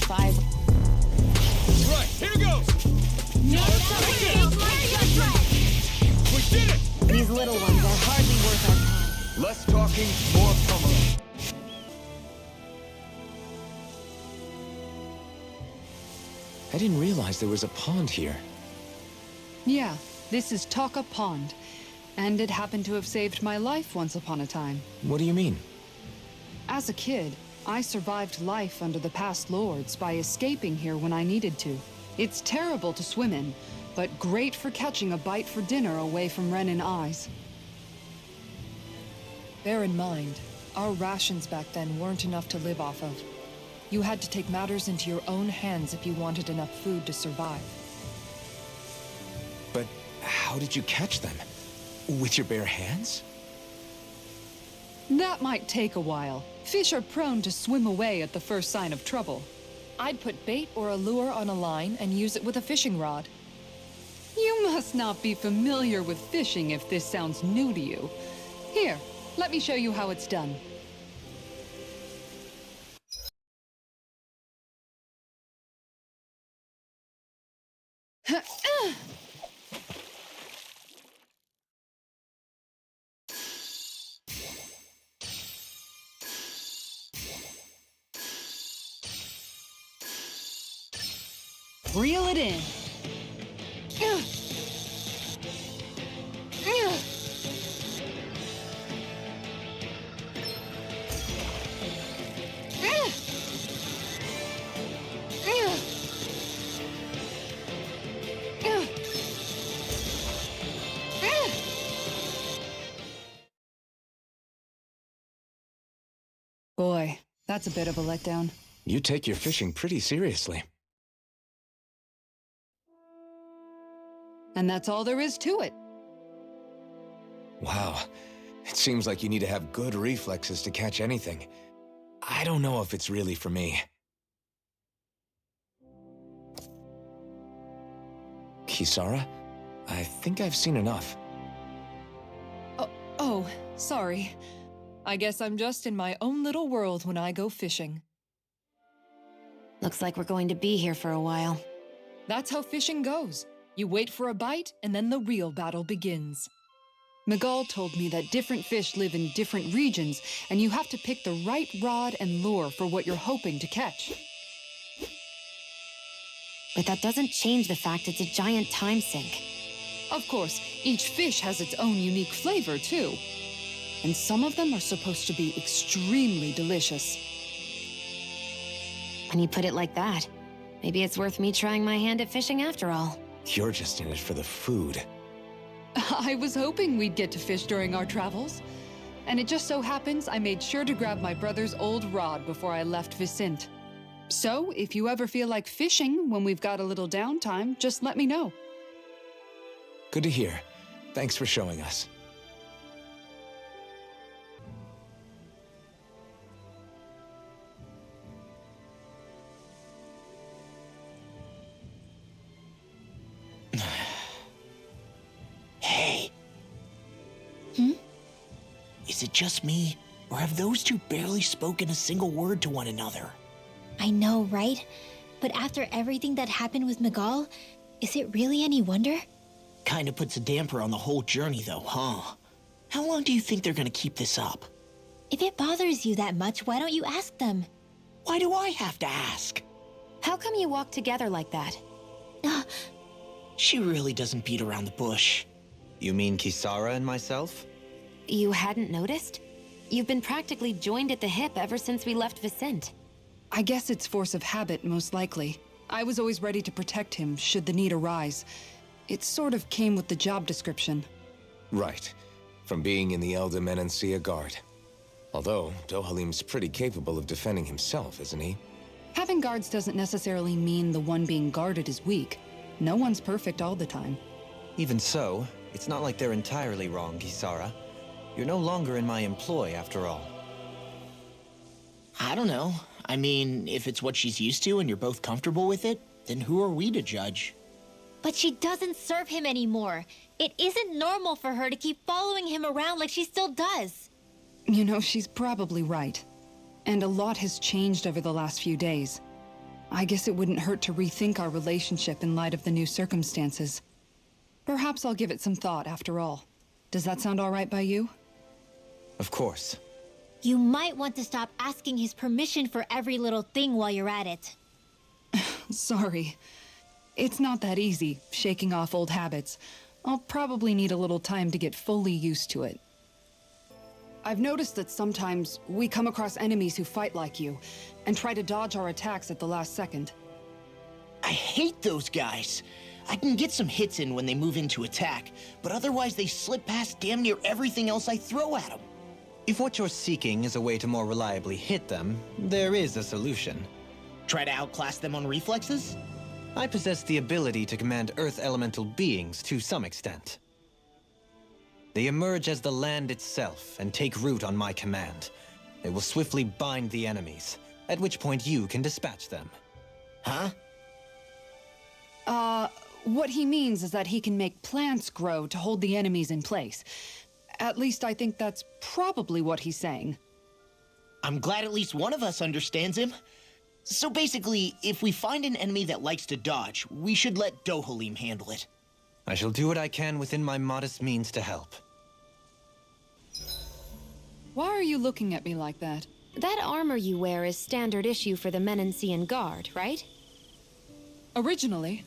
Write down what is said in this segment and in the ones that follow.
5. Right, here goes! No, We did it! these little ones are hardly worth our time. Less talking, more pummeling. I didn't realize there was a pond here. Yeah, this is Taka Pond. And it happened to have saved my life once upon a time. What do you mean? As a kid, I survived life under the past lords by escaping here when I needed to. It's terrible to swim in, but great for catching a bite for dinner away from Ren and eyes. Bear in mind, our rations back then weren't enough to live off of. You had to take matters into your own hands if you wanted enough food to survive. But how did you catch them? With your bare hands? That might take a while. Fish are prone to swim away at the first sign of trouble. I'd put bait or a lure on a line and use it with a fishing rod. You must not be familiar with fishing if this sounds new to you. Here, let me show you how it's done. Reel it in. Boy, that's a bit of a letdown. You take your fishing pretty seriously. And that's all there is to it. Wow. It seems like you need to have good reflexes to catch anything. I don't know if it's really for me. Kisara? I think I've seen enough. Oh, sorry. I guess I'm just in my own little world when I go fishing. Looks like we're going to be here for a while. That's how fishing goes. You wait for a bite, and then the real battle begins. Miguel told me that different fish live in different regions, and you have to pick the right rod and lure for what you're hoping to catch. But that doesn't change the fact it's a giant time sink. Of course, each fish has its own unique flavor, too. And some of them are supposed to be extremely delicious. When you put it like that, maybe it's worth me trying my hand at fishing after all. You're just in it for the food. I was hoping we'd get to fish during our travels. And it just so happens I made sure to grab my brother's old rod before I left Vicente. So, if you ever feel like fishing when we've got a little downtime, just let me know. Good to hear. Thanks for showing us. Hey. Is it just me, or have those two barely spoken a single word to one another? I know, right? But after everything that happened with Miguel, is it really any wonder? Kinda puts a damper on the whole journey though, huh? How long do you think they're gonna keep this up? If it bothers you that much, why don't you ask them? Why do I have to ask? How come you walk together like that? She really doesn't beat around the bush. You mean Kisara and myself? You hadn't noticed? You've been practically joined at the hip ever since we left Vicente. I guess it's force of habit, most likely. I was always ready to protect him, should the need arise. It sort of came with the job description. Right. From being in the Elder Menancia Guard. Although, Dohalim's pretty capable of defending himself, isn't he? Having guards doesn't necessarily mean the one being guarded is weak. No one's perfect all the time. Even so, it's not like they're entirely wrong, Kisara. You're no longer in my employ, after all. I don't know. I mean, if it's what she's used to and you're both comfortable with it, then who are we to judge? But she doesn't serve him anymore. It isn't normal for her to keep following him around like she still does. You know, she's probably right. And a lot has changed over the last few days. I guess it wouldn't hurt to rethink our relationship in light of the new circumstances. Perhaps I'll give it some thought after all. Does that sound all right by you? Of course. You might want to stop asking his permission for every little thing while you're at it. Sorry. It's not that easy, shaking off old habits. I'll probably need a little time to get fully used to it. I've noticed that sometimes we come across enemies who fight like you, and try to dodge our attacks at the last second. I hate those guys. I can get some hits in when they move into attack, but otherwise they slip past damn near everything else I throw at them. If what you're seeking is a way to more reliably hit them, there is a solution. Try to outclass them on reflexes? I possess the ability to command Earth elemental beings to some extent. They emerge as the land itself and take root on my command. They will swiftly bind the enemies, at which point you can dispatch them. Huh? What he means is that he can make plants grow to hold the enemies in place. At least I think that's probably what he's saying. I'm glad at least one of us understands him. So basically, if we find an enemy that likes to dodge, we should let Dohalim handle it. I shall do what I can within my modest means to help. Why are you looking at me like that? That armor you wear is standard issue for the Menancian Guard, right? Originally,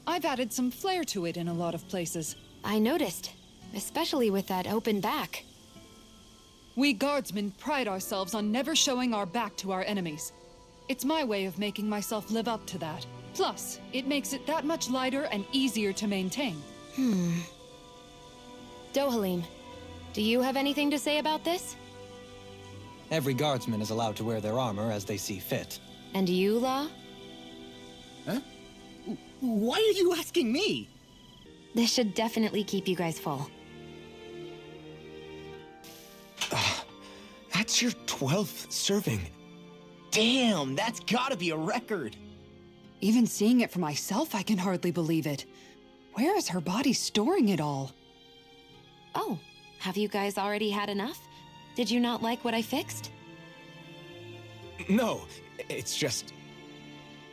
I've added some flair to it in a lot of places. I noticed, especially with that open back. We guardsmen pride ourselves on never showing our back to our enemies. It's my way of making myself live up to that. Plus, it makes it that much lighter and easier to maintain. Dohalim, do you have anything to say about this? Every guardsman is allowed to wear their armor as they see fit. And you, La? Huh? Why are you asking me? This should definitely keep you guys full. That's your 12th serving. Damn, that's gotta be a record. Even seeing it for myself, I can hardly believe it. Where is her body storing it all? Oh, have you guys already had enough? Did you not like what I fixed? No, it's just...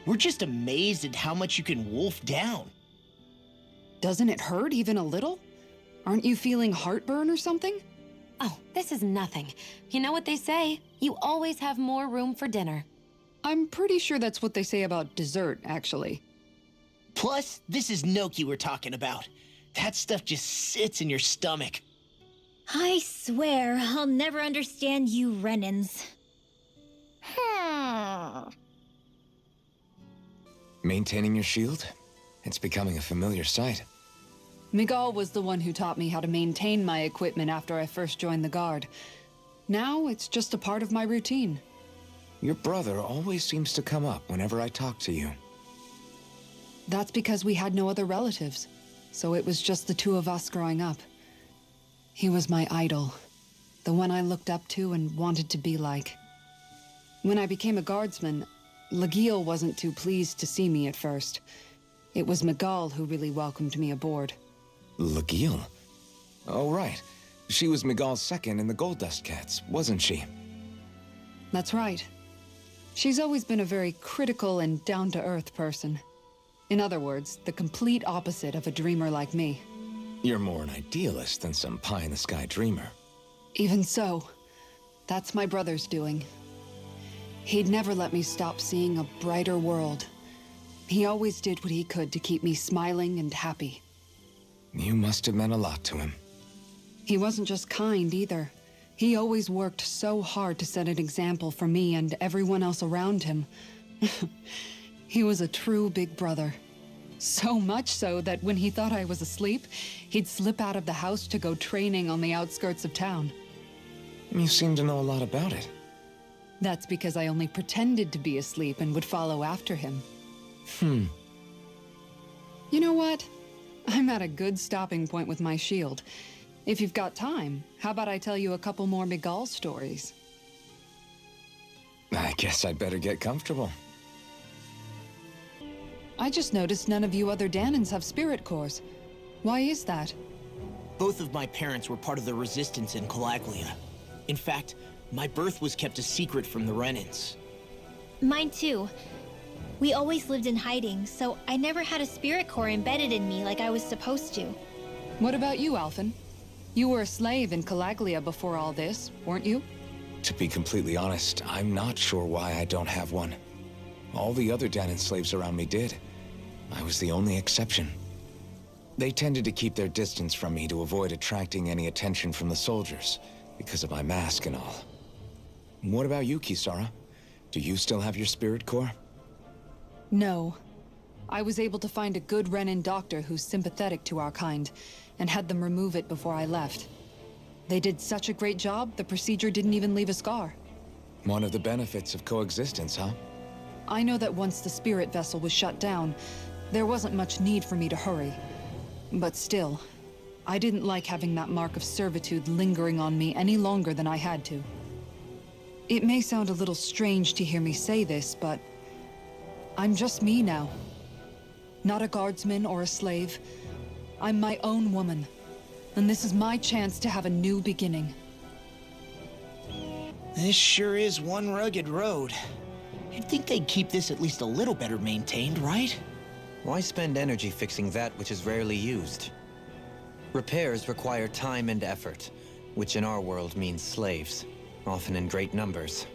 We're just amazed at how much you can wolf down. Doesn't it hurt even a little? Aren't you feeling heartburn or something? Oh, this is nothing. You know what they say? You always have more room for dinner. I'm pretty sure that's what they say about dessert, actually. Plus, this is Noki we're talking about. That stuff just sits in your stomach. I swear, I'll never understand you Renans. Maintaining your shield? It's becoming a familiar sight. Miguel was the one who taught me how to maintain my equipment after I first joined the Guard. Now, it's just a part of my routine. Your brother always seems to come up whenever I talk to you. That's because we had no other relatives, so it was just the two of us growing up. He was my idol, the one I looked up to and wanted to be like. When I became a guardsman, Lagiel wasn't too pleased to see me at first. It was Miguel who really welcomed me aboard. Lagiel? Oh, right. She was Miguel's second in the Gold Dust Cats, wasn't she? That's right. She's always been a very critical and down-to-earth person. In other words, the complete opposite of a dreamer like me. You're more an idealist than some pie-in-the-sky dreamer. Even so, that's my brother's doing. He'd never let me stop seeing a brighter world. He always did what he could to keep me smiling and happy. You must have meant a lot to him. He wasn't just kind either. He always worked so hard to set an example for me and everyone else around him. He was a true big brother. So much so that when he thought I was asleep, he'd slip out of the house to go training on the outskirts of town. You seem to know a lot about it. That's because I only pretended to be asleep and would follow after him. You know what? I'm at a good stopping point with my shield. If you've got time, how about I tell you a couple more Miguel stories? I guess I'd better get comfortable. I just noticed none of you other Danans have spirit cores. Why is that? Both of my parents were part of the resistance in Calaglia. In fact, my birth was kept a secret from the Renans. Mine too. We always lived in hiding, so I never had a spirit core embedded in me like I was supposed to. What about you, Alphen? You were a slave in Calaglia before all this, weren't you? To be completely honest, I'm not sure why I don't have one. All the other Danon slaves around me did. I was the only exception. They tended to keep their distance from me to avoid attracting any attention from the soldiers, because of my mask and all. What about you, Kisara? Do you still have your spirit core? No. I was able to find a good Renin doctor who's sympathetic to our kind, and had them remove it before I left. They did such a great job, the procedure didn't even leave a scar. One of the benefits of coexistence, huh? I know that once the spirit vessel was shut down, there wasn't much need for me to hurry. But still, I didn't like having that mark of servitude lingering on me any longer than I had to. It may sound a little strange to hear me say this, but I'm just me now. Not a guardsman or a slave. I'm my own woman. And this is my chance to have a new beginning. This sure is one rugged road. You'd think they'd keep this at least a little better maintained, right? Why spend energy fixing that which is rarely used? Repairs require time and effort, which in our world means slaves, often in great numbers.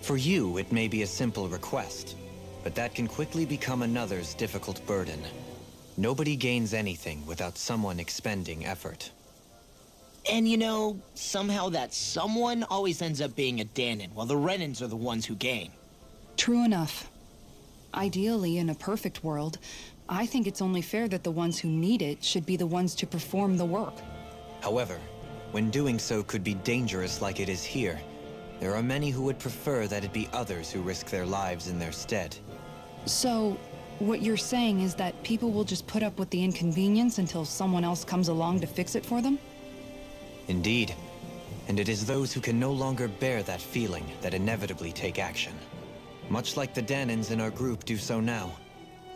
For you, it may be a simple request, but that can quickly become another's difficult burden. Nobody gains anything without someone expending effort. And you know, somehow that someone always ends up being a Danon, while the Renins are the ones who gain. True enough. Ideally, in a perfect world, I think it's only fair that the ones who need it should be the ones to perform the work. However, when doing so could be dangerous like it is here, there are many who would prefer that it be others who risk their lives in their stead. So, what you're saying is that people will just put up with the inconvenience until someone else comes along to fix it for them? Indeed. And it is those who can no longer bear that feeling that inevitably take action. Much like the Danons in our group do so now.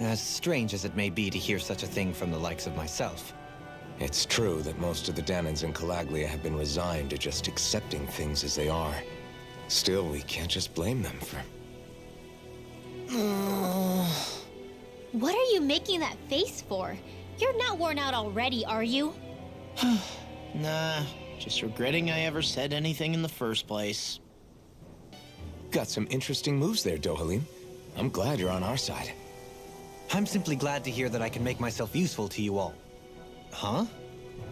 As strange as it may be to hear such a thing from the likes of myself. It's true that most of the Danons in Calaglia have been resigned to just accepting things as they are. Still, we can't just blame them for... What are you making that face for? You're not worn out already, are you? Nah, just regretting I ever said anything in the first place. Got some interesting moves there, Dohalim. I'm glad you're on our side. I'm simply glad to hear that I can make myself useful to you all. Huh?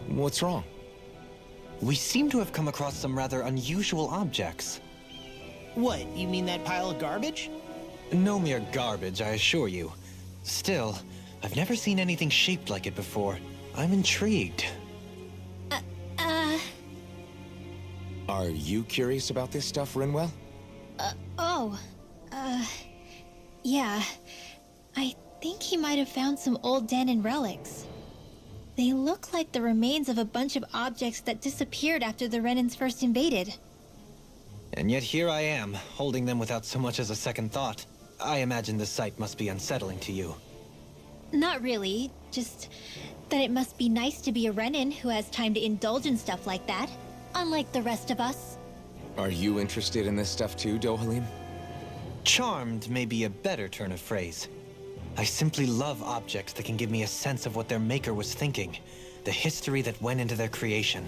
What's wrong? We seem to have come across some rather unusual objects. What, you mean that pile of garbage? No mere garbage, I assure you. Still, I've never seen anything shaped like it before. I'm intrigued. Are you curious about this stuff, Rinwell? Yeah. I think he might have found some old Danon relics. They look like the remains of a bunch of objects that disappeared after the Renins first invaded. And yet here I am, holding them without so much as a second thought. I imagine the sight must be unsettling to you. Not really, just that it must be nice to be a Renin who has time to indulge in stuff like that, unlike the rest of us. Are you interested in this stuff too, Dohalim? Charmed may be a better turn of phrase. I simply love objects that can give me a sense of what their maker was thinking, the history that went into their creation.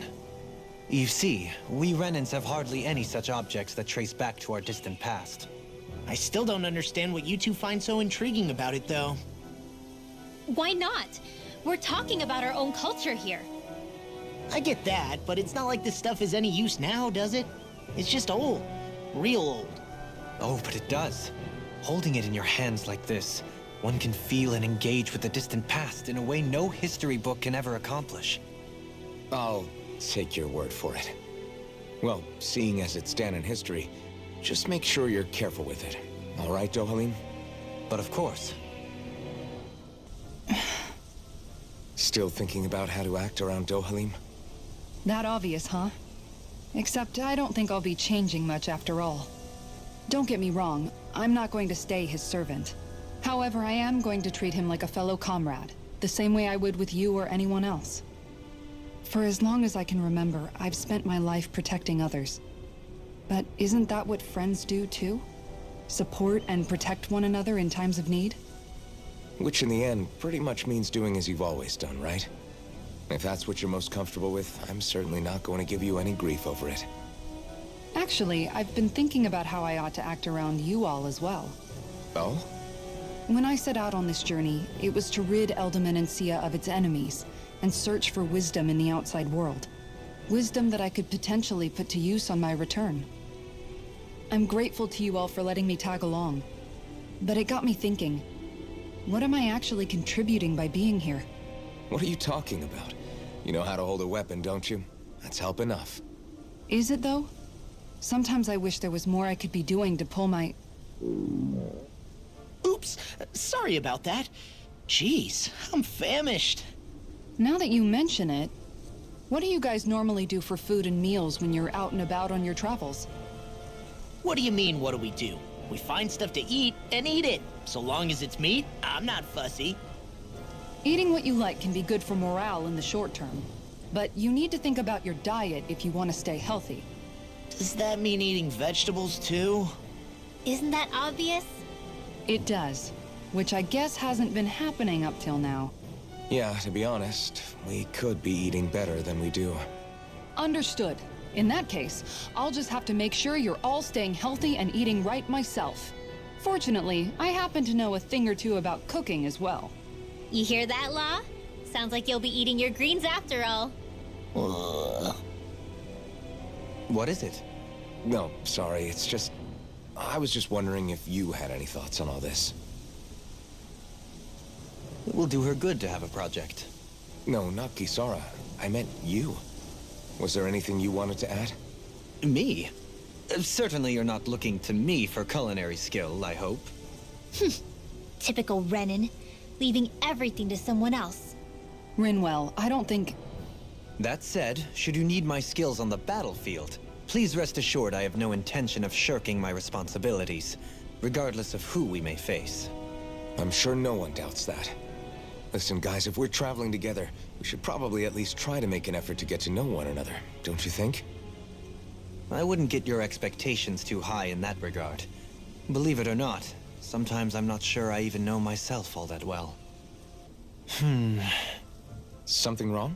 You see, we Renins have hardly any such objects that trace back to our distant past. I still don't understand what you two find so intriguing about it, though. Why not? We're talking about our own culture here. I get that, but it's not like this stuff is any use now, does it? It's just old. Real old. Oh, but it does. Holding it in your hands like this, one can feel and engage with the distant past in a way no history book can ever accomplish. I'll take your word for it. Well, seeing as it's Danon history, just make sure you're careful with it. All right, Dohalim? But of course. Still thinking about how to act around Dohalim? That obvious, huh? Except I don't think I'll be changing much after all. Don't get me wrong, I'm not going to stay his servant. However, I am going to treat him like a fellow comrade, the same way I would with you or anyone else. For as long as I can remember, I've spent my life protecting others. But isn't that what friends do too? Support and protect one another in times of need? Which in the end pretty much means doing as you've always done, right? If that's what you're most comfortable with, I'm certainly not going to give you any grief over it. Actually, I've been thinking about how I ought to act around you all as well. Oh? When I set out on this journey, it was to rid Eldaman and Sia of its enemies, and search for wisdom in the outside world. Wisdom that I could potentially put to use on my return. I'm grateful to you all for letting me tag along. But it got me thinking, what am I actually contributing by being here? What are you talking about? You know how to hold a weapon, don't you? That's help enough. Is it though? Sometimes I wish there was more I could be doing to pull my... Oops, sorry about that. Jeez, I'm famished. Now that you mention it, what do you guys normally do for food and meals when you're out and about on your travels? What do you mean, what do we do? We find stuff to eat and eat it. So long as it's meat, I'm not fussy. Eating what you like can be good for morale in the short term, but you need to think about your diet if you want to stay healthy. Does that mean eating vegetables too? Isn't that obvious? It does, which I guess hasn't been happening up till now. Yeah, to be honest, we could be eating better than we do. Understood. In that case, I'll just have to make sure you're all staying healthy and eating right myself. Fortunately, I happen to know a thing or two about cooking as well. You hear that, Law? Sounds like you'll be eating your greens after all. What is it? No, sorry, it's just... I was just wondering if you had any thoughts on all this. It will do her good to have a project. No, not Kisara. I meant you. Was there anything you wanted to add? Me? Certainly you're not looking to me for culinary skill, I hope. Typical Renan, leaving everything to someone else. Rinwell, I don't think... That said, should you need my skills on the battlefield, please rest assured I have no intention of shirking my responsibilities, regardless of who we may face. I'm sure no one doubts that. Listen, guys, if we're traveling together, we should probably at least try to make an effort to get to know one another, don't you think? I wouldn't get your expectations too high in that regard. Believe it or not, sometimes I'm not sure I even know myself all that well. Something wrong?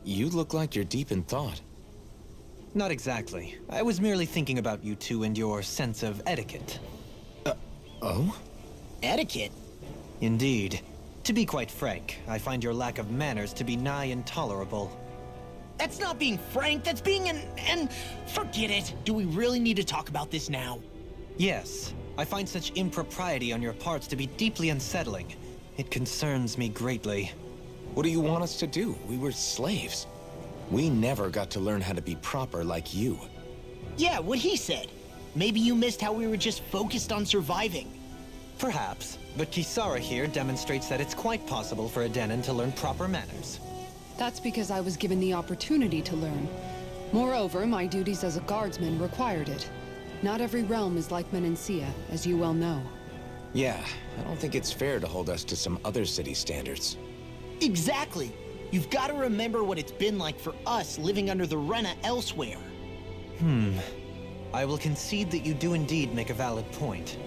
You look like you're deep in thought. Not exactly. I was merely thinking about you two and your sense of etiquette. Oh? Etiquette? Indeed. To be quite frank, I find your lack of manners to be nigh intolerable. That's not being frank, that's being an... Forget it. Do we really need to talk about this now? Yes, I find such impropriety on your parts to be deeply unsettling. It concerns me greatly. What do you want us to do? We were slaves. We never got to learn how to be proper like you. Yeah, what he said. Maybe you missed how we were just focused on surviving. Perhaps, but Kisara here demonstrates that it's quite possible for a Denon to learn proper manners. That's because I was given the opportunity to learn. Moreover, my duties as a guardsman required it. Not every realm is like Menancia, as you well know. Yeah, I don't think it's fair to hold us to some other city standards. Exactly. You've got to remember what it's been like for us living under the Rena elsewhere. I will concede that you do indeed make a valid point.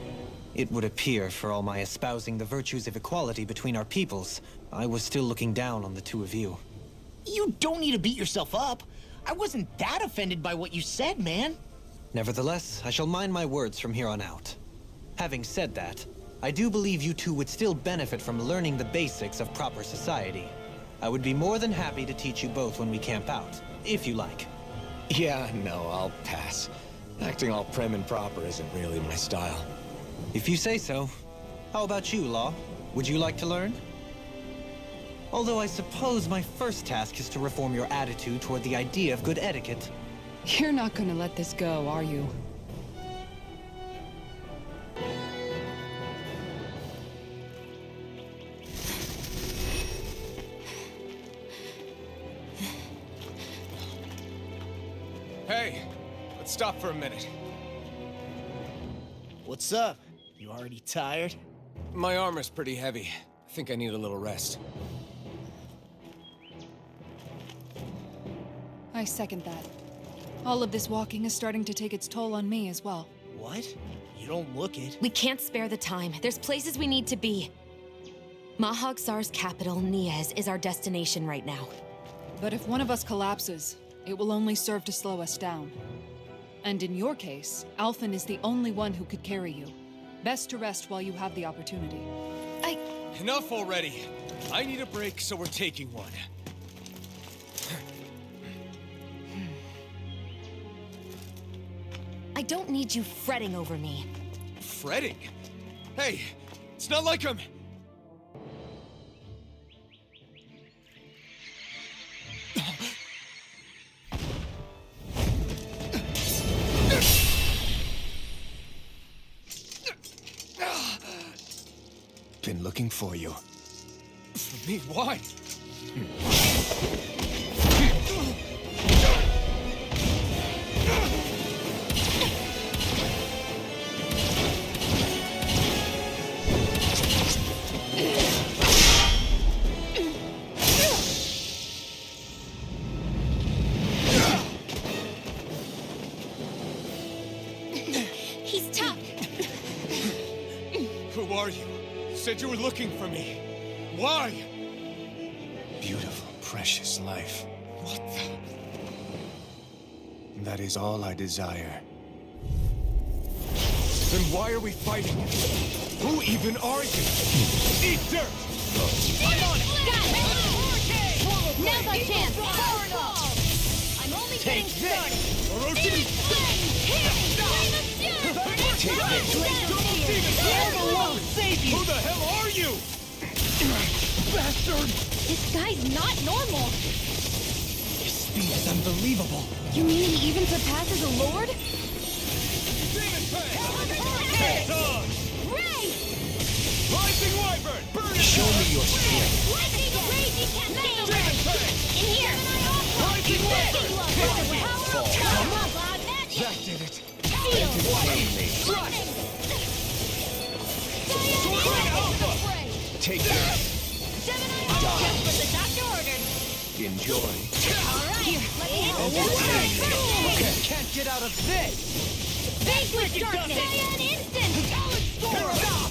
It would appear, for all my espousing the virtues of equality between our peoples, I was still looking down on the two of you. You don't need to beat yourself up. I wasn't that offended by what you said, man. Nevertheless, I shall mind my words from here on out. Having said that, I do believe you two would still benefit from learning the basics of proper society. I would be more than happy to teach you both when we camp out, if you like. Yeah, no, I'll pass. Acting all prim and proper isn't really my style. If you say so. How about you, Law? Would you like to learn? Although I suppose my first task is to reform your attitude toward the idea of good etiquette. You're not gonna let this go, are you? Hey, let's stop for a minute. What's up? You already tired? My armor's pretty heavy. I think I need a little rest. I second that. All of this walking is starting to take its toll on me as well. What? You don't look it. We can't spare the time. There's places we need to be. Mahag Sar's capital, Niez, is our destination right now. But if one of us collapses, it will only serve to slow us down. And in your case, Alphen is the only one who could carry you. Best to rest while you have the opportunity. Enough already. I need a break, so we're taking one. I don't need you fretting over me. Fretting? Hey, it's not like I'm... Been looking for you. For me, why? He's tough. Who are you? Said you were looking for me. Why? Beautiful, precious life. What the... That is all I desire. Then why are we fighting? Who even are you? Eat dirt! Now's our chance. I'm only getting started. Orochi! Take this. Who the hell are you? Bastard! This guy's not normal. His speed is unbelievable. You mean he even surpasses a lord? Demon Fang! Dodge! Ray! Rising Wyvern! Burn it! Show me your strength. Lightning crazy cascade! Demon Fang! In here! Rising Wyvern! That did it. Sword Alpha! Take this. Just what the doctor ordered. Enjoy. Here, let me Okay, can't get out of this! Vanquish darkness! Say an instant! Solid score!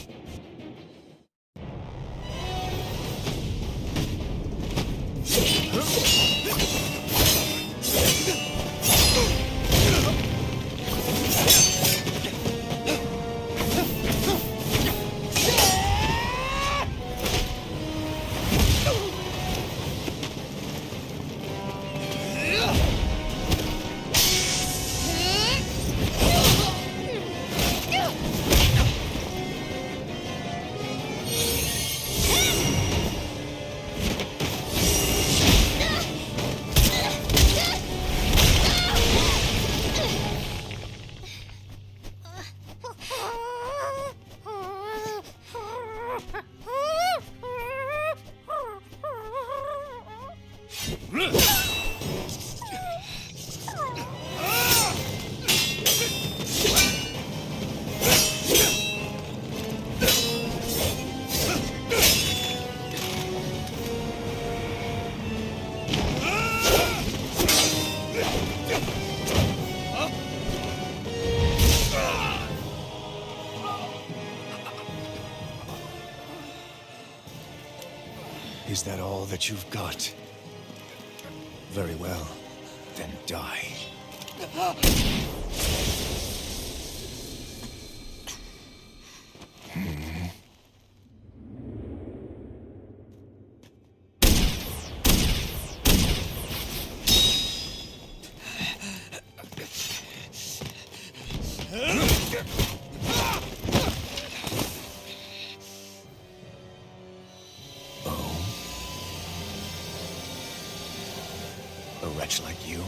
Is that all that you've got? Very well. Then die. A wretch like you?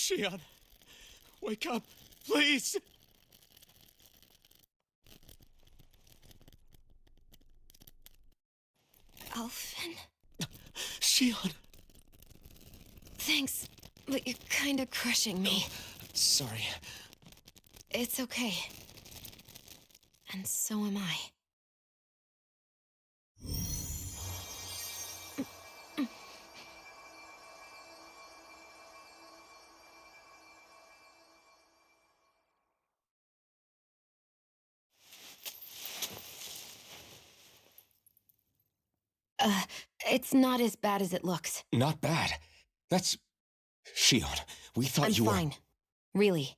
Shion, wake up, please! Alphen? Shion! Thanks, but you're kinda crushing me. Sorry. It's okay. And so am I. It's not as bad as it looks. Not bad. That's... Shion, we thought I'm you were... fine. Really.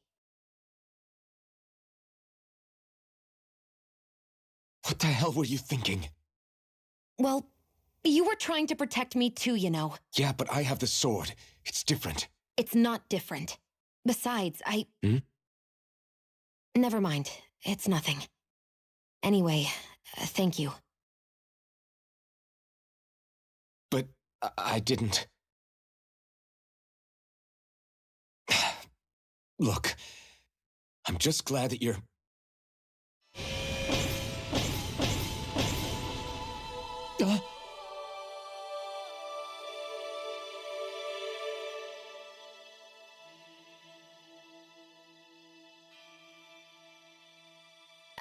What the hell were you thinking? Well, you were trying to protect me too, you know. Yeah, but I have the sword. It's different. It's not different. Besides, Never mind. It's nothing. Anyway, thank you. But I didn't... Look, I'm just glad that you're...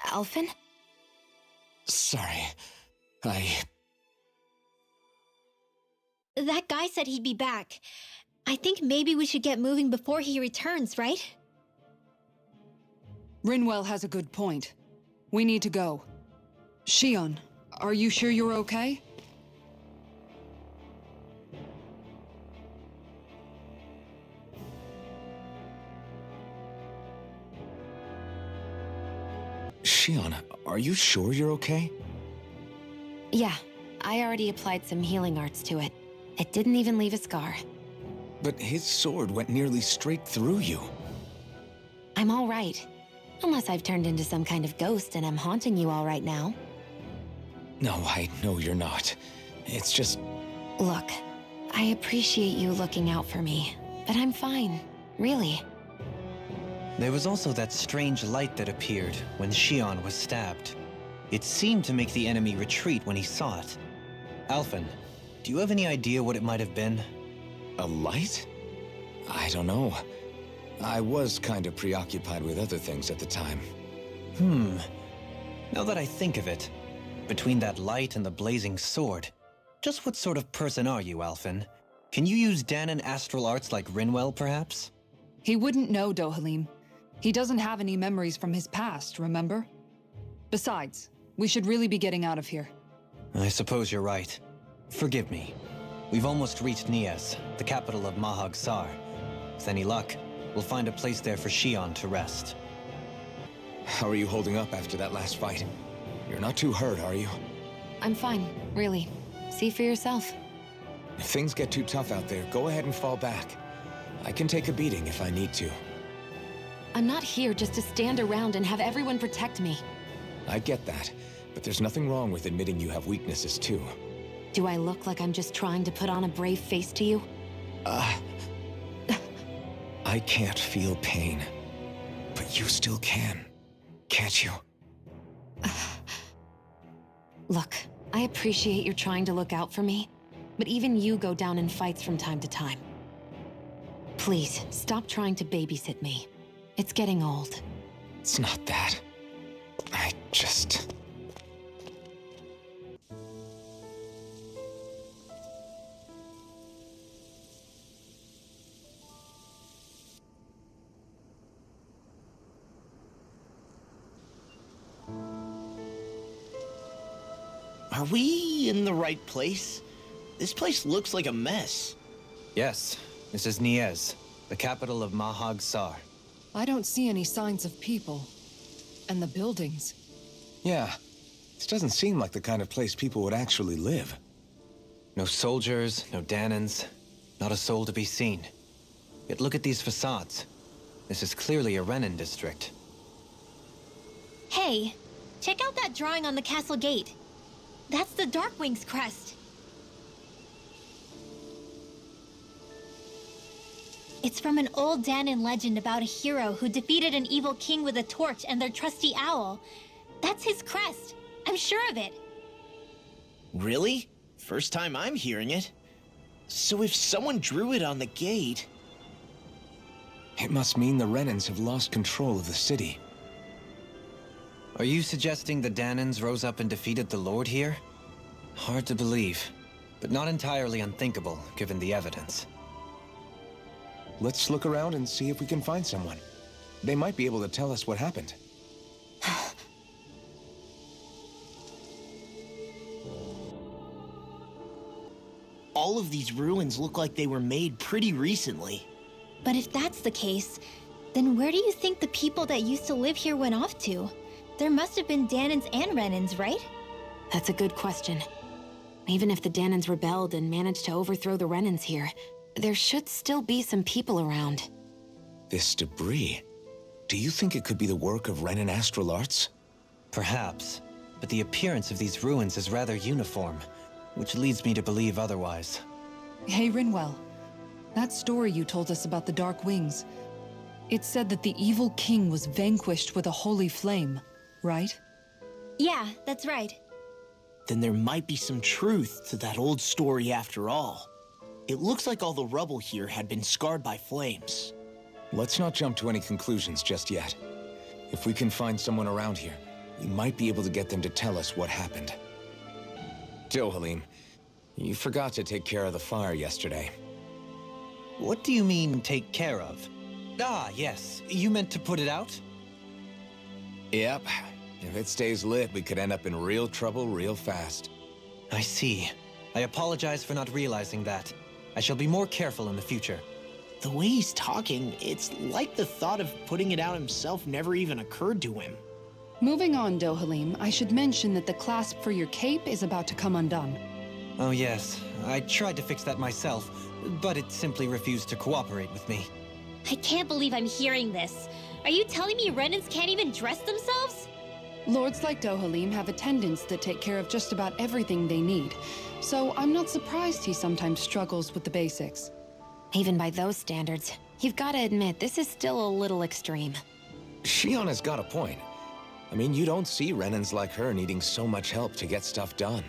Alphen? Sorry. That guy said he'd be back. I think maybe we should get moving before he returns, right? Rinwell has a good point. We need to go. Shion, are you sure you're okay? Shion, are you sure you're okay? Yeah, I already applied some healing arts to it. It didn't even leave a scar. But his sword went nearly straight through you. I'm all right. Unless I've turned into some kind of ghost and I'm haunting you all right now. No, I know you're not. It's just... Look, I appreciate you looking out for me, but I'm fine, really. There was also that strange light that appeared when Shion was stabbed. It seemed to make the enemy retreat when he saw it. Alphen, do you have any idea what it might have been? A light? I don't know. I was kind of preoccupied with other things at the time. Now that I think of it, between that light and the blazing sword, just what sort of person are you, Alphen? Can you use Dahnan astral arts like Rinwell, perhaps? He wouldn't know, Dohalim. He doesn't have any memories from his past, remember? Besides, we should really be getting out of here. I suppose you're right. Forgive me. We've almost reached Niez, the capital of Mahag Saar. With any luck, we'll find a place there for Shion to rest. How are you holding up after that last fight? You're not too hurt, are you? I'm fine, really. See for yourself. If things get too tough out there, go ahead and fall back. I can take a beating if I need to. I'm not here just to stand around and have everyone protect me. I get that, but there's nothing wrong with admitting you have weaknesses too. Do I look like I'm just trying to put on a brave face to you? I can't feel pain, but you still can, can't you? Look, I appreciate you're trying to look out for me, but even you go down in fights from time to time. Please, stop trying to babysit me. It's getting old. It's not that. I just... Are we in the right place? This place looks like a mess. Yes, this is Niez, the capital of Mahag Saar. I don't see any signs of people. And the buildings. Yeah, this doesn't seem like the kind of place people would actually live. No soldiers, no Dahnans, not a soul to be seen. Yet look at these facades. This is clearly a Renan district. Hey, check out that drawing on the castle gate. That's the Darkwing's crest. It's from an old Danon legend about a hero who defeated an evil king with a torch and their trusty owl. That's his crest. I'm sure of it. Really? First time I'm hearing it. So if someone drew it on the gate... It must mean the Renans have lost control of the city. Are you suggesting the Danons rose up and defeated the Lord here? Hard to believe, but not entirely unthinkable, given the evidence. Let's look around and see if we can find someone. They might be able to tell us what happened. All of these ruins look like they were made pretty recently. But if that's the case, then where do you think the people that used to live here went off to? There must have been Danons and Renans, right? That's a good question. Even if the Danons rebelled and managed to overthrow the Renans here, there should still be some people around. This debris... Do you think it could be the work of Renan astral arts? Perhaps, but the appearance of these ruins is rather uniform, which leads me to believe otherwise. Hey, Rinwell. That story you told us about the Dark Wings, it said that the evil king was vanquished with a holy flame, right? Yeah, that's right. Then there might be some truth to that old story after all. It looks like all the rubble here had been scarred by flames. Let's not jump to any conclusions just yet. If we can find someone around here, we might be able to get them to tell us what happened. Dohalim, you forgot to take care of the fire yesterday. What do you mean, take care of? Ah, yes. You meant to put it out? Yep. If it stays lit, we could end up in real trouble real fast. I see. I apologize for not realizing that. I shall be more careful in the future. The way he's talking, it's like the thought of putting it out himself never even occurred to him. Moving on, Dohalim, I should mention that the clasp for your cape is about to come undone. Oh yes, I tried to fix that myself, but it simply refused to cooperate with me. I can't believe I'm hearing this. Are you telling me Renans can't even dress themselves? Lords like Dohalim have attendants that take care of just about everything they need, so I'm not surprised he sometimes struggles with the basics. Even by those standards, you've got to admit this is still a little extreme. Shion has got a point. I mean, you don't see Renans like her needing so much help to get stuff done.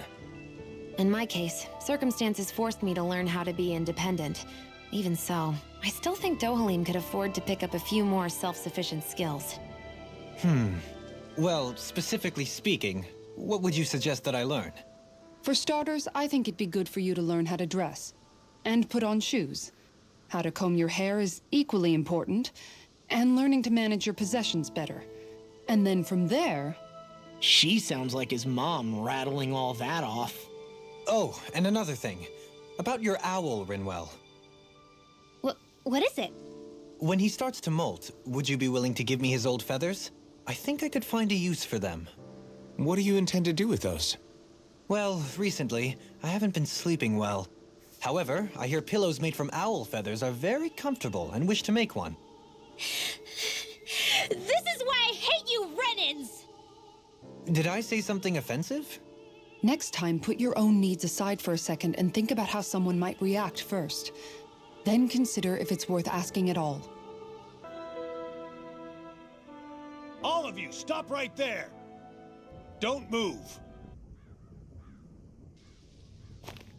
In my case, circumstances forced me to learn how to be independent. Even so, I still think Dohalim could afford to pick up a few more self-sufficient skills. Well, specifically speaking, what would you suggest that I learn? For starters, I think it'd be good for you to learn how to dress. And put on shoes. How to comb your hair is equally important. And learning to manage your possessions better. And then from there... She sounds like his mom rattling all that off. Oh, and another thing. About your owl, Rinwell. What is it? When he starts to molt, would you be willing to give me his old feathers? I think I could find a use for them. What do you intend to do with those? Well, recently, I haven't been sleeping well. However, I hear pillows made from owl feathers are very comfortable and wish to make one. This is why I hate you, Renans! Did I say something offensive? Next time, put your own needs aside for a second and think about how someone might react first. Then consider if it's worth asking at all. All of you, stop right there! Don't move!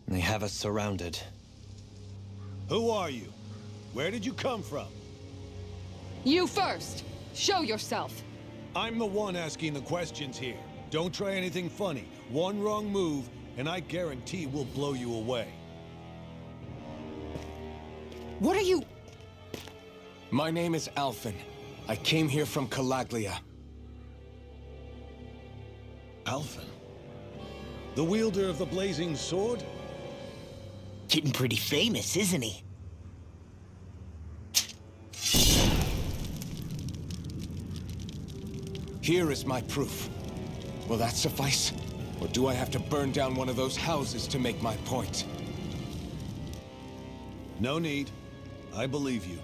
They have us surrounded. Who are you? Where did you come from? You first! Show yourself! I'm the one asking the questions here. Don't try anything funny. One wrong move, and I guarantee we'll blow you away. What are you... My name is Alphen. I came here from Calaglia. Alphen? The wielder of the blazing sword? Getting pretty famous, isn't he? Here is my proof. Will that suffice? Or do I have to burn down one of those houses to make my point? No need. I believe you.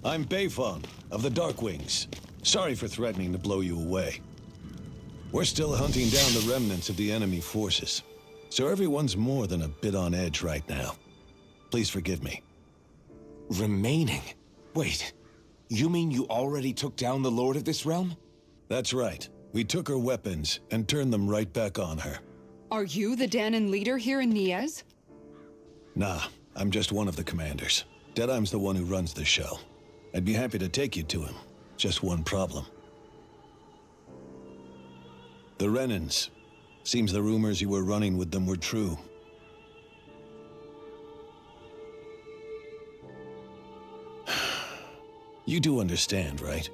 I'm Beifong of the Darkwings. Sorry for threatening to blow you away. We're still hunting down the remnants of the enemy forces, so everyone's more than a bit on edge right now. Please forgive me. Remaining? Wait, you mean you already took down the Lord of this realm? That's right. We took her weapons and turned them right back on her. Are you the Dahnan leader here in Niez? Nah, I'm just one of the commanders. Deadeye's the one who runs the show. I'd be happy to take you to him. Just one problem. The Renans. Seems the rumors you were running with them were true. You do understand, right?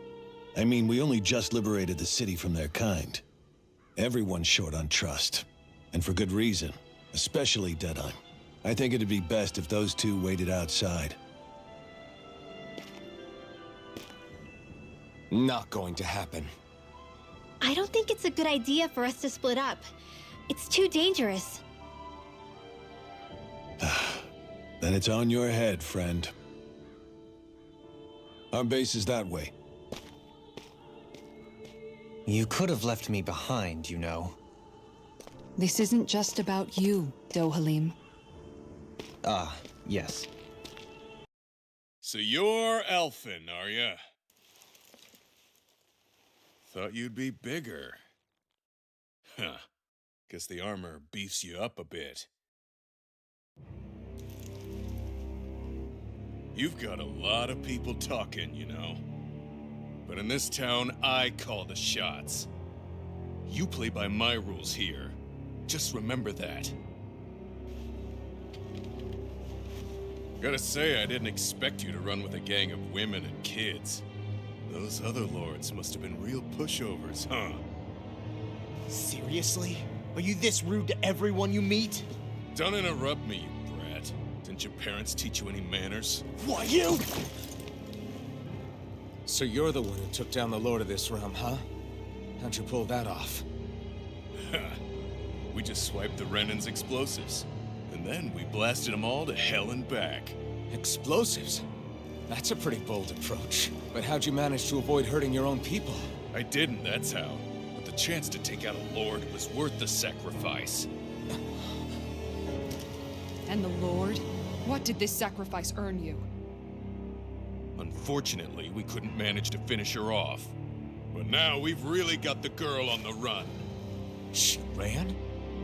I mean, we only just liberated the city from their kind. Everyone's short on trust. And for good reason. Especially Deadeye. I think it'd be best if those two waited outside. Not going to happen. I don't think it's a good idea for us to split up. It's too dangerous. Then it's on your head, friend. Our base is that way. You could have left me behind, you know. This isn't just about you, Dohalim. Ah, yes. So you're Elfin, are ya? Thought you'd be bigger. Huh. Guess the armor beefs you up a bit. You've got a lot of people talking, you know. But in this town, I call the shots. You play by my rules here. Just remember that. Gotta say, I didn't expect you to run with a gang of women and kids. Those other lords must have been real pushovers, huh? Seriously? Are you this rude to everyone you meet? Don't interrupt me, you brat. Didn't your parents teach you any manners? Why, you? So you're the one who took down the Lord of this realm, huh? How'd you pull that off? We just swiped the Renan's explosives. And then we blasted them all to hell and back. Explosives? That's a pretty bold approach. But how'd you manage to avoid hurting your own people? I didn't, that's how. But the chance to take out a lord was worth the sacrifice. And the Lord? What did this sacrifice earn you? Unfortunately, we couldn't manage to finish her off. But now we've really got the girl on the run. She ran?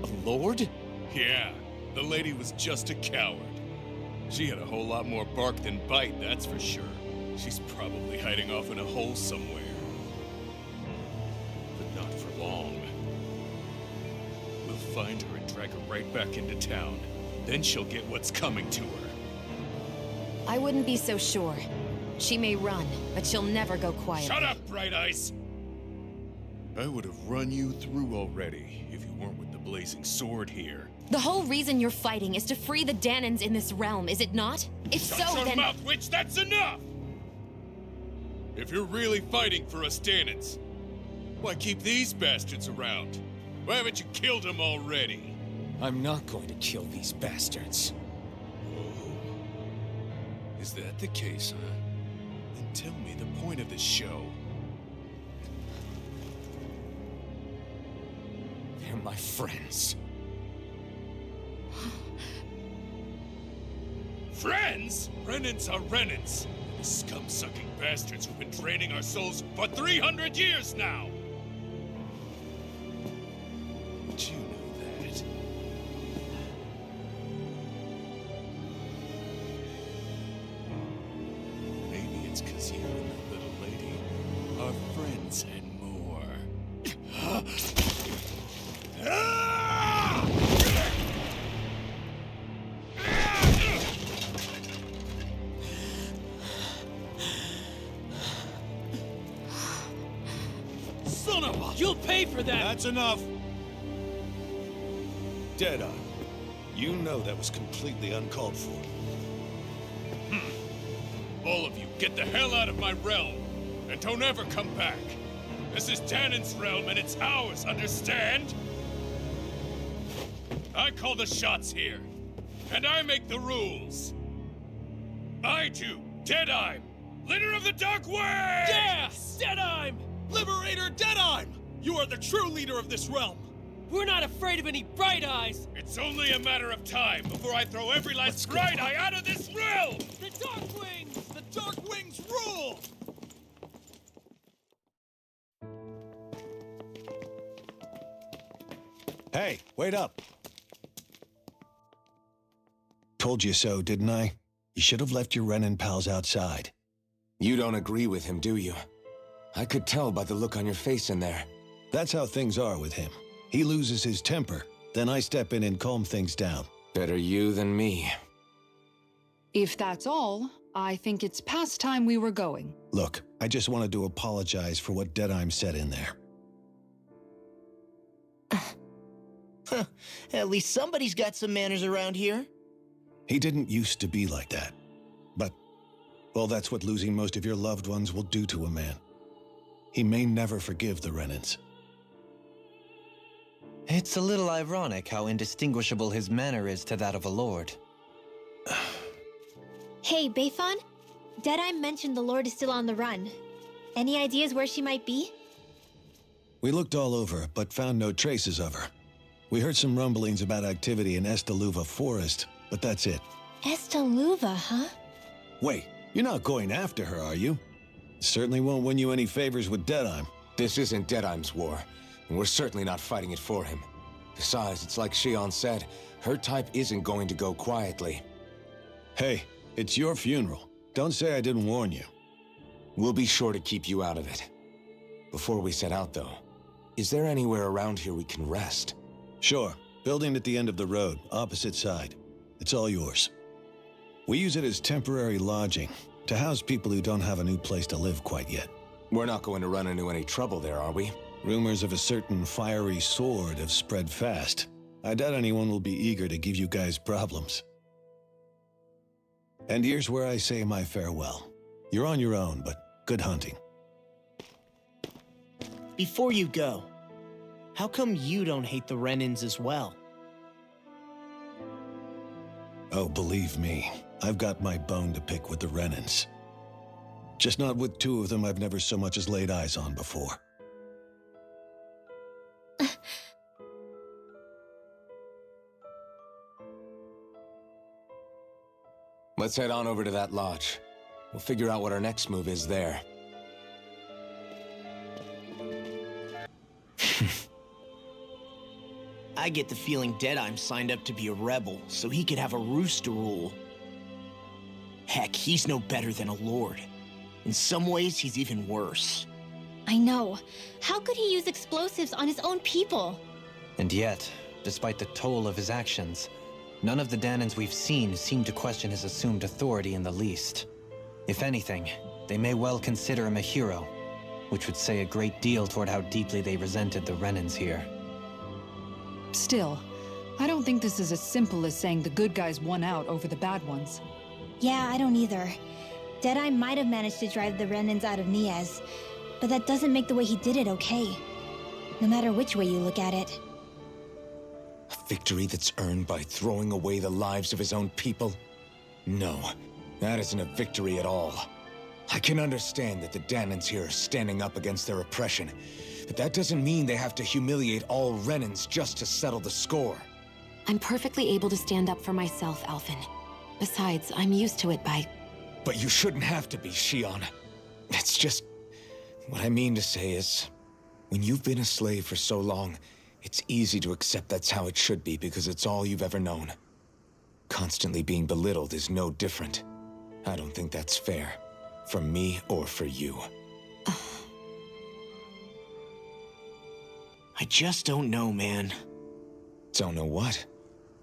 A lord? Yeah, the lady was just a coward. She had a whole lot more bark than bite, that's for sure. She's probably hiding off in a hole somewhere. But not for long. We'll find her and drag her right back into town. Then she'll get what's coming to her. I wouldn't be so sure. She may run, but she'll never go quiet. Shut up, Bright Eyes! I would have run you through already if you weren't with the blazing sword here. The whole reason you're fighting is to free the Dahnans in this realm, is it not? If Shut so, your then— mouth, witch! That's enough! If you're really fighting for us Dahnans, why keep these bastards around? Why haven't you killed them already? I'm not going to kill these bastards. Oh. Is that the case, huh? Then tell me the point of the show. They're my friends. Friends? Renans are Renans. The scum-sucking bastards who've been draining our souls for 300 years now! Did you know that? Maybe it's 'cause you and the little lady are friends and more. Son of a... You'll pay for that! That's enough! Deadeye, you know that was completely uncalled for. All of you, get the hell out of my realm! And don't ever come back! This is Dahnan's realm and it's ours, understand? I call the shots here. And I make the rules. I do, Deadeye, leader of the Dark Way! Yeah! Deadeye! Liberator Deadeye! You are the true leader of this realm! We're not afraid of any Bright Eyes! It's only a matter of time before I throw every last Bright Eye out of this realm! The Dark Wings! The Dark Wings rule! Hey, wait up. Told you so, didn't I? You should have left your Renin pals outside. You don't agree with him, do you? I could tell by the look on your face in there. That's how things are with him. He loses his temper, then I step in and calm things down. Better you than me. If that's all, I think it's past time we were going. Look, I just wanted to apologize for what Deadheim said in there. At least somebody's got some manners around here. He didn't used to be like that. But, well, that's what losing most of your loved ones will do to a man. He may never forgive the Renins. It's a little ironic how indistinguishable his manner is to that of a lord. Hey, Bayfon? Deadeye mentioned the Lord is still on the run. Any ideas where she might be? We looked all over, but found no traces of her. We heard some rumblings about activity in Estaluva Forest, but that's it. Estaluva, huh? Wait, you're not going after her, are you? Certainly won't win you any favors with Deadheim. This isn't Deadheim's war, and we're certainly not fighting it for him. Besides, it's like Shion said, her type isn't going to go quietly. Hey, it's your funeral. Don't say I didn't warn you. We'll be sure to keep you out of it. Before we set out, though, is there anywhere around here we can rest? Sure. Building at the end of the road, opposite side. It's all yours. We use it as temporary lodging, to house people who don't have a new place to live quite yet. We're not going to run into any trouble there, are we? Rumors of a certain fiery sword have spread fast. I doubt anyone will be eager to give you guys problems. And here's where I say my farewell. You're on your own, but good hunting. Before you go, how come you don't hate the Renins as well? Oh, believe me, I've got my bone to pick with the Renins. Just not with two of them I've never so much as laid eyes on before. Let's head on over to that lodge. We'll figure out what our next move is there. I get the feeling Deadheim signed up to be a rebel so he could have a roost to rule. Heck, he's no better than a lord. In some ways, he's even worse. I know. How could he use explosives on his own people? And yet, despite the toll of his actions, none of the Danins we've seen seem to question his assumed authority in the least. If anything, they may well consider him a hero, which would say a great deal toward how deeply they resented the Renins here. Still, I don't think this is as simple as saying the good guys won out over the bad ones. Yeah, I don't either. Deadeye might have managed to drive the Renins out of Niez, but that doesn't make the way he did it okay. No matter which way you look at it. A victory that's earned by throwing away the lives of his own people? No, that isn't a victory at all. I can understand that the Danins here are standing up against their oppression, but that doesn't mean they have to humiliate all Renins just to settle the score. I'm perfectly able to stand up for myself, Alphen. Besides, I'm used to it by... But you shouldn't have to be, Shion. It's just... What I mean to say is, when you've been a slave for so long, it's easy to accept that's how it should be because it's all you've ever known. Constantly being belittled is no different. I don't think that's fair. For me or for you. I just don't know, man. Don't know what?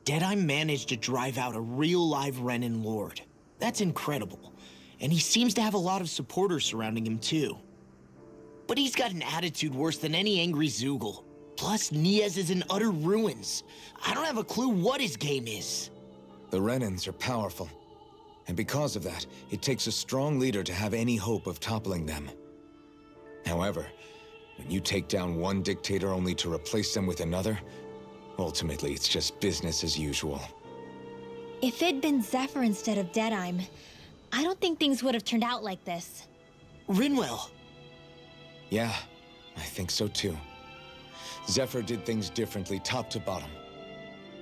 Deadeye managed to drive out a real live Renin lord. That's incredible. And he seems to have a lot of supporters surrounding him too. But he's got an attitude worse than any angry Zoogle. Plus, Niez is in utter ruins. I don't have a clue what his game is. The Renins are powerful. And because of that, it takes a strong leader to have any hope of toppling them. However, when you take down one dictator only to replace them with another, ultimately it's just business as usual. If it'd been Zephyr instead of Deadeye, I don't think things would have turned out like this. Rinwell. Yeah, I think so too. Zephyr did things differently, top to bottom.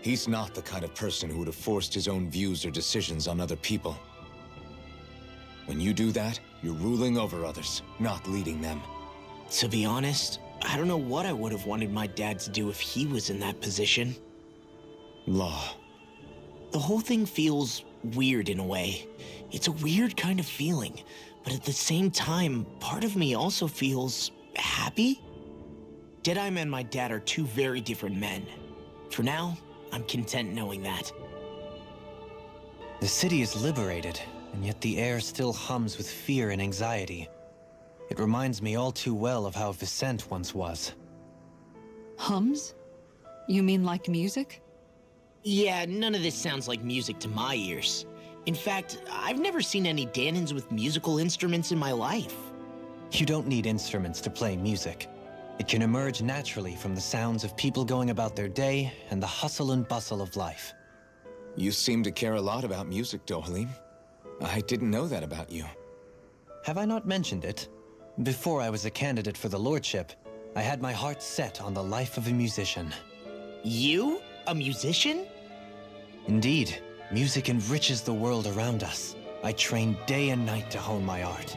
He's not the kind of person who would have forced his own views or decisions on other people. When you do that, you're ruling over others, not leading them. To be honest, I don't know what I would have wanted my dad to do if he was in that position. Law. The whole thing feels weird in a way. It's a weird kind of feeling, but at the same time, part of me also feels happy. Deadeye and my dad are two very different men. For now, I'm content knowing that. The city is liberated, and yet the air still hums with fear and anxiety. It reminds me all too well of how Vicente once was. Hums? You mean like music? Yeah, none of this sounds like music to my ears. In fact, I've never seen any Dahnans with musical instruments in my life. You don't need instruments to play music. It can emerge naturally from the sounds of people going about their day and the hustle and bustle of life. You seem to care a lot about music, Dohalim. I didn't know that about you. Have I not mentioned it? Before I was a candidate for the lordship, I had my heart set on the life of a musician. You? A musician? Indeed, music enriches the world around us. I trained day and night to hone my art.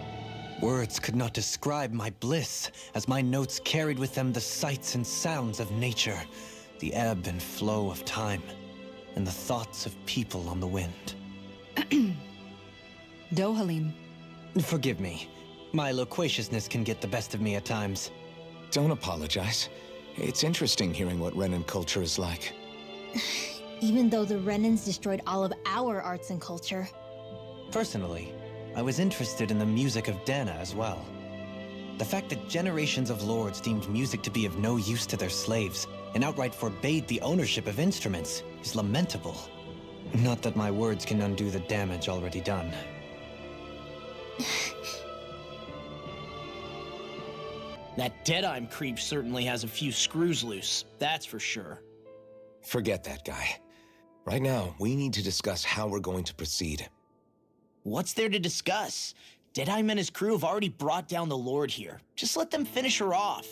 Words could not describe my bliss, as my notes carried with them the sights and sounds of nature, the ebb and flow of time, and the thoughts of people on the wind. Dohalim. Forgive me. My loquaciousness can get the best of me at times. Don't apologize. It's interesting hearing what Renan culture is like. Even though the Renans destroyed all of our arts and culture. Personally, I was interested in the music of Dana as well. The fact that generations of lords deemed music to be of no use to their slaves and outright forbade the ownership of instruments is lamentable. Not that my words can undo the damage already done. That Deadeye creep certainly has a few screws loose, that's for sure. Forget that guy. Right now, we need to discuss how we're going to proceed. What's there to discuss? Deadeye and his crew have already brought down the Lord here. Just let them finish her off.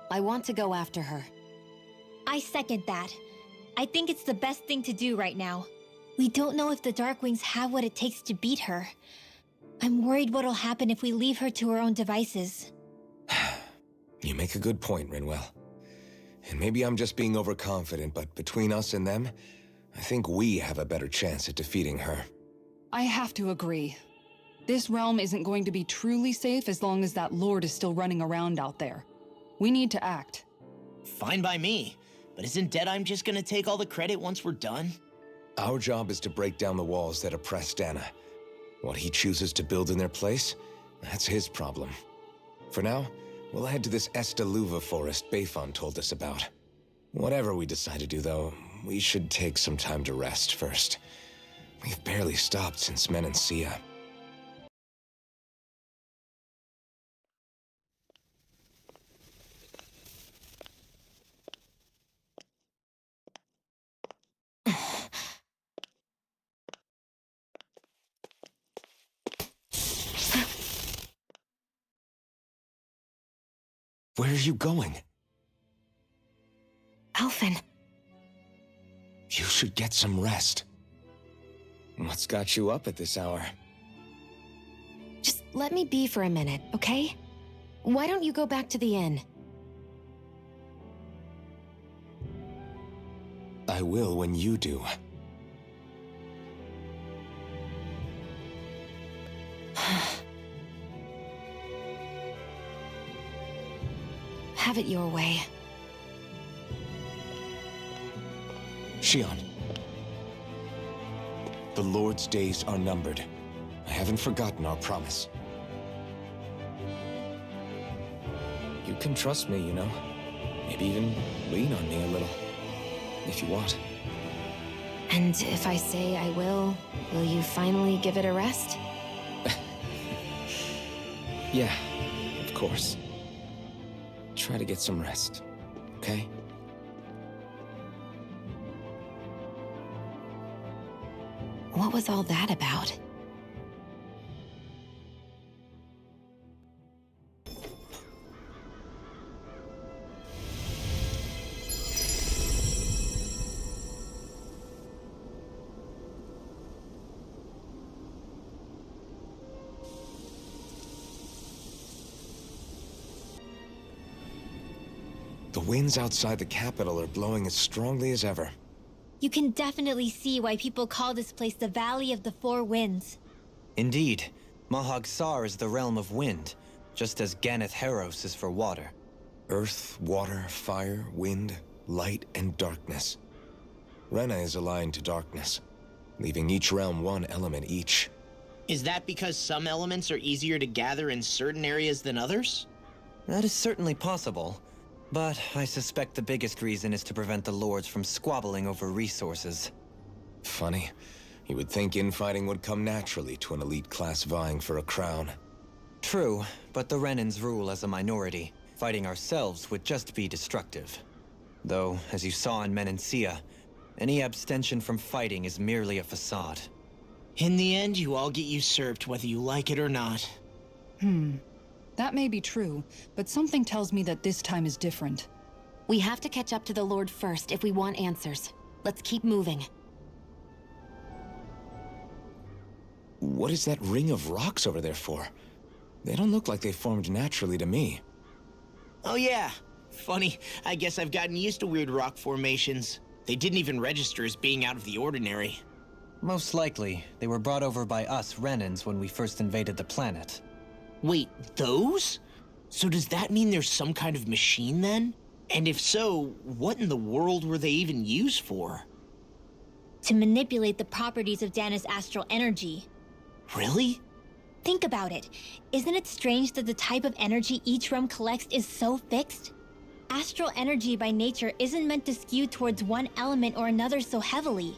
I want to go after her. I second that. I think it's the best thing to do right now. We don't know if the Darkwings have what it takes to beat her. I'm worried what'll happen if we leave her to her own devices. You make a good point, Rinwell. And maybe I'm just being overconfident, but between us and them, I think we have a better chance at defeating her. I have to agree. This realm isn't going to be truly safe as long as that Lord is still running around out there. We need to act. Fine by me. But isn't Deadeye just gonna take all the credit once we're done? Our job is to break down the walls that oppress Dana. What he chooses to build in their place, that's his problem. For now, we'll head to this Estaluva forest Bayfon told us about. Whatever we decide to do, though, we should take some time to rest first. We've barely stopped since Menancia. Where are you going? Alphen. You should get some rest. What's got you up at this hour? Just let me be for a minute, okay? Why don't you go back to the inn? I will when you do. Have it your way. Shion. The Lord's days are numbered. I haven't forgotten our promise. You can trust me, you know. Maybe even lean on me a little. If you want. And if I say I will you finally give it a rest? Yeah, of course. Try to get some rest, okay? What was all that about? The winds outside the capital are blowing as strongly as ever. You can definitely see why people call this place the Valley of the Four Winds. Indeed, Mahag Sar is the realm of wind, just as Ganeth Heros is for water. Earth, water, fire, wind, light, and darkness. Rena is aligned to darkness, leaving each realm one element each. Is that because some elements are easier to gather in certain areas than others? That is certainly possible, but I suspect the biggest reason is to prevent the lords from squabbling over resources. Funny. You would think infighting would come naturally to an elite class vying for a crown. True, but the Renans rule as a minority. Fighting ourselves would just be destructive. Though, as you saw in Menancia, any abstention from fighting is merely a facade. In the end, you all get usurped whether you like it or not. That may be true, but something tells me that this time is different. We have to catch up to the Lord first if we want answers. Let's keep moving. What is that ring of rocks over there for? They don't look like they formed naturally to me. Oh yeah. Funny, I guess I've gotten used to weird rock formations. They didn't even register as being out of the ordinary. Most likely, they were brought over by us Renans when we first invaded the planet. Wait, those? So does that mean there's some kind of machine then? And if so, what in the world were they even used for? To manipulate the properties of Dana's astral energy. Really? Think about it. Isn't it strange that the type of energy each realm collects is so fixed? Astral energy by nature isn't meant to skew towards one element or another so heavily.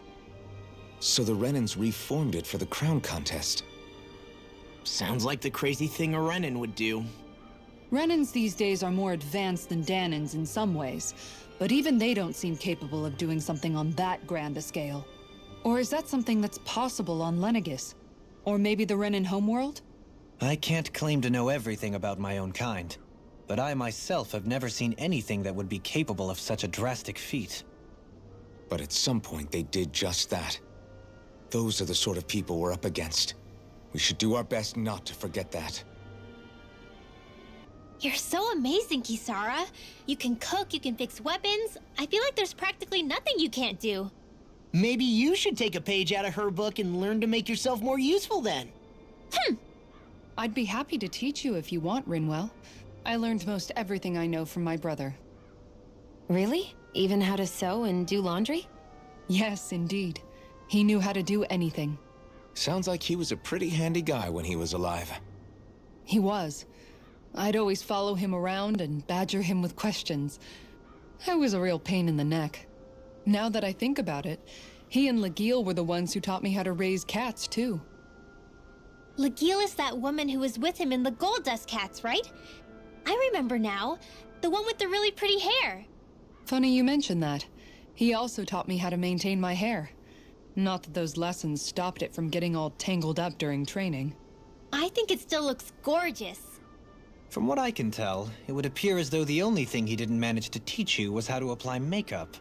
So the Renans reformed it for the crown contest. Sounds like the crazy thing a Renan would do. Renans these days are more advanced than Danans in some ways, but even they don't seem capable of doing something on that grand a scale. Or is that something that's possible on Lenegis? Or maybe the Renan homeworld? I can't claim to know everything about my own kind, but I myself have never seen anything that would be capable of such a drastic feat. But at some point they did just that. Those are the sort of people we're up against. We should do our best not to forget that. You're so amazing, Kisara. You can cook, you can fix weapons. I feel like there's practically nothing you can't do. Maybe you should take a page out of her book and learn to make yourself more useful then. I'd be happy to teach you if you want, Rinwell. I learned most everything I know from my brother. Really? Even how to sew and do laundry? Yes, indeed. He knew how to do anything. Sounds like he was a pretty handy guy when he was alive. He was. I'd always follow him around and badger him with questions. I was a real pain in the neck. Now that I think about it, he and Legil were the ones who taught me how to raise cats, too. Legil is that woman who was with him in the Gold Dust Cats, right? I remember now. The one with the really pretty hair. Funny you mention that. He also taught me how to maintain my hair. Not that those lessons stopped it from getting all tangled up during training. I think it still looks gorgeous. From what I can tell, it would appear as though the only thing he didn't manage to teach you was how to apply makeup.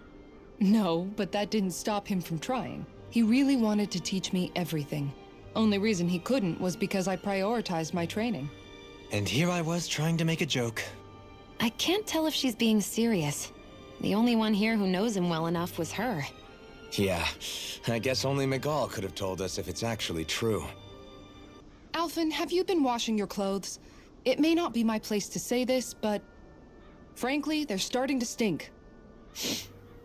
No, but that didn't stop him from trying. He really wanted to teach me everything. Only reason he couldn't was because I prioritized my training. And here I was trying to make a joke. I can't tell if she's being serious. The only one here who knows him well enough was her. Yeah, I guess only Miguel could have told us if it's actually true. Alphen, have you been washing your clothes? It may not be my place to say this, but... frankly, they're starting to stink.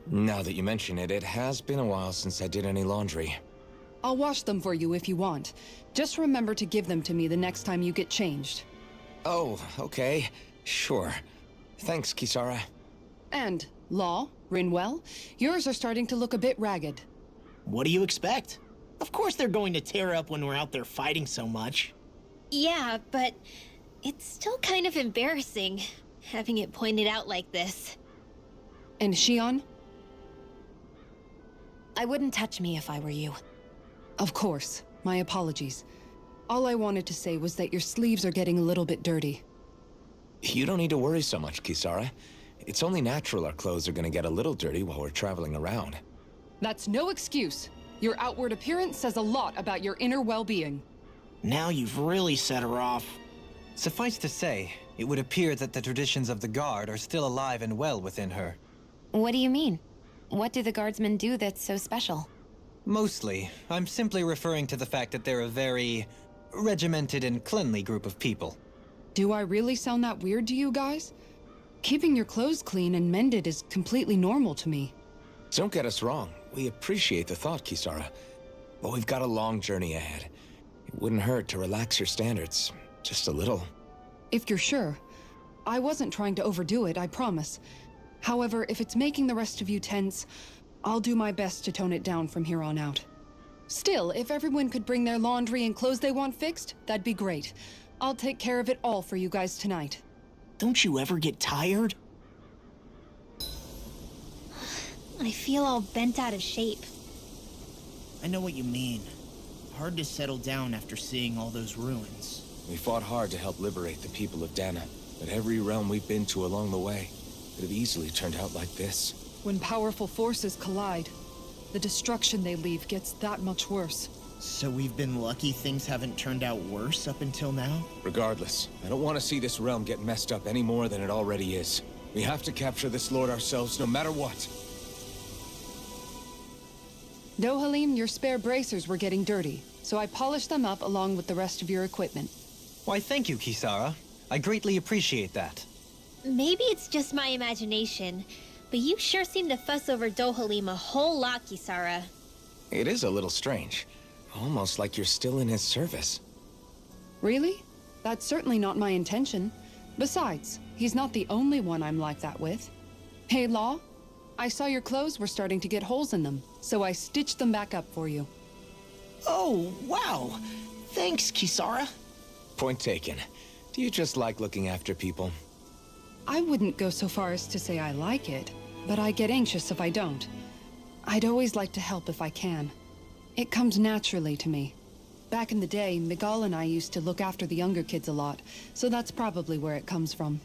Now that you mention it, it has been a while since I did any laundry. I'll wash them for you if you want. Just remember to give them to me the next time you get changed. Oh, okay. Sure. Thanks, Kisara. And, Law, Rinwell, yours are starting to look a bit ragged. What do you expect? Of course they're going to tear up when we're out there fighting so much. Yeah, but it's still kind of embarrassing, having it pointed out like this. And Shion? I wouldn't touch me if I were you. Of course. My apologies. All I wanted to say was that your sleeves are getting a little bit dirty. You don't need to worry so much, Kisara. It's only natural our clothes are gonna get a little dirty while we're traveling around. That's no excuse. Your outward appearance says a lot about your inner well-being. Now you've really set her off. Suffice to say, it would appear that the traditions of the Guard are still alive and well within her. What do you mean? What do the guardsmen do that's so special? Mostly, I'm simply referring to the fact that they're a very regimented and cleanly group of people. Do I really sound that weird to you guys? Keeping your clothes clean and mended is completely normal to me. Don't get us wrong. We appreciate the thought, Kisara. But we've got a long journey ahead. It wouldn't hurt to relax your standards. Just a little. If you're sure. I wasn't trying to overdo it, I promise. However, if it's making the rest of you tense, I'll do my best to tone it down from here on out. Still, if everyone could bring their laundry and clothes they want fixed, that'd be great. I'll take care of it all for you guys tonight. Don't you ever get tired? I feel all bent out of shape. I know what you mean. Hard to settle down after seeing all those ruins. We fought hard to help liberate the people of Dana, but every realm we've been to along the way could have easily turned out like this. When powerful forces collide, the destruction they leave gets that much worse. So we've been lucky things haven't turned out worse up until now? Regardless, I don't want to see this realm get messed up any more than it already is. We have to capture this lord ourselves, no matter what. Dohalim, your spare bracers were getting dirty, so I polished them up along with the rest of your equipment. Why, thank you, Kisara. I greatly appreciate that. Maybe it's just my imagination, but you sure seem to fuss over Dohalim a whole lot, Kisara. It is a little strange. Almost like you're still in his service. Really? That's certainly not my intention. Besides, he's not the only one I'm like that with. Hey, Law, I saw your clothes were starting to get holes in them, so I stitched them back up for you. Oh, wow. Thanks, Kisara. Point taken. Do you just like looking after people? I wouldn't go so far as to say I like it, but I get anxious if I don't. I'd always like to help if I can. It comes naturally to me. Back in the day, Miguel and I used to look after the younger kids a lot, so that's probably where it comes from.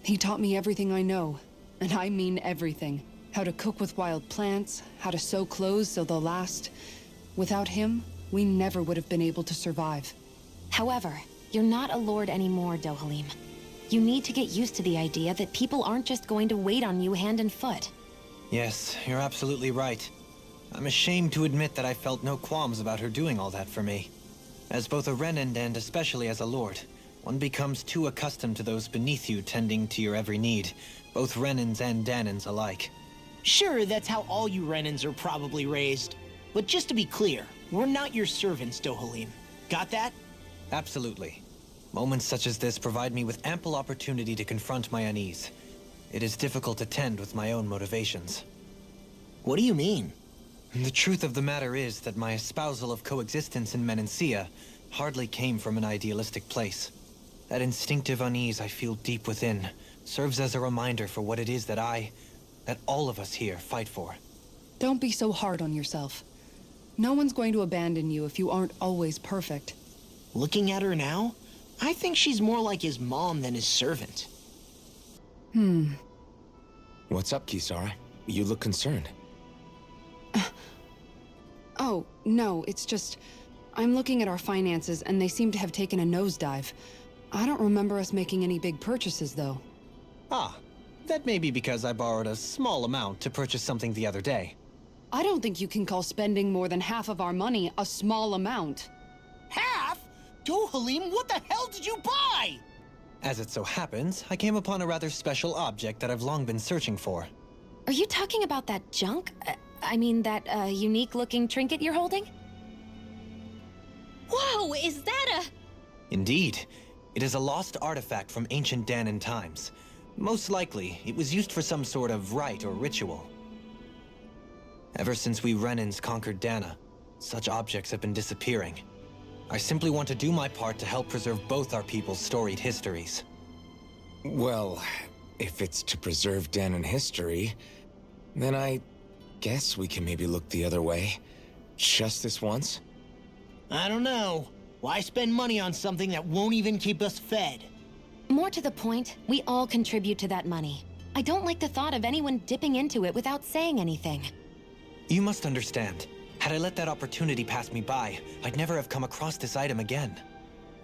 He taught me everything I know, and I mean everything. How to cook with wild plants, how to sew clothes so they'll last. Without him, we never would have been able to survive. However, you're not a lord anymore, Dohalim. You need to get used to the idea that people aren't just going to wait on you hand and foot. Yes, you're absolutely right. I'm ashamed to admit that I felt no qualms about her doing all that for me. As both a Renan and especially as a lord, one becomes too accustomed to those beneath you tending to your every need, both Renans and Danans alike. Sure, that's how all you Renans are probably raised. But just to be clear, we're not your servants, Dohalim. Got that? Absolutely. Moments such as this provide me with ample opportunity to confront my unease. It is difficult to tend with my own motivations. What do you mean? The truth of the matter is that my espousal of coexistence in Menancia hardly came from an idealistic place. That instinctive unease I feel deep within serves as a reminder for what it is that all of us here fight for. Don't be so hard on yourself. No one's going to abandon you if you aren't always perfect. Looking at her now, I think she's more like his mom than his servant. What's up, Kisara? You look concerned. Oh, no, it's just... I'm looking at our finances and they seem to have taken a nosedive. I don't remember us making any big purchases, though. Ah, that may be because I borrowed a small amount to purchase something the other day. I don't think you can call spending more than half of our money a small amount. Half? Dohalim, what the hell did you buy? As it so happens, I came upon a rather special object that I've long been searching for. Are you talking about that junk? I mean, that unique-looking trinket you're holding? Whoa, is that a... Indeed. It is a lost artifact from ancient Danan times. Most likely, it was used for some sort of rite or ritual. Ever since we Renans conquered Dana, such objects have been disappearing. I simply want to do my part to help preserve both our people's storied histories. Well, if it's to preserve Danan history, then I guess we can maybe look the other way. Just this once? I don't know. Why spend money on something that won't even keep us fed? More to the point, we all contribute to that money. I don't like the thought of anyone dipping into it without saying anything. You must understand. Had I let that opportunity pass me by, I'd never have come across this item again.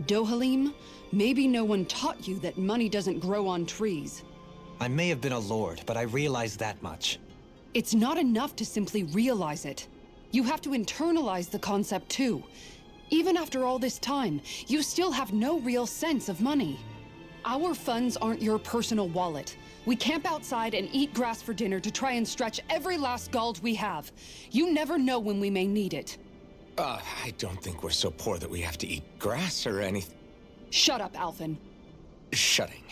Dohalim, maybe no one taught you that money doesn't grow on trees. I may have been a lord, but I realize that much. It's not enough to simply realize it. You have to internalize the concept too. Even after all this time, you still have no real sense of money. Our funds aren't your personal wallet. We camp outside and eat grass for dinner to try and stretch every last gold we have. You never know when we may need it. I don't think we're so poor that we have to eat grass or anything. Shut up, Alphen. Shutting.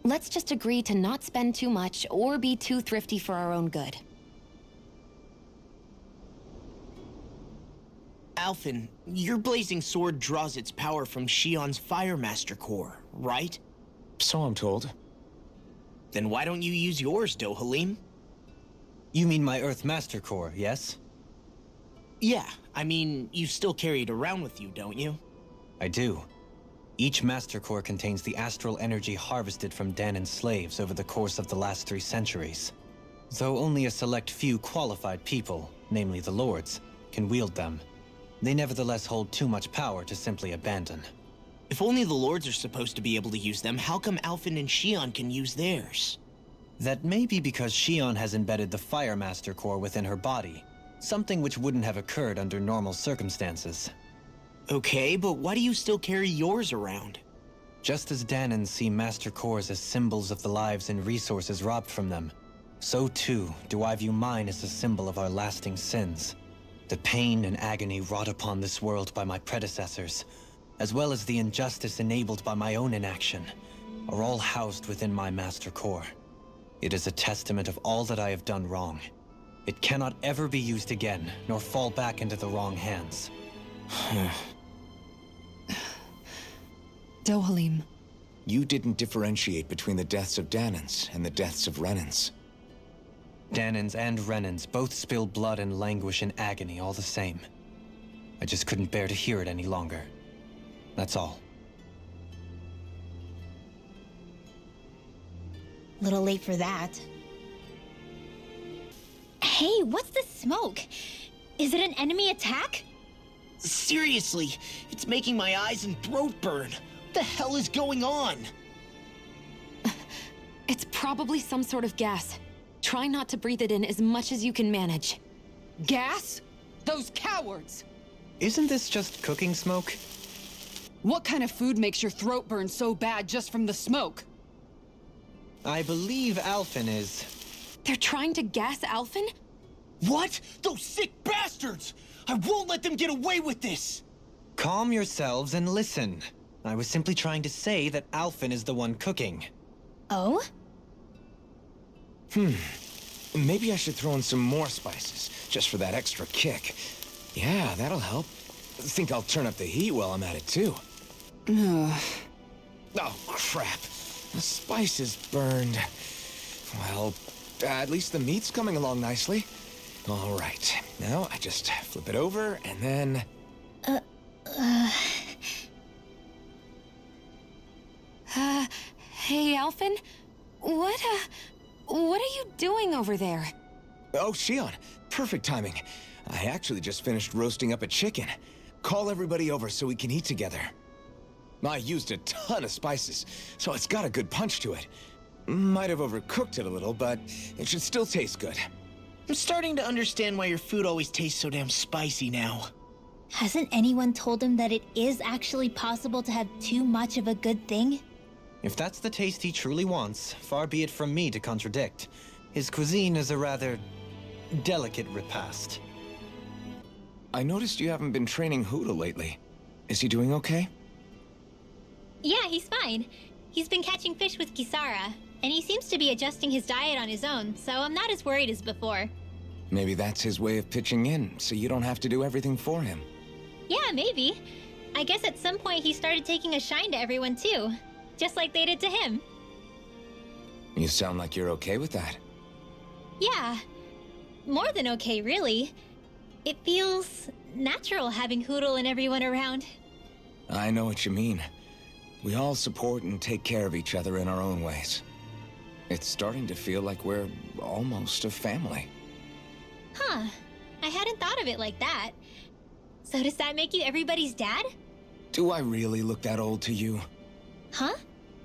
Let's just agree to not spend too much or be too thrifty for our own good. Alphen, your blazing sword draws its power from Shion's Firemaster core, right? So I'm told. Then why don't you use yours, Dohalim? You mean my Earth Master Core, yes? Yeah, I mean, you still carry it around with you, don't you? I do. Each Master Core contains the astral energy harvested from Danan's slaves over the course of the last 3 centuries. Though only a select few qualified people, namely the Lords, can wield them, they nevertheless hold too much power to simply abandon. If only the Lords are supposed to be able to use them, how come Alphen and Shion can use theirs? That may be because Shion has embedded the Fire Master Core within her body, something which wouldn't have occurred under normal circumstances. Okay, but why do you still carry yours around? Just as Danans see Master Cores as symbols of the lives and resources robbed from them, so too do I view mine as a symbol of our lasting sins. The pain and agony wrought upon this world by my predecessors, as well as the injustice enabled by my own inaction, are all housed within my Master Core. It is a testament of all that I have done wrong. It cannot ever be used again, nor fall back into the wrong hands. Dohalim. You didn't differentiate between the deaths of Danans and the deaths of Renans. Danans and Renans both spill blood and languish in agony all the same. I just couldn't bear to hear it any longer. That's all. Little late for that. Hey, what's the smoke? Is it an enemy attack? Seriously, it's making my eyes and throat burn. What the hell is going on? It's probably some sort of gas. Try not to breathe it in as much as you can manage. Gas? Those cowards! Isn't this just cooking smoke? What kind of food makes your throat burn so bad just from the smoke? I believe Alphen is... They're trying to gas Alphen? What? Those sick bastards! I won't let them get away with this! Calm yourselves and listen. I was simply trying to say that Alphen is the one cooking. Oh? Maybe I should throw in some more spices, just for that extra kick. Yeah, that'll help. Think I'll turn up the heat while I'm at it, too. Oh, crap. The spice is burned. Well, at least the meat's coming along nicely. All right. Now I just flip it over, and then... Hey, Alphen? What are you doing over there? Oh, Shion. Perfect timing. I actually just finished roasting up a chicken. Call everybody over so we can eat together. I used a ton of spices, so it's got a good punch to it. Might have overcooked it a little, but it should still taste good. I'm starting to understand why your food always tastes so damn spicy now. Hasn't anyone told him that it is actually possible to have too much of a good thing? If that's the taste he truly wants, far be it from me to contradict. His cuisine is a rather delicate repast. I noticed you haven't been training Huda lately. Is he doing okay? Yeah, he's fine. He's been catching fish with Kisara, and he seems to be adjusting his diet on his own, so I'm not as worried as before. Maybe that's his way of pitching in, so you don't have to do everything for him. Yeah, maybe. I guess at some point he started taking a shine to everyone too, just like they did to him. You sound like you're okay with that. Yeah. More than okay, really. It feels natural having Hoodle and everyone around. I know what you mean. We all support and take care of each other in our own ways. It's starting to feel like we're almost a family. Huh. I hadn't thought of it like that. So does that make you everybody's dad? Do I really look that old to you? Huh?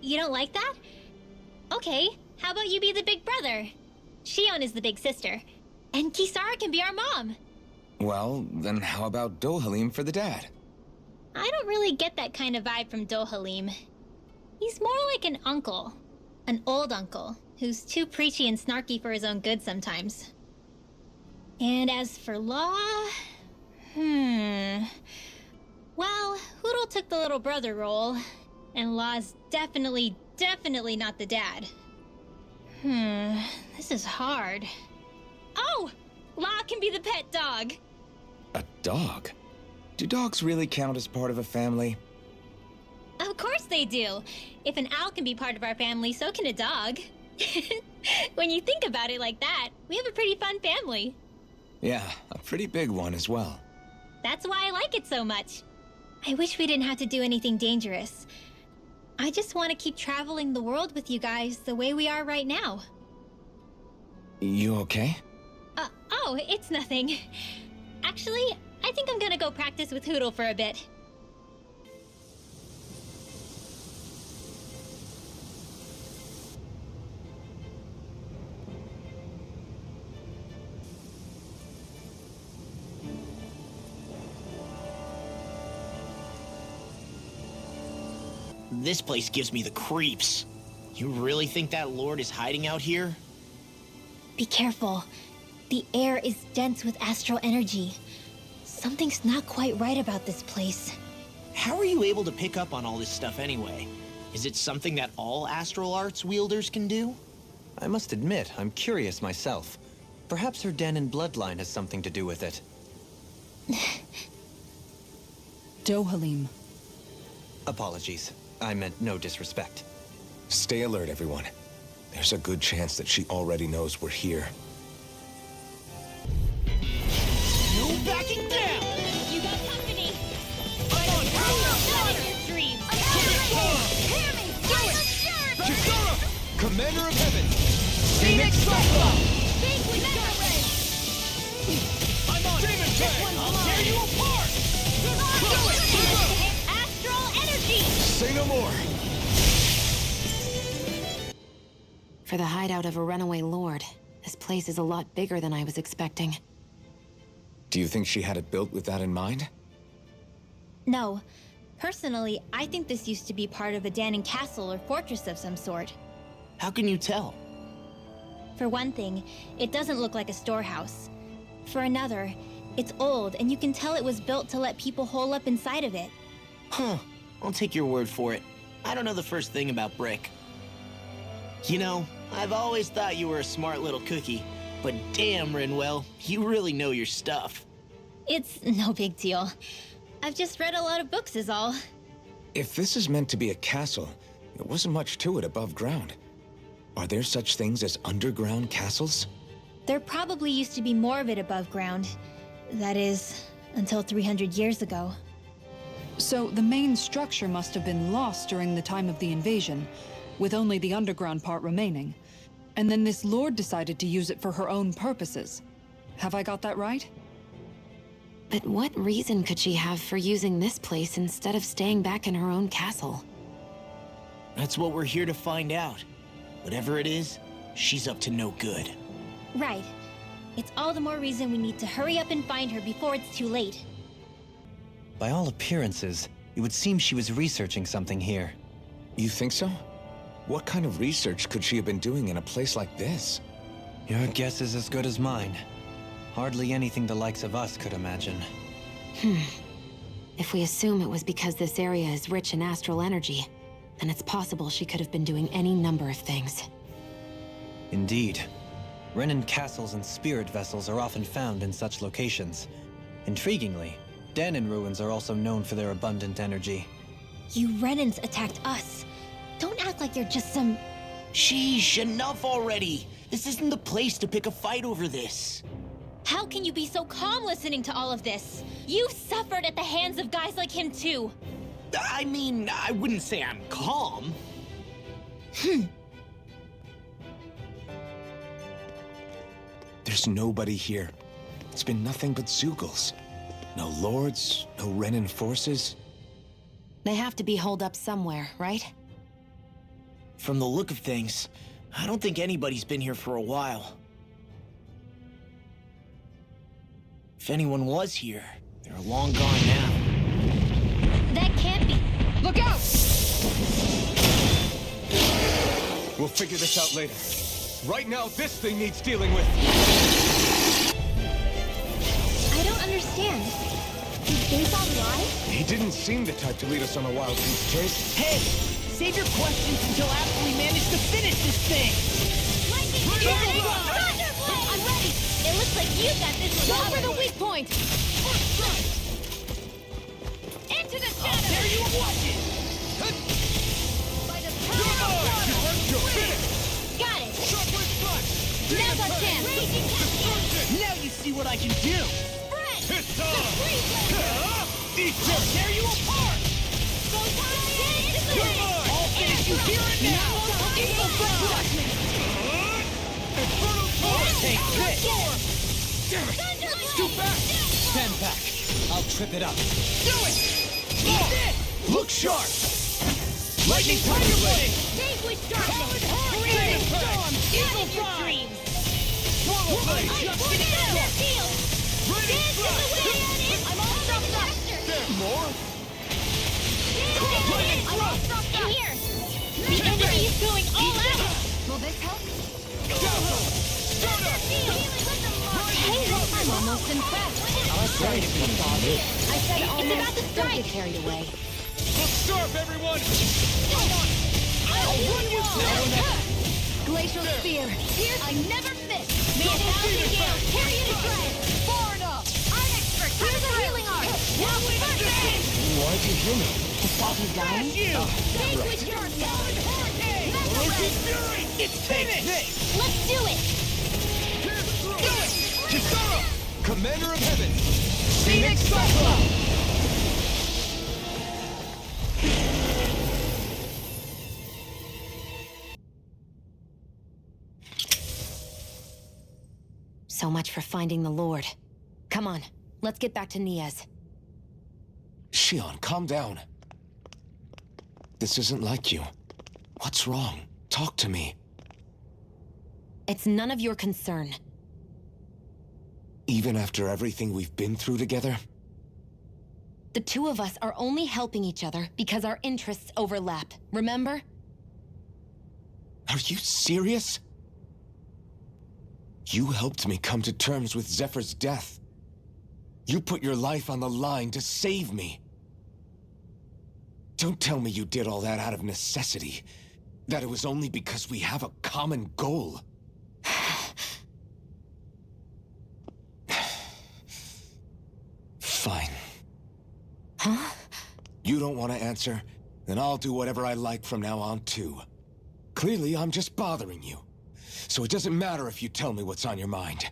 You don't like that? Okay, how about you be the big brother? Shion is the big sister. And Kisara can be our mom. Well, then how about Dohalim for the dad? I don't really get that kind of vibe from Dohalim. He's more like an uncle. An old uncle, who's too preachy and snarky for his own good sometimes. And as for Law... Well, Hootle took the little brother role, and Law's definitely not the dad. This is hard. Oh! Law can be the pet dog! A dog? Do dogs really count as part of a family? Of course they do! If an owl can be part of our family, so can a dog. When you think about it like that, we have a pretty fun family. Yeah, a pretty big one as well. That's why I like it so much. I wish we didn't have to do anything dangerous. I just want to keep traveling the world with you guys the way we are right now. You okay? Oh, it's nothing. Actually, I think I'm gonna go practice with Hootle for a bit. This place gives me the creeps. You really think that Lord is hiding out here? Be careful. The air is dense with astral energy. Something's not quite right about this place. How are you able to pick up on all this stuff anyway? Is it something that all astral arts wielders can do? I must admit, I'm curious myself. Perhaps her Danon bloodline has something to do with it. Dohalim. Apologies. I meant no disrespect. Stay alert, everyone. There's a good chance that she already knows we're here. No backing down! You got company! I'm on Not in your dreams! Hear me! Do it! Kisara! Commander of Heaven! Phoenix Cyclone! Think we better red! I'm on Demon Fang! I'll tear you apart! Do it! Astral energy! Say no more! For the hideout of a runaway lord, this place is a lot bigger than I was expecting. Do you think she had it built with that in mind? No. Personally, I think this used to be part of a Danon castle or fortress of some sort. How can you tell? For one thing, it doesn't look like a storehouse. For another, it's old and you can tell it was built to let people hole up inside of it. Huh. I'll take your word for it. I don't know the first thing about brick. You know, I've always thought you were a smart little cookie, but damn, Rinwell, you really know your stuff. It's no big deal. I've just read a lot of books is all. If this is meant to be a castle, there wasn't much to it above ground. Are there such things as underground castles? There probably used to be more of it above ground. That is, until 300 years ago. So the main structure must have been lost during the time of the invasion, with only the underground part remaining. And then this lord decided to use it for her own purposes. Have I got that right? But what reason could she have for using this place instead of staying back in her own castle? That's what we're here to find out. Whatever it is, she's up to no good. Right. It's all the more reason we need to hurry up and find her before it's too late. By all appearances, it would seem she was researching something here. You think so? What kind of research could she have been doing in a place like this? Your guess is as good as mine. Hardly anything the likes of us could imagine. If we assume it was because this area is rich in astral energy, then it's possible she could have been doing any number of things. Indeed. Renan castles and spirit vessels are often found in such locations. Intriguingly, Danon ruins are also known for their abundant energy. You Renans attacked us. Don't act like you're just some... Sheesh, enough already! This isn't the place to pick a fight over this. How can you be so calm listening to all of this? You suffered at the hands of guys like him too. I mean, I wouldn't say I'm calm. There's nobody here. It's been nothing but Zeugles. No lords, no Renan forces. They have to be holed up somewhere, right? From the look of things, I don't think anybody's been here for a while. If anyone was here, they're long gone now. That can't be. Look out! We'll figure this out later. Right now, this thing needs dealing with. I don't understand. Is Basalt alive? He didn't seem the type to lead us on a wild goose chase. Hey! Save your questions until after we manage to finish this thing! Thunderblade! I'm ready! It looks like you got this one. Go for the weak point! Into the I'll tear you a watching! By the power of water! Got it! Now's our chance! Raging cascade! Now you see what I can do! Spread! It's The on! free blade! I'll tear you apart! Go down! Into the way! I'll finish you here and now! Evil Frost! Take this! Damn it! Thunderblade! Too fast! Stand back. I'll trip it up. Do it! Look sharp! Lightning Tiger Blade! Vanquish darkness! Freezing Storm! Evil Evil Frost! dreams! Swallow blade! Seal! Dance in the wind! I'm all struck up! More? I'm all struck up! In here! The enemy is going all out! Will this help? I'm almost impressed. Sorry to be bothered. I said It's almost. about to Don't strike. get carried away. Look sharp, everyone! I'll run you through! Glacial Spear. I never miss! May a thousand gales carry you to dread! Far enough! I'm expert! Here's a healing art! Now first aid! Why'd you hear me? He's dying? Vanquish darkness! Memory! It's finished! Let's do it! Kisara! Commander of Heaven! Phoenix Cyclone! So much for finding the Lord. Come on, let's get back to Niaz. Shion, calm down. This isn't like you. What's wrong? Talk to me. It's none of your concern. Even after everything we've been through together? The two of us are only helping each other because our interests overlap, remember? Are you serious? You helped me come to terms with Zephyr's death. You put your life on the line to save me. Don't tell me you did all that out of necessity. That it was only because we have a common goal. Fine. Huh? You don't want to answer? Then I'll do whatever I like from now on, too. Clearly, I'm just bothering you. So it doesn't matter if you tell me what's on your mind.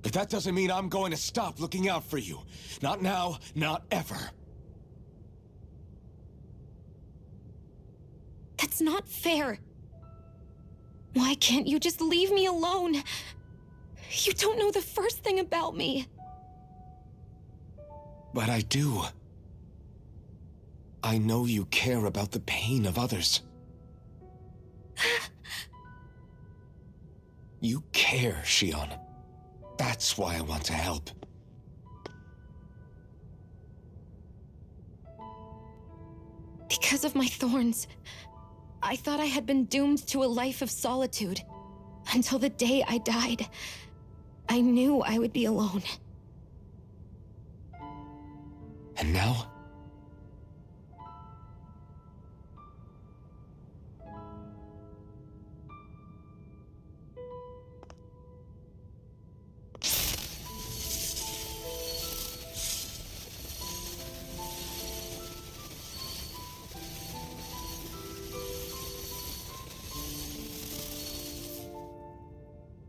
But that doesn't mean I'm going to stop looking out for you. Not now, not ever. That's not fair. Why can't you just leave me alone? You don't know the first thing about me. But I do. I know you care about the pain of others. You care, Shion. That's why I want to help. Because of my thorns, I thought I had been doomed to a life of solitude. Until the day I died, I knew I would be alone. And now?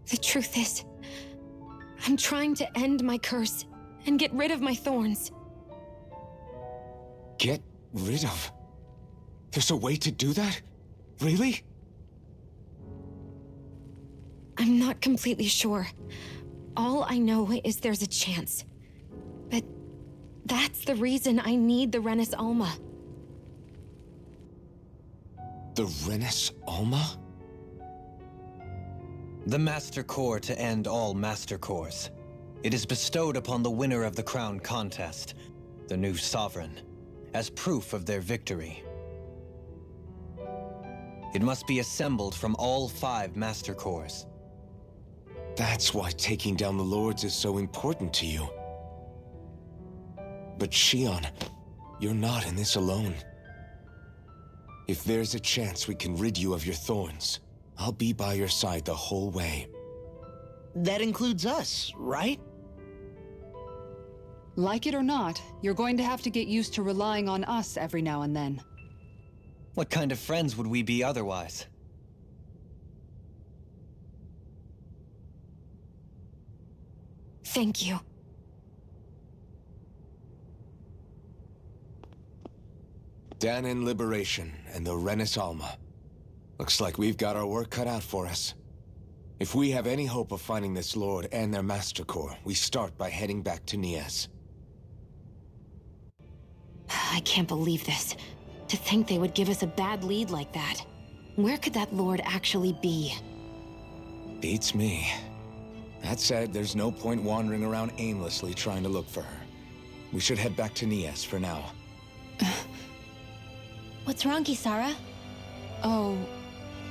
The truth is, I'm trying to end my curse and get rid of my thorns. Get rid of? There's a way to do that? Really? I'm not completely sure. All I know is there's a chance. But that's the reason I need the Renis Alma. The Renis Alma? The Master Core to end all Master Cores. It is bestowed upon the winner of the Crown Contest, the new Sovereign, as proof of their victory. It must be assembled from all 5 Master Cores. That's why taking down the Lords is so important to you. But Shion, you're not in this alone. If there's a chance we can rid you of your thorns, I'll be by your side the whole way. That includes us, right? Like it or not, you're going to have to get used to relying on us every now and then. What kind of friends would we be otherwise? Thank you. Dahnan Liberation and the Renis Alma. Looks like we've got our work cut out for us. If we have any hope of finding this Lord and their Master Core, we start by heading back to Niez. I can't believe this. To think they would give us a bad lead like that. Where could that Lord actually be? Beats me. That said, there's no point wandering around aimlessly trying to look for her. We should head back to Niez for now. What's wrong, Kisara? Oh,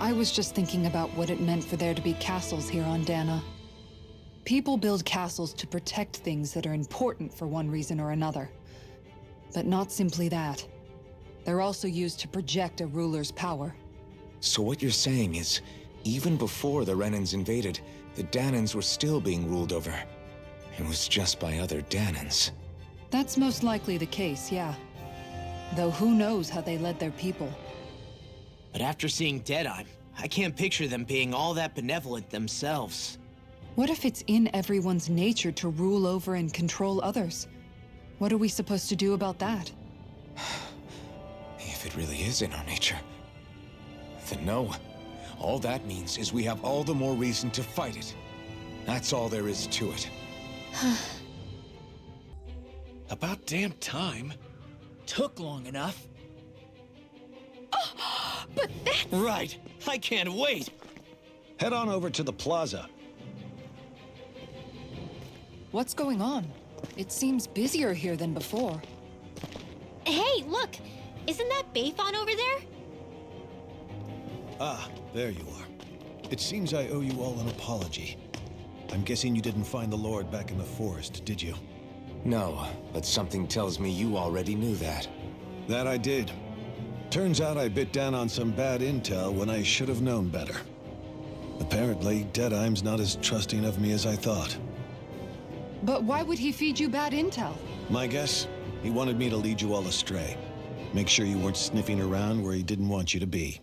I was just thinking about what it meant for there to be castles here on Dahna. People build castles to protect things that are important for one reason or another. But not simply that. They're also used to project a ruler's power. So what you're saying is, even before the Renans invaded, the Dahnans were still being ruled over. It was just by other Dahnans. That's most likely the case, yeah. Though who knows how they led their people. But after seeing Deadeye, I can't picture them being all that benevolent themselves. What if it's in everyone's nature to rule over and control others? What are we supposed to do about that? If it really is in our nature, then no. All that means is we have all the more reason to fight it. That's all there is to it. About damn time. Took long enough. But that's... Right. I can't wait. Head on over to the plaza. What's going on? It seems busier here than before. Hey, look! Isn't that Bayfon over there? Ah, there you are. It seems I owe you all an apology. I'm guessing you didn't find the Lord back in the forest, did you? No, but something tells me you already knew that. That I did. Turns out I bit down on some bad intel when I should have known better. Apparently, Deadeye's not as trusting of me as I thought. But why would he feed you bad intel? My guess? He wanted me to lead you all astray. Make sure you weren't sniffing around where he didn't want you to be.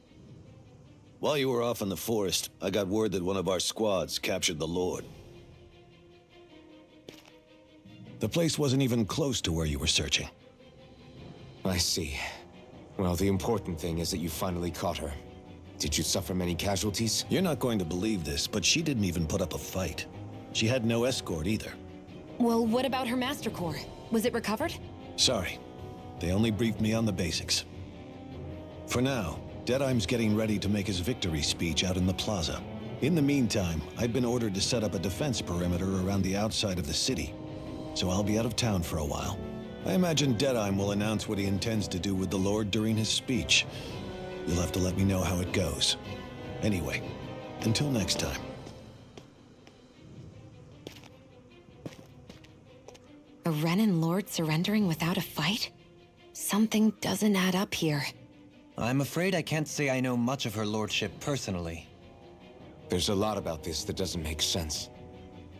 While you were off in the forest, I got word that one of our squads captured the Lord. The place wasn't even close to where you were searching. I see. Well, the important thing is that you finally caught her. Did you suffer many casualties? You're not going to believe this, but she didn't even put up a fight. She had no escort either. Well, what about her Master Core? Was it recovered? Sorry. They only briefed me on the basics. For now, Deadeye's getting ready to make his victory speech out in the plaza. In the meantime, I've been ordered to set up a defense perimeter around the outside of the city, so I'll be out of town for a while. I imagine Deadeye will announce what he intends to do with the Lord during his speech. You'll have to let me know how it goes. Anyway, until next time. A Renan Lord surrendering without a fight? Something doesn't add up here. I'm afraid I can't say I know much of her lordship personally. There's a lot about this that doesn't make sense.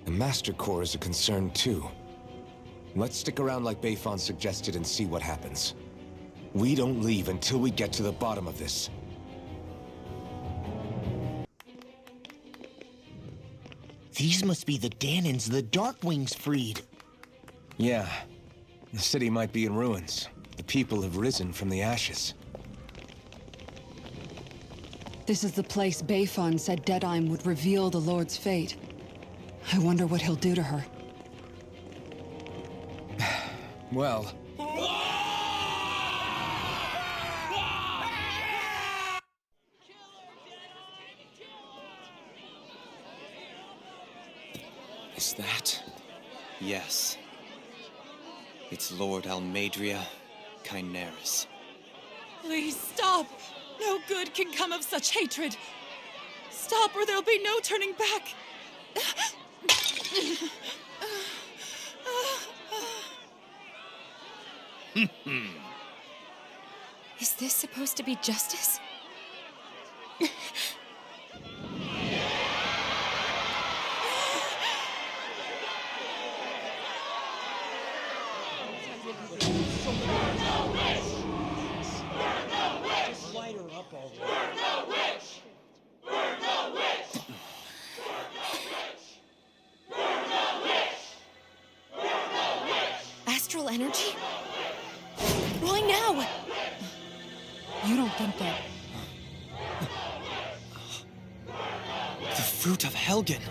The Master Core is a concern too. Let's stick around like Bayfon suggested and see what happens. We don't leave until we get to the bottom of this. These must be the Dahnans the Darkwings freed. Yeah. The city might be in ruins. The people have risen from the ashes. This is the place Bayfon said Deadeye would reveal the Lord's fate. I wonder what he'll do to her. Well... Yes. It's Lord Almadria Kynaris. Please stop! No good can come of such hatred. Stop or there'll be no turning back. Is this supposed to be justice? Astral energy? Why now? You don't think that... The fruit of Helgen!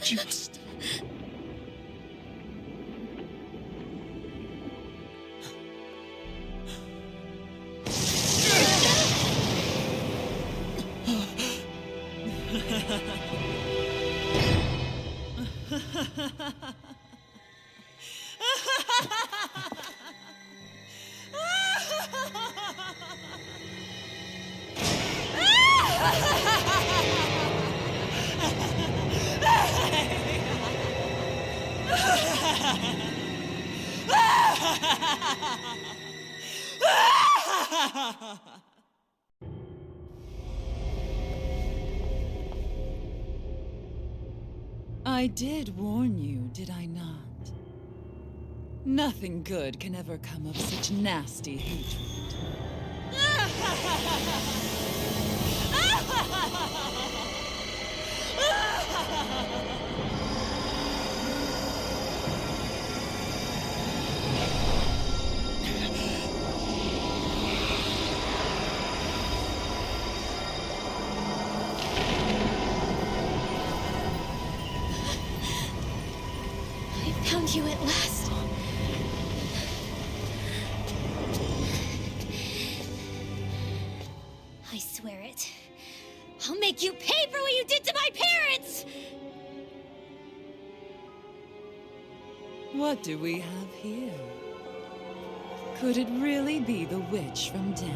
Just... I did warn you, did I not? Nothing good can ever come of such nasty hatred. Found you at last. I swear it. I'll make you pay for what you did to my parents! What do we have here? Could it really be the witch from Dana?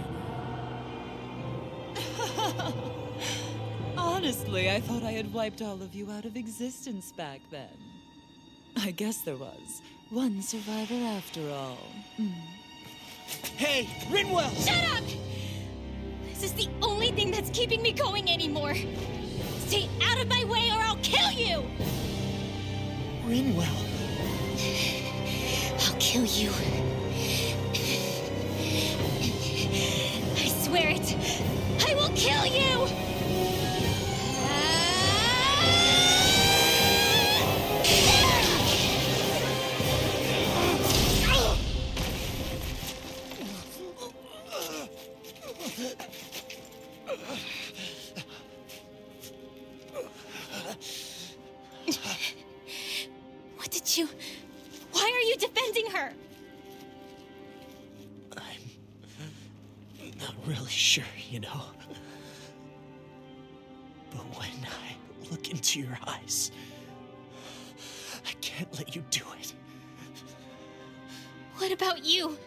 Honestly, I thought I had wiped all of you out of existence back then. I guess there was one survivor after all. Hey, Rinwell! Shut up! This is the only thing that's keeping me going anymore. Stay out of my way or I'll kill you! Rinwell. I'll kill you. I swear it. I will kill you! What did you... Why are you defending her? pressure, you know. But when I look into your eyes, I can't let you do it. What about you?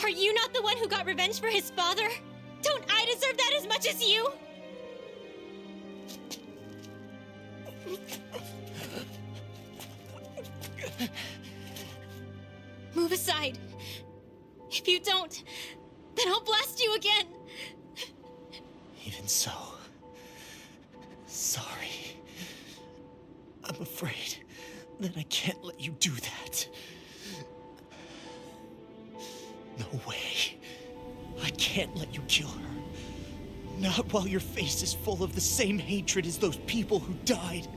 Are you not the one who got revenge for his father? Don't I deserve that as much as you? Move aside. If you don't, then I'll blast you again. Even so, sorry. I'm afraid that I can't let you do that. No way. I can't let you kill her. Not while your face is full of the same hatred as those people who died.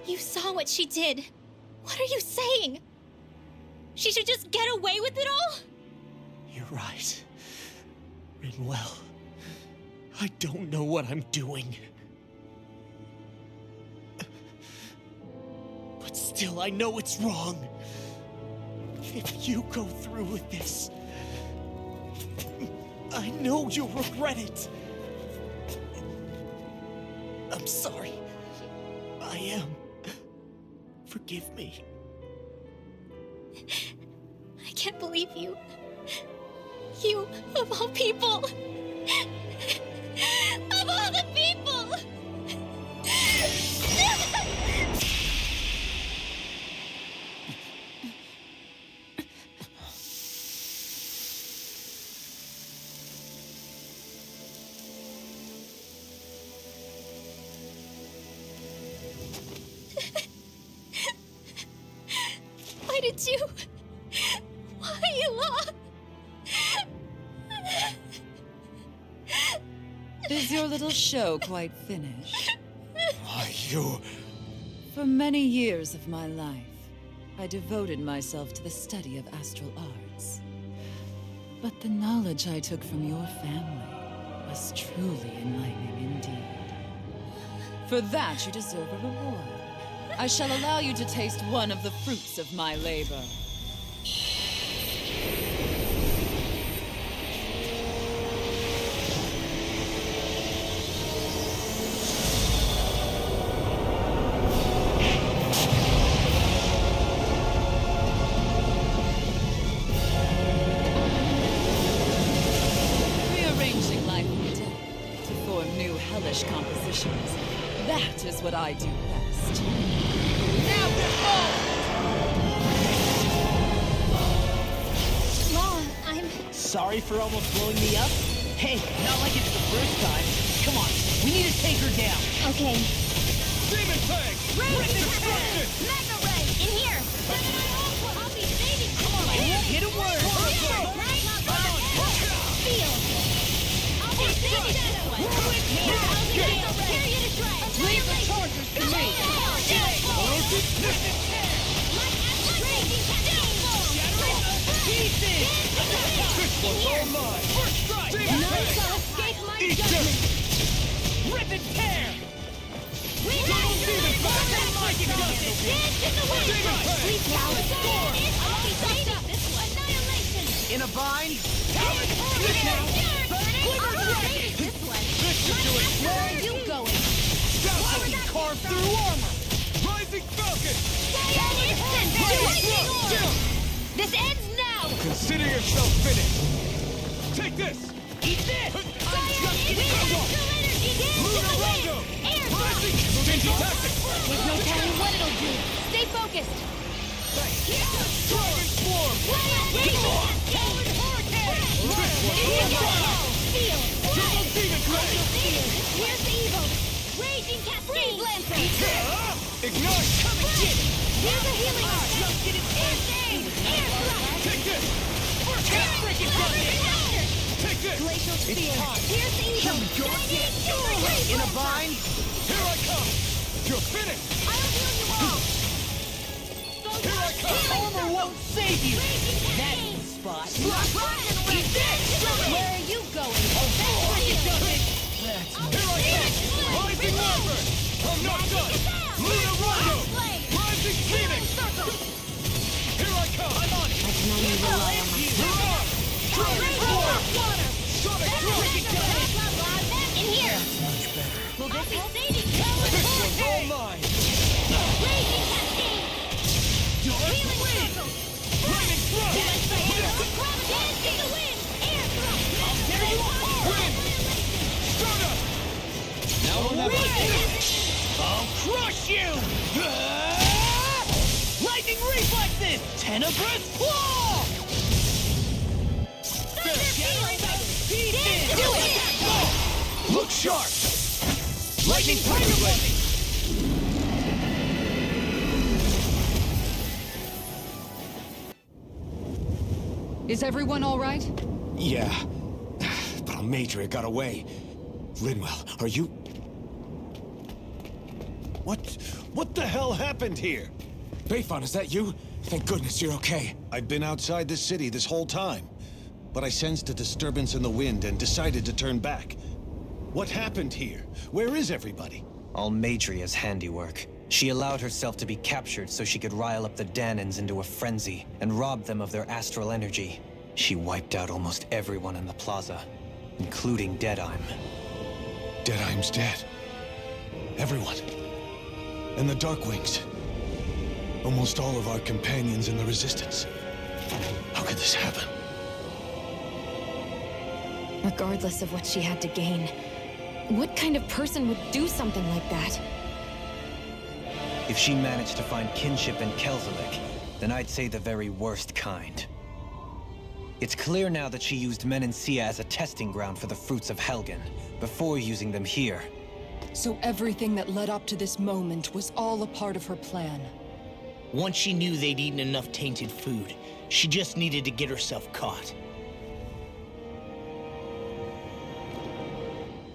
You saw what she did. What are you saying? She should just get away with it all? You're right. Rinwell. I don't know what I'm doing. But still, I know it's wrong. If you go through with this, I know you'll regret it. I'm sorry. I am. Forgive me. I can't believe you. You, of all people. Of all the people! Why did you... Why, Elah? Is your little show quite finished? Why, you... For many years of my life, I devoted myself to the study of astral arts. But the knowledge I took from your family was truly enlightening indeed. For that, you deserve a reward. I shall allow you to taste one of the fruits of my labor. Rearranging life and death to form new hellish compositions. That is what I do best. Law, I'm... Sorry for almost blowing me up? Hey, not like it's the first time. Come on, we need to take her down. Okay. Demon Plague! Destruction! Mega Ray! In here! I'll be saving you! Come on, hit a word! Feel! I'll be saving you! Carry it a drag! Leave the charges to me! This one's all mine! First strike! Demon Plague! Eat this! Rip and tear! Double Demon Plague! Demon Plague! In a bind? This should do it! Where are you going? Scouts can carve through armor! Rising Falcon! This ends now! Consider yourself finished! Take this! Eat this! Lunarondo! Rising! Changing tactics! There's no telling what it'll do. Stay focused. Dragon Swarm! Double Demon Plague! Here's the evil. Raging Cascade Lancer. Ignite! Here's a healing art. Air thrust. Take this! Take this! Glacial Spear. Here's the evil. In a bind? Here I come! You're finished! I'll heal you all. Here I come! Armor won't save you! That's the spot. Eat this. Where are you going? Here I come! Rising Reaper! I'm not done! Lunarondo! Rising Phoenix! Here I come! I'm on it! I can only rely on myself. crush you! Lightning reflexes! Tenebrous claw! Do it! Look sharp! Lightning Tiger Blade! Is everyone all right? Yeah, but Almeidrea got away. Linwell, are you... What the hell happened here? Bayfon, is that you? Thank goodness you're okay. I've been outside the city this whole time, but I sensed a disturbance in the wind and decided to turn back. What happened here? Where is everybody? Almeidrea's handiwork. She allowed herself to be captured so she could rile up the Danans into a frenzy and rob them of their astral energy. She wiped out almost everyone in the plaza, including Deadheim. Deadheim's dead. Everyone. And the Darkwings. Almost all of our companions in the Resistance. How could this happen? Regardless of what she had to gain, what kind of person would do something like that? If she managed to find kinship in Kelzelik, then I'd say the very worst kind. It's clear now that she used Menancia as a testing ground for the fruits of Helgen, before using them here. So everything that led up to this moment was all a part of her plan. Once she knew they'd eaten enough tainted food, she just needed to get herself caught.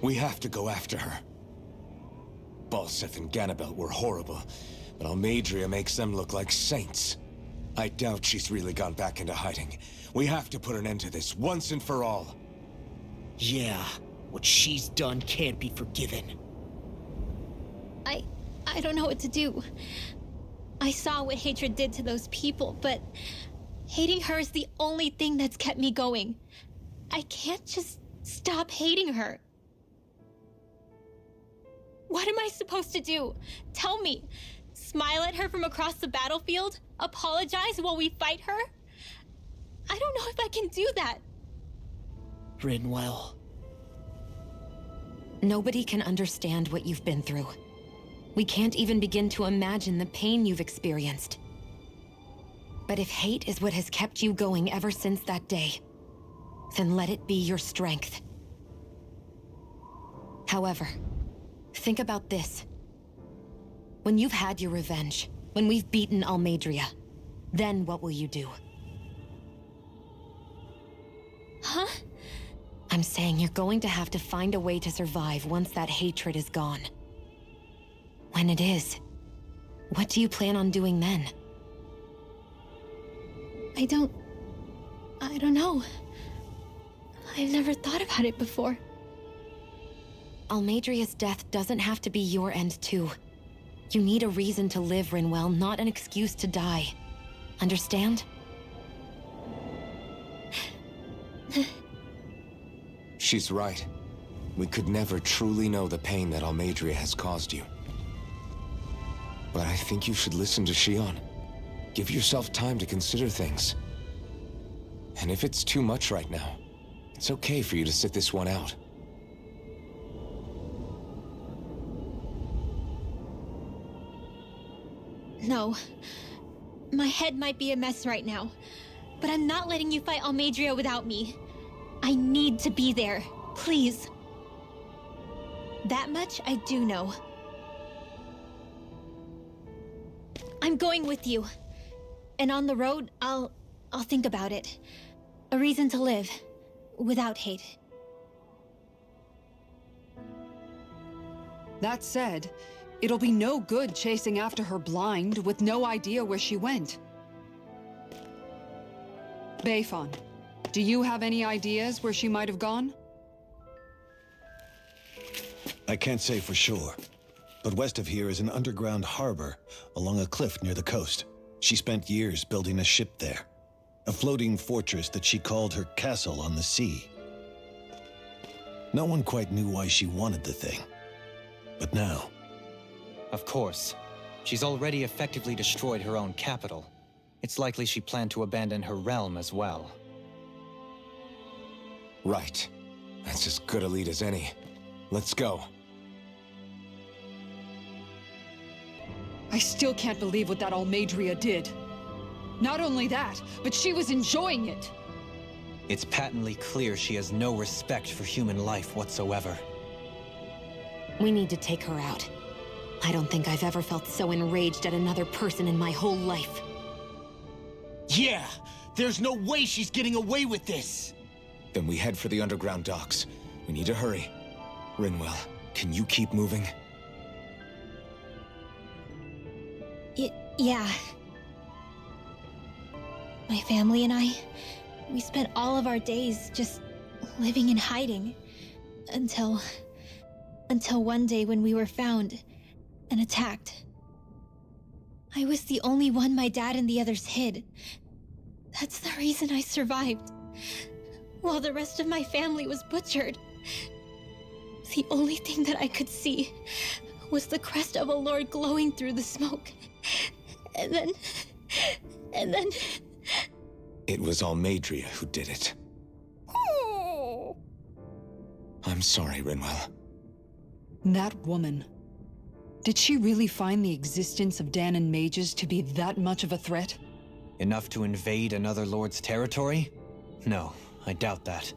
We have to go after her. Balseth and Ganabelt were horrible, but Almeidrea makes them look like saints. I doubt she's really gone back into hiding. We have to put an end to this, once and for all. Yeah, what she's done can't be forgiven. I don't know what to do. I saw what hatred did to those people, but hating her is the only thing that's kept me going. I can't just stop hating her. What am I supposed to do? Tell me. Smile at her from across the battlefield? Apologize while we fight her? I don't know if I can do that. Rinwell. Nobody can understand what you've been through. We can't even begin to imagine the pain you've experienced. But if hate is what has kept you going ever since that day, then let it be your strength. However, think about this. When you've had your revenge, when we've beaten Almeidrea, then what will you do? Huh? I'm saying you're going to have to find a way to survive once that hatred is gone. When it is, what do you plan on doing then? I don't know. I've never thought about it before. Almeidrea's death doesn't have to be your end too. You need a reason to live, Rinwell, not an excuse to die. Understand? She's right. We could never truly know the pain that Almeidrea has caused you. But I think you should listen to Shion. Give yourself time to consider things. And if it's too much right now, it's okay for you to sit this one out. No. My head might be a mess right now, but I'm not letting you fight Almeidrea without me. I need to be there. Please. That much I do know. I'm going with you. And on the road, I'll think about it. A reason to live. Without hate. That said, it'll be no good chasing after her blind with no idea where she went. Bayfon, do you have any ideas where she might have gone? I can't say for sure, but west of here is an underground harbor along a cliff near the coast. She spent years building a ship there, a floating fortress that she called her castle on the sea. No one quite knew why she wanted the thing, but now... Of course. She's already effectively destroyed her own capital. It's likely she planned to abandon her realm as well. Right. That's as good a lead as any. Let's go. I still can't believe what that Almeidria did. Not only that, but she was enjoying it. It's patently clear she has no respect for human life whatsoever. We need to take her out. I don't think I've ever felt so enraged at another person in my whole life. Yeah! There's no way she's getting away with this! Then we head for the underground docks. We need to hurry. Rinwell, can you keep moving? Yeah. My family and I, we spent all of our days just living in hiding. Until one day when we were found and attacked. I was the only one my dad and the others hid. That's the reason I survived. While the rest of my family was butchered. The only thing that I could see was the crest of a lord glowing through the smoke. And then... It was Almeidria who did it. I'm sorry, Rinwell. That woman. Did she really find the existence of Dahnan mages to be that much of a threat? Enough to invade another lord's territory? No, I doubt that.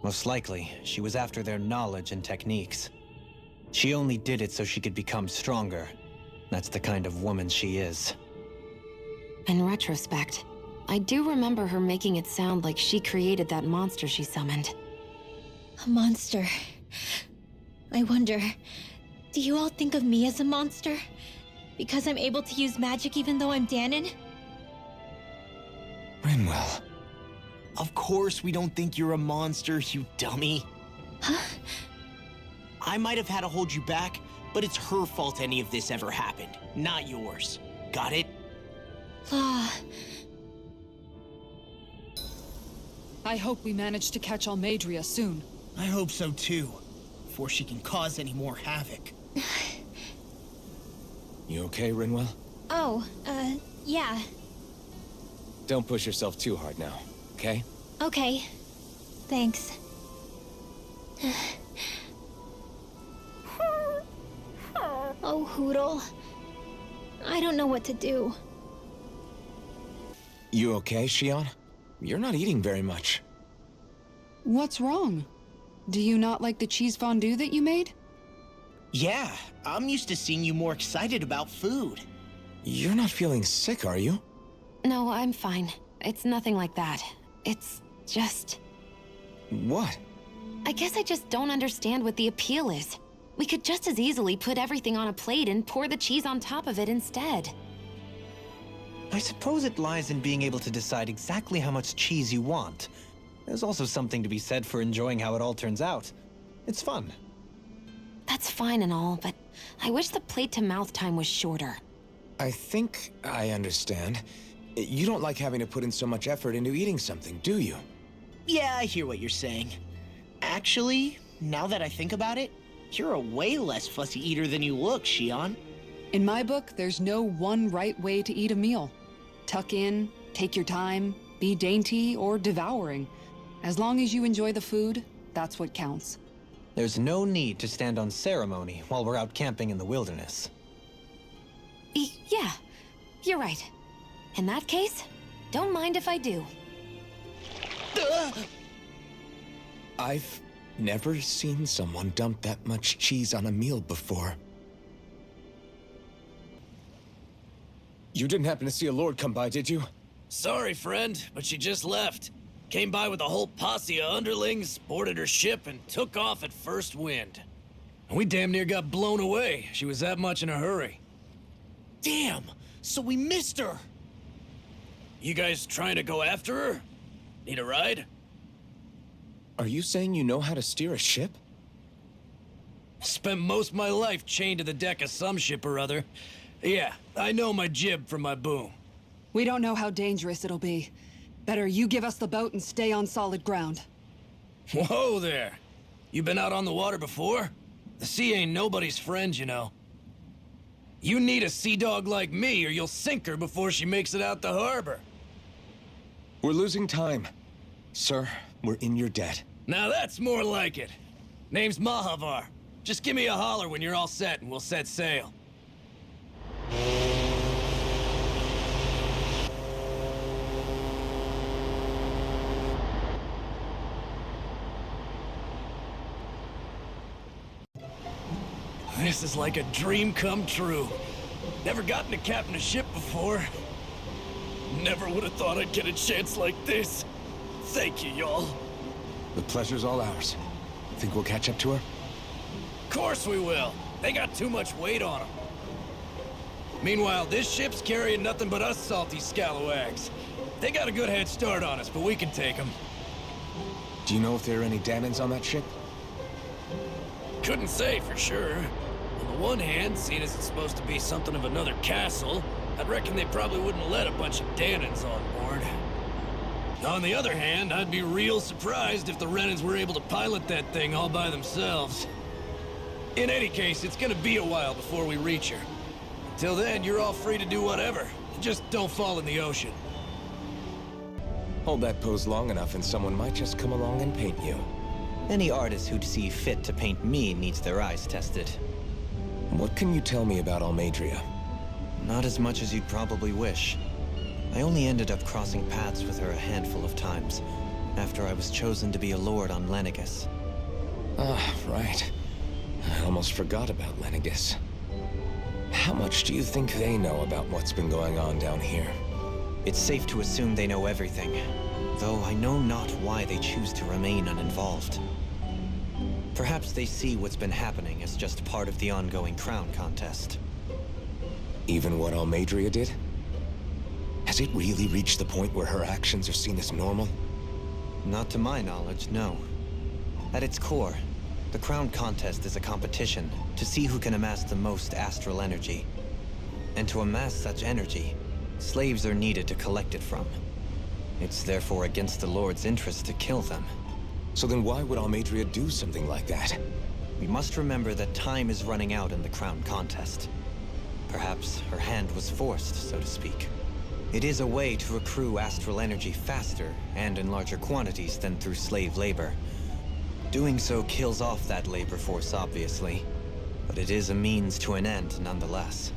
Most likely, she was after their knowledge and techniques. She only did it so she could become stronger. That's the kind of woman she is. In retrospect, I do remember her making it sound like she created that monster she summoned. A monster. I wonder, do you all think of me as a monster? Because I'm able to use magic even though I'm Dahnan? Rinwell. Of course we don't think you're a monster, you dummy. Huh? I might have had to hold you back, but it's her fault any of this ever happened, not yours. Got it? I hope we manage to catch Almeidria soon. I hope so too, before she can cause any more havoc. You okay, Rinwell? Oh, yeah. Don't push yourself too hard now, okay? Okay. Thanks. Oh, Hootle. I don't know what to do. You okay, Shionne? You're not eating very much. What's wrong? Do you not like the cheese fondue that you made? Yeah, I'm used to seeing you more excited about food. You're not feeling sick, are you? No, I'm fine. It's nothing like that. It's just... What? I guess I just don't understand what the appeal is. We could just as easily put everything on a plate and pour the cheese on top of it instead. I suppose it lies in being able to decide exactly how much cheese you want. There's also something to be said for enjoying how it all turns out. It's fun. That's fine and all, but I wish the plate-to-mouth time was shorter. I think I understand. You don't like having to put in so much effort into eating something, do you? Yeah, I hear what you're saying. Actually, now that I think about it, you're a way less fussy eater than you look, Shionne. In my book, there's no one right way to eat a meal. Tuck in, take your time, be dainty or devouring. As long as you enjoy the food, that's what counts. There's no need to stand on ceremony while we're out camping in the wilderness. Yeah, you're right. In that case, don't mind if I do. I've never seen someone dump that much cheese on a meal before. You didn't happen to see a lord come by, did you? Sorry, friend, but she just left. Came by with a whole posse of underlings, boarded her ship, and took off at first wind. And we damn near got blown away. She was that much in a hurry. Damn! So we missed her! You guys trying to go after her? Need a ride? Are you saying you know how to steer a ship? Spent most of my life chained to the deck of some ship or other. Yeah, I know my jib from my boom. We don't know how dangerous it'll be. Better you give us the boat and stay on solid ground. Whoa there! You been out on the water before? The sea ain't nobody's friend, you know. You need a sea dog like me, or you'll sink her before she makes it out the harbor. We're losing time. Sir, we're in your debt. Now that's more like it. Name's Mahavar. Just give me a holler when you're all set and we'll set sail. This is like a dream come true. Never gotten to captain a ship before. Never would have thought I'd get a chance like this. Thank you, y'all. The pleasure's all ours. Think we'll catch up to her? Of course we will. They got too much weight on them. Meanwhile, this ship's carrying nothing but us salty scalawags. They got a good head start on us, but we can take them. Do you know if there are any Danans on that ship? Couldn't say for sure. On the one hand, seeing as it's supposed to be something of another castle, I'd reckon they probably wouldn't let a bunch of Danans on board. On the other hand, I'd be real surprised if the Renans were able to pilot that thing all by themselves. In any case, it's gonna be a while before we reach her. Till then, you're all free to do whatever. Just don't fall in the ocean. Hold that pose long enough and someone might just come along and paint you. Any artist who'd see fit to paint me needs their eyes tested. What can you tell me about Almeidrea? Not as much as you'd probably wish. I only ended up crossing paths with her a handful of times, after I was chosen to be a lord on Lenegis. Ah, right. I almost forgot about Lenegis. How much do you think they know about what's been going on down here? It's safe to assume they know everything, though I know not why they choose to remain uninvolved. Perhaps they see what's been happening as just part of the ongoing crown contest. Even what Almeidrea did? Has it really reached the point where her actions are seen as normal? Not to my knowledge, no. At its core, the crown contest is a competition to see who can amass the most astral energy. And to amass such energy, slaves are needed to collect it from. It's therefore against the Lord's interest to kill them. So then why would Almeidrea do something like that? We must remember that time is running out in the crown contest. Perhaps her hand was forced, so to speak. It is a way to accrue astral energy faster and in larger quantities than through slave labor. Doing so kills off that labor force, obviously, but it is a means to an end nonetheless.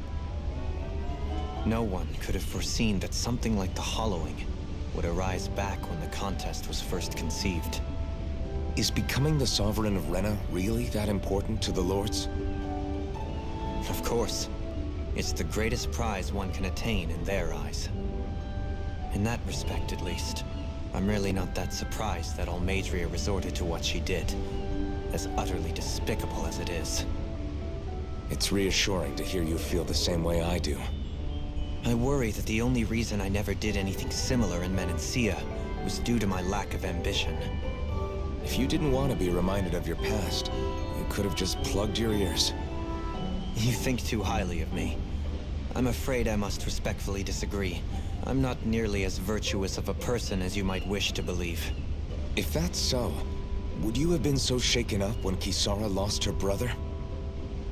No one could have foreseen that something like the Hollowing would arise back when the contest was first conceived. Is becoming the Sovereign of Renna really that important to the Lords? Of course. It's the greatest prize one can attain in their eyes. In that respect, at least, I'm really not that surprised that Almeidrea resorted to what she did, as utterly despicable as it is. It's reassuring to hear you feel the same way I do. I worry that the only reason I never did anything similar in Menancia was due to my lack of ambition. If you didn't want to be reminded of your past, you could have just plugged your ears. You think too highly of me. I'm afraid I must respectfully disagree. I'm not nearly as virtuous of a person as you might wish to believe. If that's so, would you have been so shaken up when Kisara lost her brother?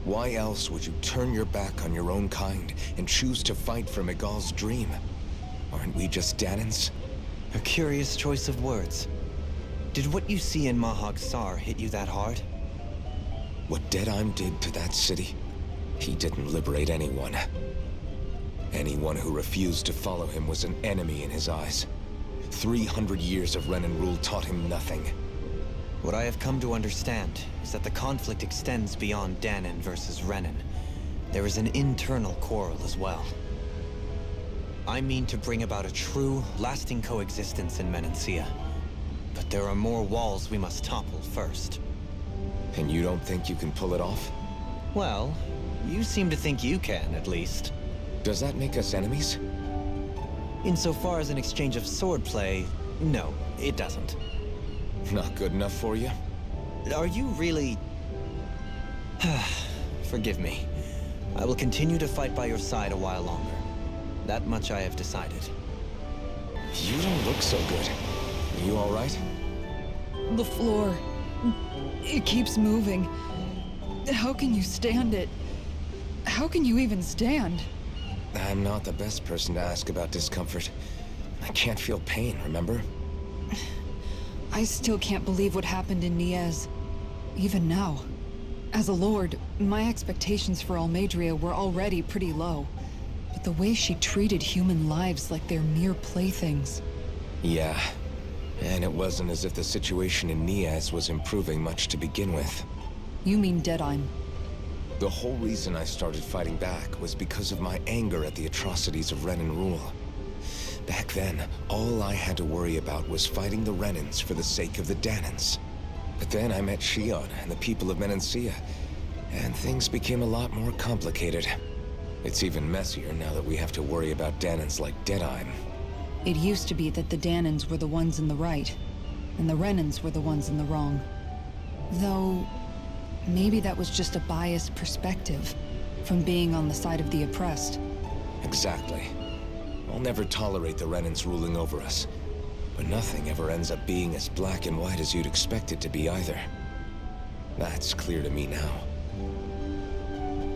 Why else would you turn your back on your own kind and choose to fight for Miguel's dream? Aren't we just Danans? A curious choice of words. Did what you see in Mahag Saar hit you that hard? What Deadheim did to that city, he didn't liberate anyone. Anyone who refused to follow him was an enemy in his eyes. 300 years of Renan rule taught him nothing. What I have come to understand is that the conflict extends beyond Danan versus Renan. There is an internal quarrel as well. I mean to bring about a true, lasting coexistence in Menancia. But there are more walls we must topple first. And you don't think you can pull it off? Well, you seem to think you can, at least. Does that make us enemies? Insofar as an exchange of swordplay, no, it doesn't. Not good enough for you? Are you really... Forgive me. I will continue to fight by your side a while longer. That much I have decided. You don't look so good. Are you all right? The floor... it keeps moving. How can you stand it? How can you even stand? I'm not the best person to ask about discomfort. I can't feel pain, remember? I still can't believe what happened in Niez. Even now. As a lord, my expectations for Almeidrea were already pretty low. But the way she treated human lives like they're mere playthings... Yeah. And it wasn't as if the situation in Niez was improving much to begin with. You mean Deadheim? The whole reason I started fighting back was because of my anger at the atrocities of Renan rule. Back then, all I had to worry about was fighting the Renans for the sake of the Danans. But then I met Shion and the people of Menancia, and things became a lot more complicated. It's even messier now that we have to worry about Danans like Deadeye. It used to be that the Danans were the ones in the right, and the Renans were the ones in the wrong. Though, maybe that was just a biased perspective from being on the side of the oppressed. Exactly. I'll never tolerate the Renans ruling over us. But nothing ever ends up being as black and white as you'd expect it to be either. That's clear to me now.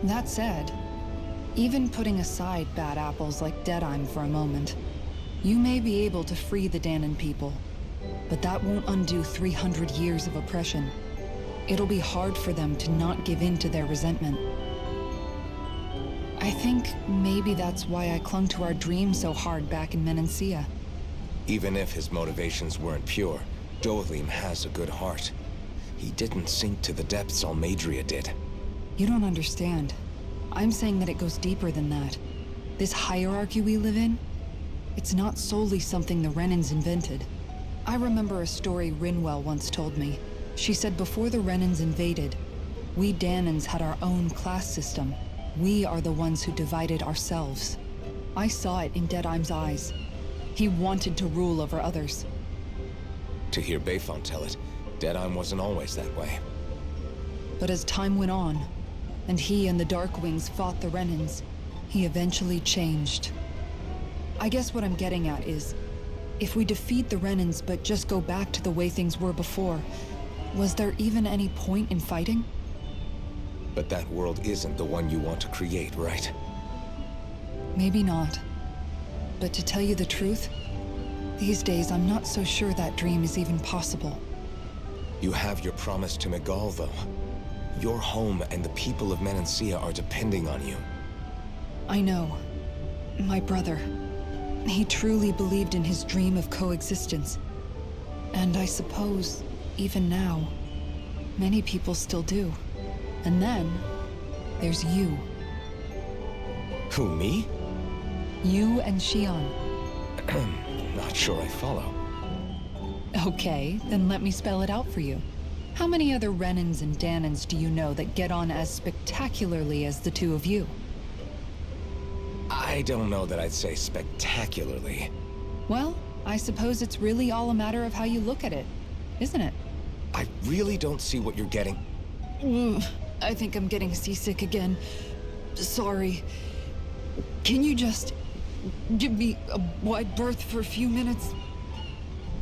That said, even putting aside bad apples like Deadeye for a moment, you may be able to free the Danan people, but that won't undo 300 years of oppression. It'll be hard for them to not give in to their resentment. I think maybe that's why I clung to our dream so hard back in Menancia. Even if his motivations weren't pure, Dohalim has a good heart. He didn't sink to the depths Almeidrea did. You don't understand. I'm saying that it goes deeper than that. This hierarchy we live in, it's not solely something the Renans invented. I remember a story Rinwell once told me. She said before the Renans invaded, we Danans had our own class system. We are the ones who divided ourselves. I saw it in Deadeye's eyes. He wanted to rule over others. To hear Bayfont tell it, Deadeye wasn't always that way. But as time went on, and he and the Darkwings fought the Renans, he eventually changed. I guess what I'm getting at is, if we defeat the Renans but just go back to the way things were before, was there even any point in fighting? But that world isn't the one you want to create, right? Maybe not. But to tell you the truth, these days I'm not so sure that dream is even possible. You have your promise to Megal, though. Your home and the people of Menancia are depending on you. I know. My brother. He truly believed in his dream of coexistence. And I suppose, even now, many people still do. And then, there's you. Who, me? You and Shion. Not sure I follow. Okay, then let me spell it out for you. How many other Renans and Danans do you know that get on as spectacularly as the two of you? I don't know that I'd say spectacularly. Well, I suppose it's really all a matter of how you look at it, isn't it? I really don't see what you're getting. I think I'm getting seasick again. Sorry. Can you just give me a wide berth for a few minutes?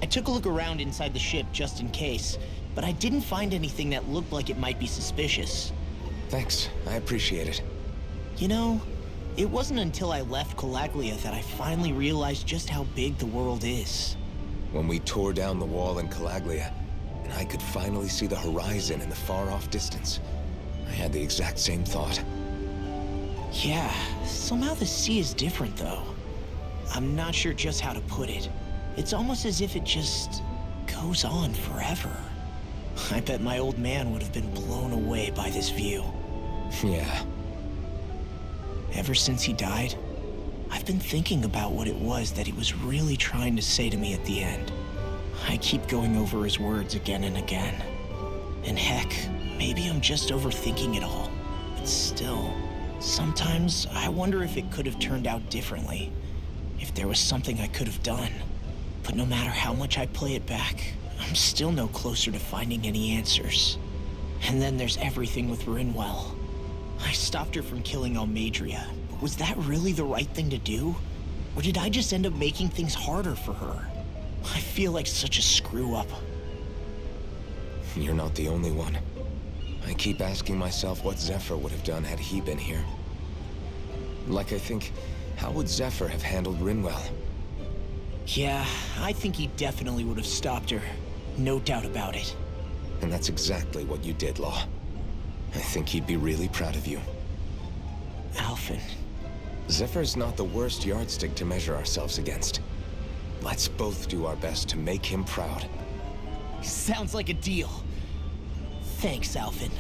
I took a look around inside the ship just in case, but I didn't find anything that looked like it might be suspicious. Thanks, I appreciate it. You know, it wasn't until I left Calaglia that I finally realized just how big the world is. When we tore down the wall in Calaglia, and I could finally see the horizon in the far-off distance, I had the exact same thought. Yeah, somehow the sea is different, though. I'm not sure just how to put it. It's almost as if it just goes on forever. I bet my old man would have been blown away by this view. Yeah. Ever since he died, I've been thinking about what it was that he was really trying to say to me at the end. I keep going over his words again and again. And heck, maybe I'm just overthinking it all. But still, sometimes I wonder if it could have turned out differently. If there was something I could have done. But no matter how much I play it back, I'm still no closer to finding any answers. And then there's everything with Rinwell. I stopped her from killing Almeidrea, but was that really the right thing to do? Or did I just end up making things harder for her? I feel like such a screw-up. You're not the only one. I keep asking myself what Zephyr would have done had he been here. Like I think, how would Zephyr have handled Rinwell? Yeah, I think he definitely would have stopped her. No doubt about it. And that's exactly what you did, Law. I think he'd be really proud of you. Alphen. Zephyr's not the worst yardstick to measure ourselves against. Let's both do our best to make him proud. Sounds like a deal. Thanks, Alphen.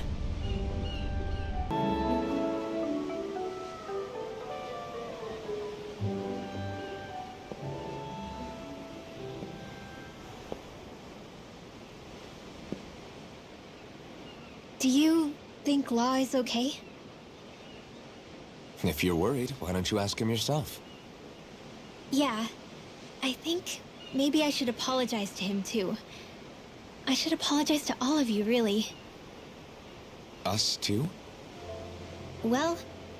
Do you think Law is okay? If you're worried, why don't you ask him yourself? Yeah. I think maybe I should apologize to him too. I should apologize to all of you, really. Us too? Well,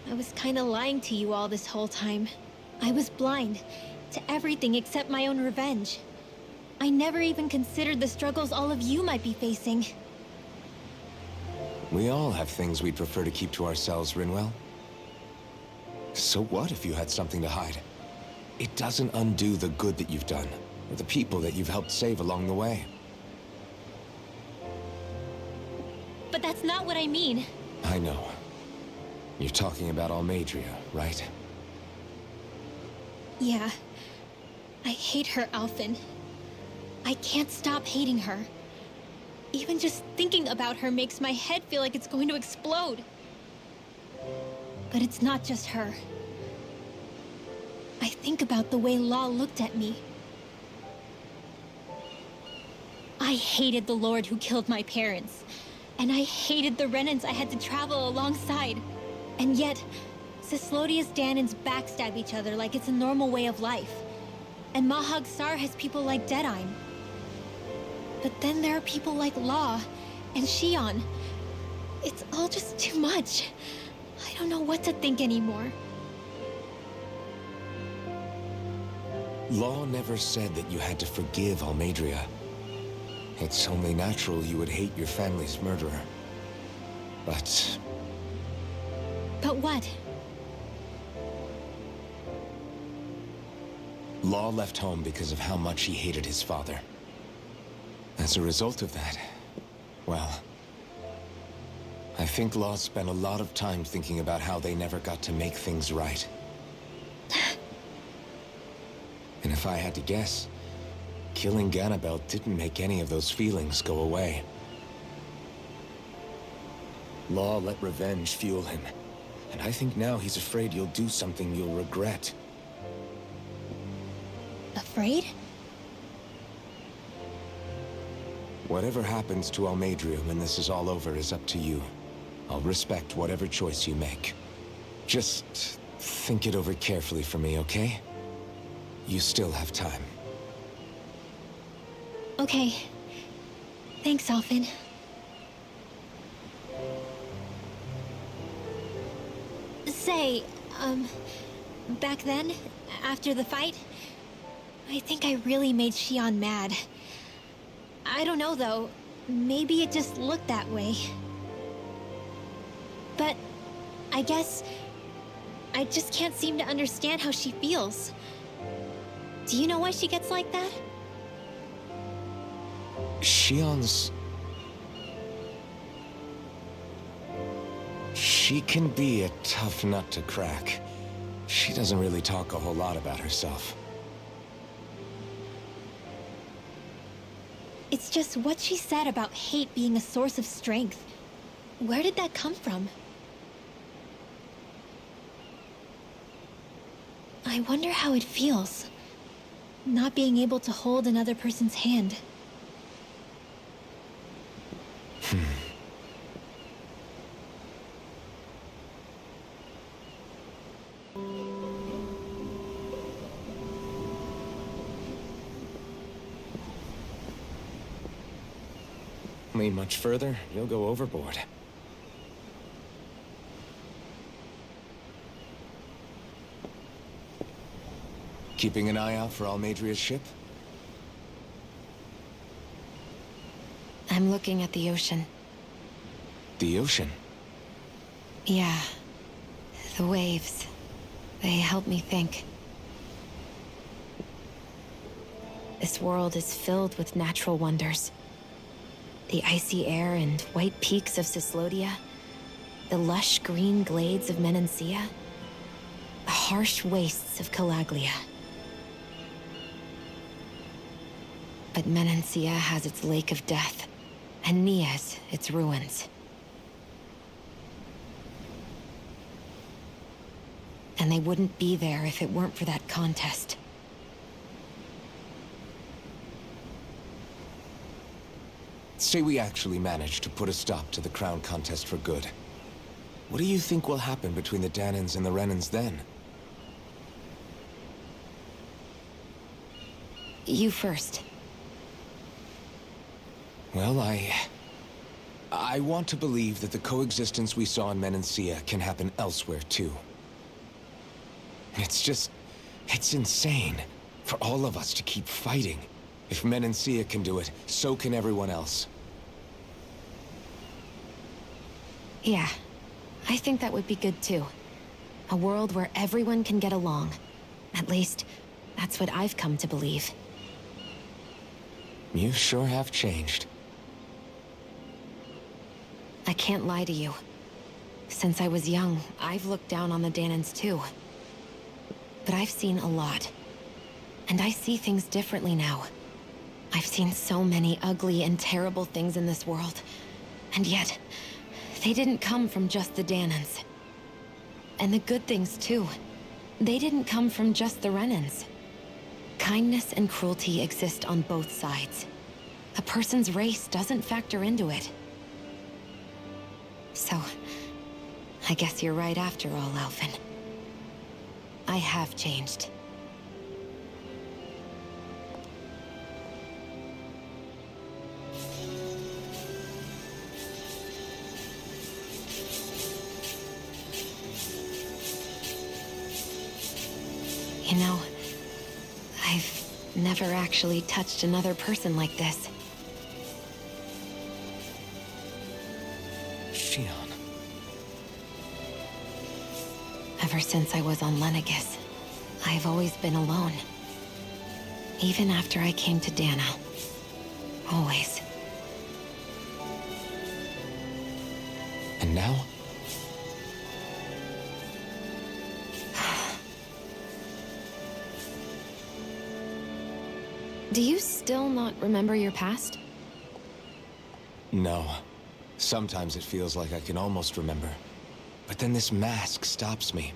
I was kinda lying to you all this whole time. I was blind to everything except my own revenge. I never even considered the struggles all of you might be facing. We all have things we'd prefer to keep to ourselves, Rinwell. So what if you had something to hide? It doesn't undo the good that you've done, or the people that you've helped save along the way. But that's not what I mean. I know. You're talking about Almeidrea, right? Yeah. I hate her, Alphen. I can't stop hating her. Even just thinking about her makes my head feel like it's going to explode. But it's not just her. I think about the way Law looked at me. I hated the Lord who killed my parents. And I hated the Renans I had to travel alongside. And yet, Cyslodia's Dahnans backstab each other like it's a normal way of life. And Mahag Saar has people like Deadeye. But then there are people like Law and Shionne. It's all just too much. I don't know what to think anymore. Law never said that you had to forgive Almeidrea. It's only natural you would hate your family's murderer. But what? Law left home because of how much he hated his father. As a result of that, well, I think Law spent a lot of time thinking about how they never got to make things right. And if I had to guess, killing Ganabel didn't make any of those feelings go away. Law let revenge fuel him, and I think now he's afraid you'll do something you'll regret. Afraid? Whatever happens to Almeidrea when this is all over is up to you. I'll respect whatever choice you make. Just think it over carefully for me, okay? You still have time. Okay. Thanks, Alphen. Say, back then, after the fight, I think I really made Shionne mad. I don't know, though. Maybe it just looked that way. But I guess I just can't seem to understand how she feels. Do you know why she gets like that? Shionne's... She can be a tough nut to crack. She doesn't really talk a whole lot about herself. It's just what she said about hate being a source of strength. Where did that come from? I wonder how it feels, not being able to hold another person's hand. Lean much further, you'll go overboard. Keeping an eye out for Almeidrea's ship? I'm looking at the ocean. The ocean? Yeah. The waves. They help me think. This world is filled with natural wonders. The icy air and white peaks of Cyslodia. The lush green glades of Menancia. The harsh wastes of Calaglia. But Menancia has its Lake of Death, and Nias its ruins. And they wouldn't be there if it weren't for that contest. Say we actually manage to put a stop to the crown contest for good. What do you think will happen between the Dahnans and the Renans then? You first. Well, I want to believe that the coexistence we saw in Menancia can happen elsewhere, too. It's insane for all of us to keep fighting. If Menancia can do it, so can everyone else. Yeah, I think that would be good too. A world where everyone can get along. At least, that's what I've come to believe. You sure have changed. I can't lie to you. Since I was young, I've looked down on the Dahnans too. But I've seen a lot. And I see things differently now. I've seen so many ugly and terrible things in this world. And yet, they didn't come from just the Dahnans. And the good things too. They didn't come from just the Renans. Kindness and cruelty exist on both sides. A person's race doesn't factor into it. So, I guess you're right after all, Alphen. I have changed. You know, I've never actually touched another person like this. Shionne. Ever since I was on Lenegis, I've always been alone. Even after I came to Dahna. Always. And now? Do you still not remember your past? No. Sometimes it feels like I can almost remember. But then this mask stops me.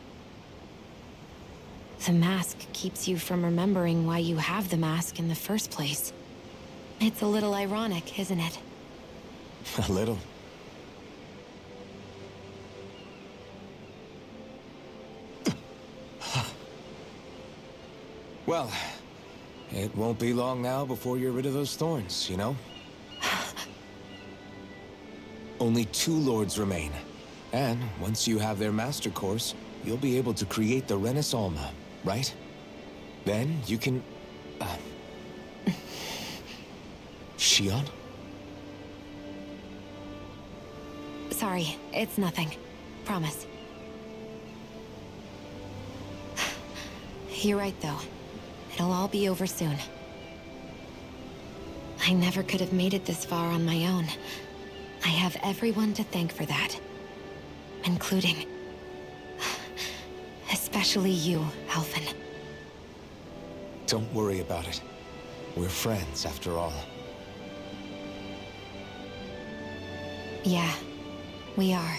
The mask keeps you from remembering why you have the mask in the first place. It's a little ironic, isn't it? A little. Well, it won't be long now before you're rid of those thorns, you know? Only 2 lords remain. And once you have their master course, you'll be able to create the Renis Alma, right? Then you can... Shionne? Sorry, it's nothing. Promise. You're right, though. It'll all be over soon. I never could have made it this far on my own. I have everyone to thank for that. Including... especially you, Alphen. Don't worry about it. We're friends, after all. Yeah, we are.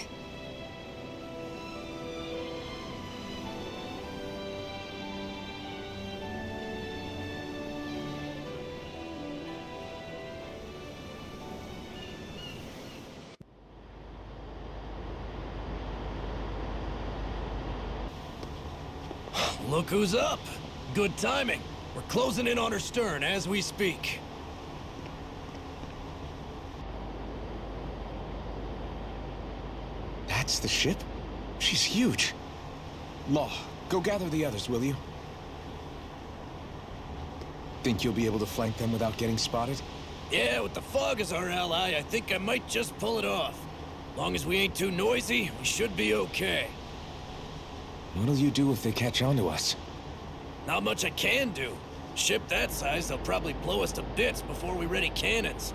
Look who's up! Good timing. We're closing in on her stern as we speak. That's the ship? She's huge. Law, go gather the others, will you? Think you'll be able to flank them without getting spotted? Yeah, with the fog as our ally, I think I might just pull it off. Long as we ain't too noisy, we should be okay. What'll you do if they catch on to us? Not much I can do. Ship that size, they'll probably blow us to bits before we ready cannons.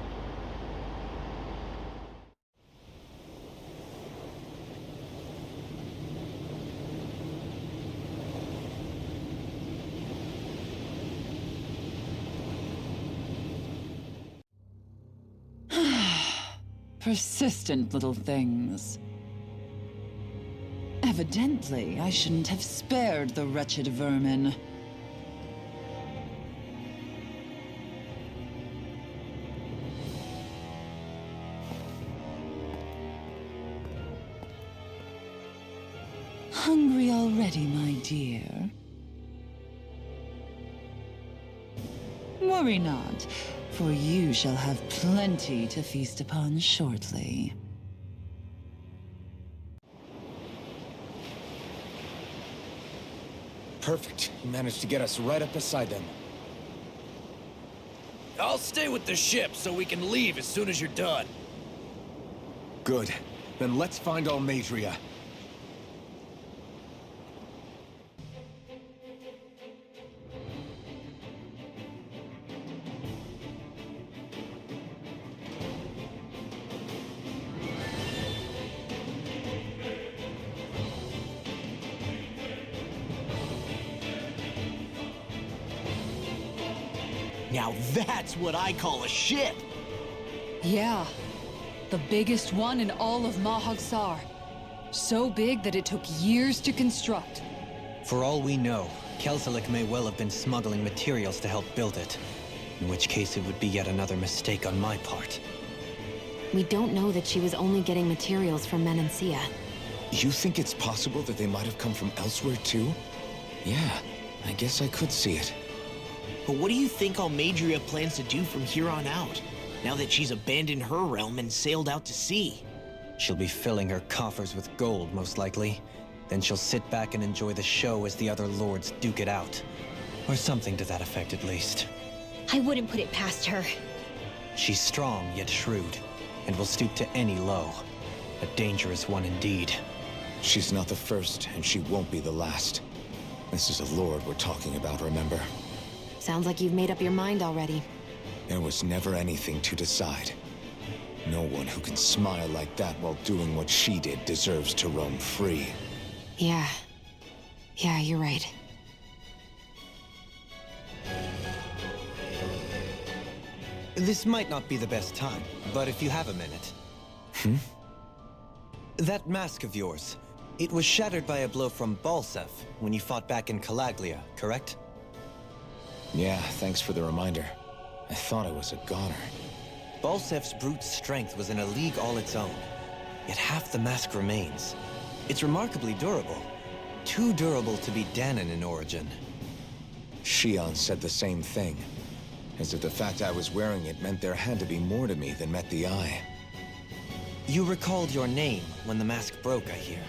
Persistent little things. Evidently, I shouldn't have spared the wretched vermin. hungry already, my dear? Worry not, for you shall have plenty to feast upon shortly. Perfect. You managed to get us right up beside them. I'll stay with the ship so we can leave as soon as you're done. Good. Then let's find Almeidrea. Now that's what I call a ship! Yeah. The biggest one in all of Mahag Saar. So big that it took years to construct. For all we know, Kelselik may well have been smuggling materials to help build it. In which case it would be yet another mistake on my part. We don't know that she was only getting materials from Menancia. You think it's possible that they might have come from elsewhere too? Yeah, I guess I could see it. But what do you think Almeidrea plans to do from here on out, now that she's abandoned her realm and sailed out to sea? She'll be filling her coffers with gold, most likely. Then she'll sit back and enjoy the show as the other lords duke it out. Or something to that effect, at least. I wouldn't put it past her. She's strong, yet shrewd, and will stoop to any low. A dangerous one indeed. She's not the first, and she won't be the last. This is a lord we're talking about, remember? Sounds like you've made up your mind already. There was never anything to decide. No one who can smile like that while doing what she did deserves to roam free. Yeah. Yeah, you're right. This might not be the best time, but if you have a minute. That mask of yours, it was shattered by a blow from Balsef when you fought back in Calaglia, correct? Yeah, thanks for the reminder. I thought it was a goner. Balsef's brute strength was in a league all its own, yet half the mask remains. It's remarkably durable. Too durable to be Dahnan in origin. Shion said the same thing. As if the fact I was wearing it meant there had to be more to me than met the eye. You recalled your name when the mask broke, I hear.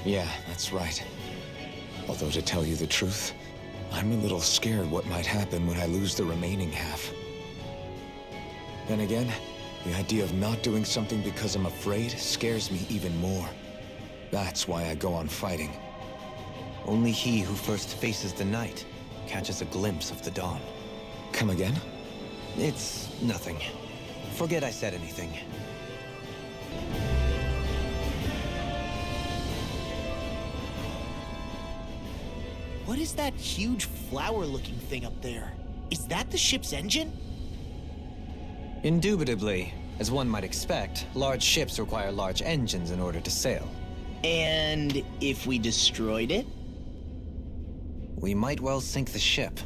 Yeah, that's right. Although to tell you the truth, I'm a little scared what might happen when I lose the remaining half. Then again, the idea of not doing something because I'm afraid scares me even more. That's why I go on fighting. Only he who first faces the night catches a glimpse of the dawn. Come again? It's nothing. Forget I said anything. What is that huge flower-looking thing up there? Is that the ship's engine? Indubitably. As one might expect, large ships require large engines in order to sail. And if we destroyed it? We might well sink the ship.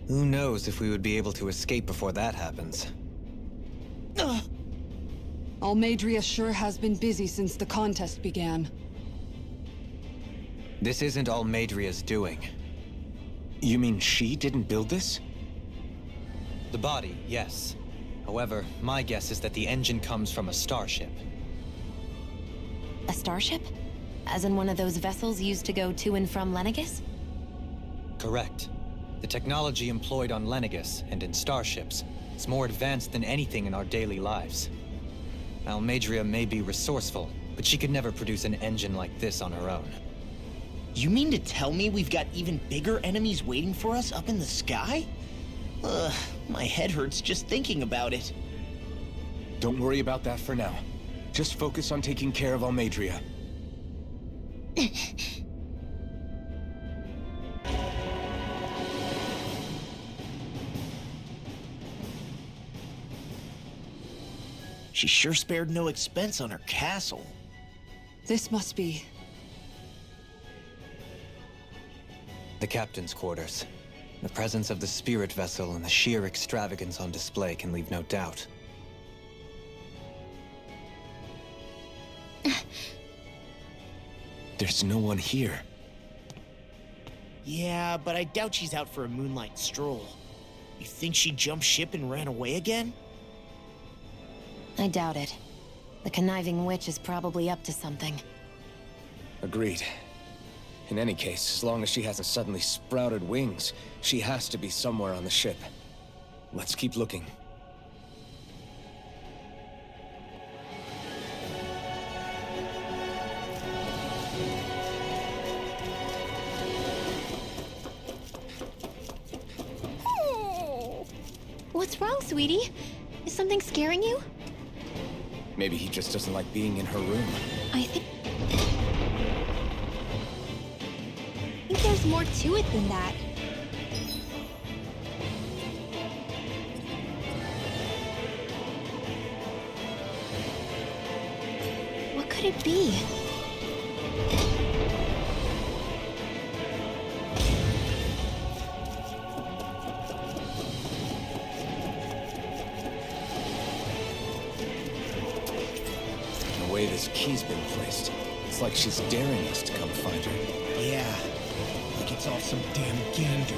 Who knows if we would be able to escape before that happens. Almeidrea sure has been busy since the contest began. This isn't Almeidrea's doing. You mean she didn't build this? The body, yes. However, my guess is that the engine comes from a starship. A starship? As in one of those vessels used to go to and from Lenegis? Correct. The technology employed on Lenegis and in starships is more advanced than anything in our daily lives. Almeidrea may be resourceful, but she could never produce an engine like this on her own. You mean to tell me we've got even bigger enemies waiting for us up in the sky? Ugh, my head hurts just thinking about it. Don't worry about that for now. Just focus on taking care of Almeidrea. She sure spared no expense on her castle. This must be... The captain's quarters. The presence of the spirit vessel and the sheer extravagance on display can leave no doubt. There's no one here. Yeah, but I doubt she's out for a moonlight stroll. You think she jumped ship and ran away again? I doubt it. The conniving witch is probably up to something. Agreed. In any case, as long as she hasn't suddenly sprouted wings, she has to be somewhere on the ship. Let's keep looking. What's wrong, sweetie? Is something scaring you? Maybe he just doesn't like being in her room. I think there's more to it than that. What could it be? The way this key's been placed, it's like she's daring us to come find her. Yeah, like it's all some damn gander.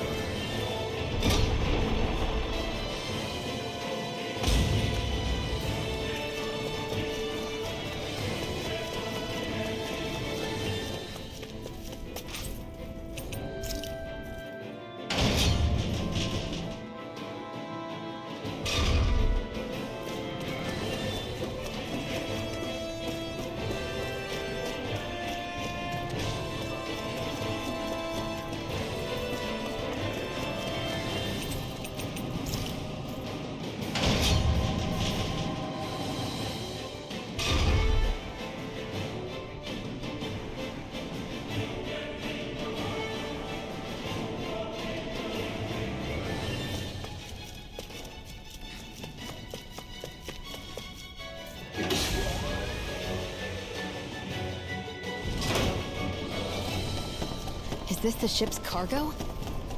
Is this the ship's cargo?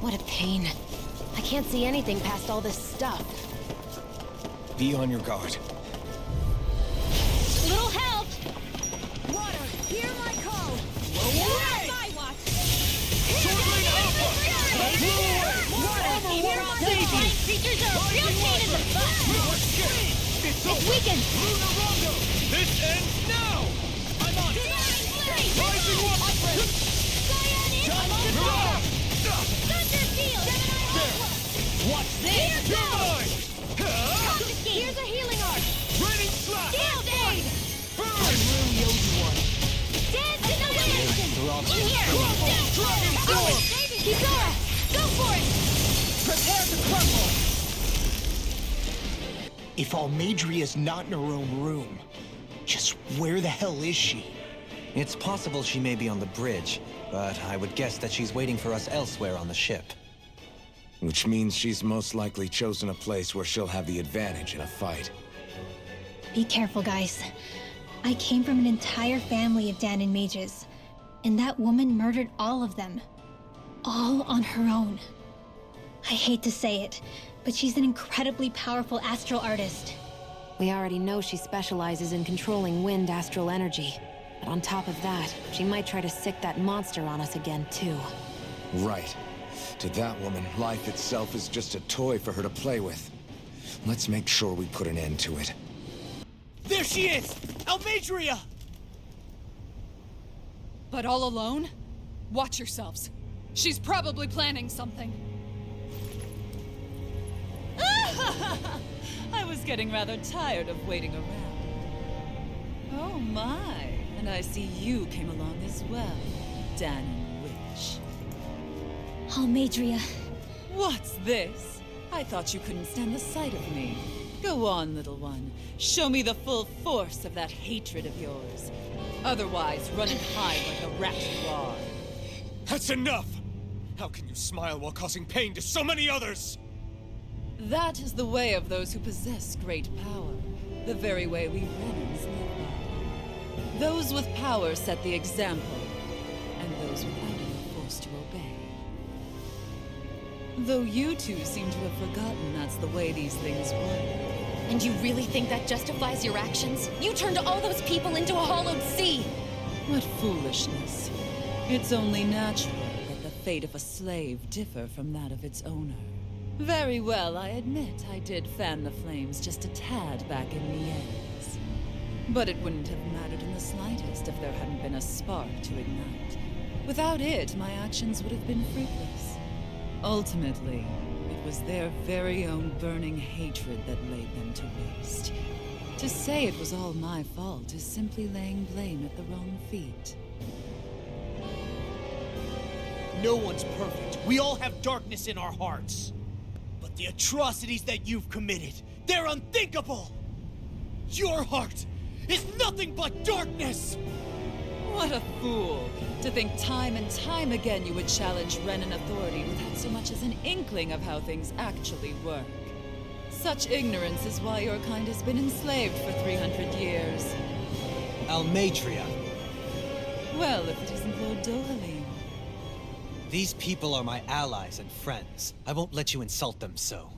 What a pain. I can't see anything past all this stuff. Be on your guard. Little help! Water, hear my call! My watch! Water, hear my call! Creatures are a real pain in the butt! It's weakened! This ends now! I'm on! Rising water! Thunder field! Watch this! Here's a healing arc! Raining slap! Field aid! Burn! Really owed you one. Dance in the wind! In here! Dragon Storm! Kisara! Go for it! Prepare to crumble! If Almadria's not in her own room, just where the hell is she? It's possible she may be on the bridge, but I would guess that she's waiting for us elsewhere on the ship. Which means she's most likely chosen a place where she'll have the advantage in a fight. Be careful, guys. I came from an entire family of Dahnan mages, and that woman murdered all of them. All on her own. I hate to say it, but she's an incredibly powerful astral artist. We already know she specializes in controlling wind astral energy. But on top of that, she might try to sick that monster on us again, too. Right. To that woman, life itself is just a toy for her to play with. Let's make sure we put an end to it. There she is! Almadria! But all alone? Watch yourselves. She's probably planning something. I was getting rather tired of waiting around. Oh my, and I see you came along as well, Dahnan Witch. Almadria. What's this? I thought you couldn't stand the sight of me. Go on, little one. Show me the full force of that hatred of yours. Otherwise, run and hide like the rat you are. That's enough! How can you smile while causing pain to so many others? That is the way of those who possess great power. The very way we Renans live by. Those with power set the example, and those without it are forced to obey. Though you two seem to have forgotten that's the way these things work. And you really think that justifies your actions? You turned all those people into a hollowed sea! What foolishness. It's only natural that the fate of a slave differ from that of its owner. Very well, I admit I did fan the flames just a tad back in Miez. But it wouldn't have mattered in the slightest if there hadn't been a spark to ignite. Without it, my actions would have been fruitless. Ultimately, it was their very own burning hatred that laid them to waste. To say it was all my fault is simply laying blame at the wrong feet. No one's perfect. We all have darkness in our hearts. But the atrocities that you've committed, they're unthinkable! Your heart is nothing but darkness! What a fool! To think time and time again you would challenge Renan authority without so much as an inkling of how things actually work. Such ignorance is why your kind has been enslaved for 300 years. Almatria. Well, if it isn't Lord Dohalim. These people are my allies and friends. I won't let you insult them so.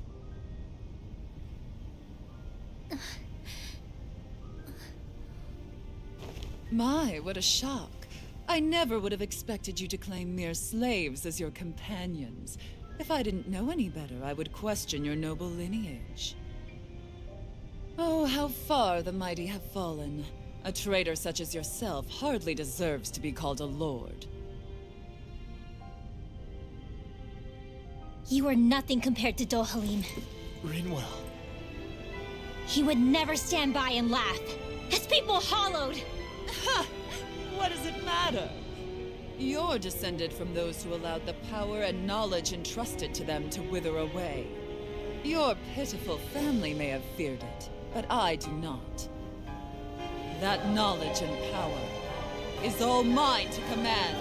My, what a shock. I never would have expected you to claim mere slaves as your companions. If I didn't know any better, I would question your noble lineage. Oh, how far the mighty have fallen. A traitor such as yourself hardly deserves to be called a lord. You are nothing compared to Dohalim. Rinwell. He would never stand by and laugh. His people hollowed! Ha! What does it matter? You're descended from those who allowed the power and knowledge entrusted to them to wither away. Your pitiful family may have feared it, but I do not. That knowledge and power is all mine to command.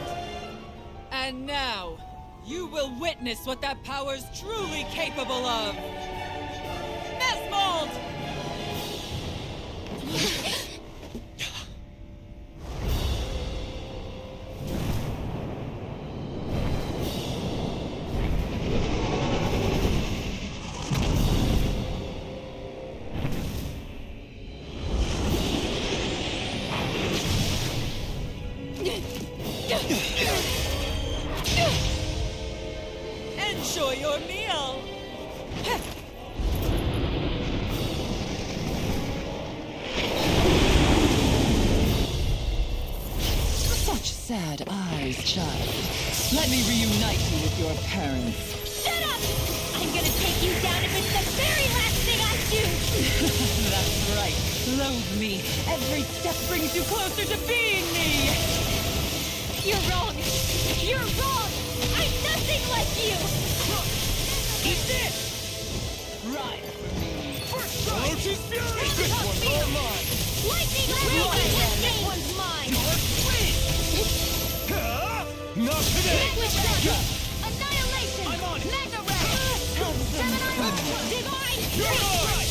And now, you will witness what that power's truly capable of! Nesmold! Enjoy your meal! Such sad eyes, child. Let me reunite you with your parents. Shut up! I'm gonna take you down if it's the very last thing I do! That's right. Loathe me. Every step brings you closer to being me! You're wrong! You're wrong! I'm nothing like you! Eat this! Right! First strike! Orochi's Fury! This one's all mine! Lightning Lightning! This one's mine! Not today! Annihilation! I'm on it! Mega Ray! Divine! You're right!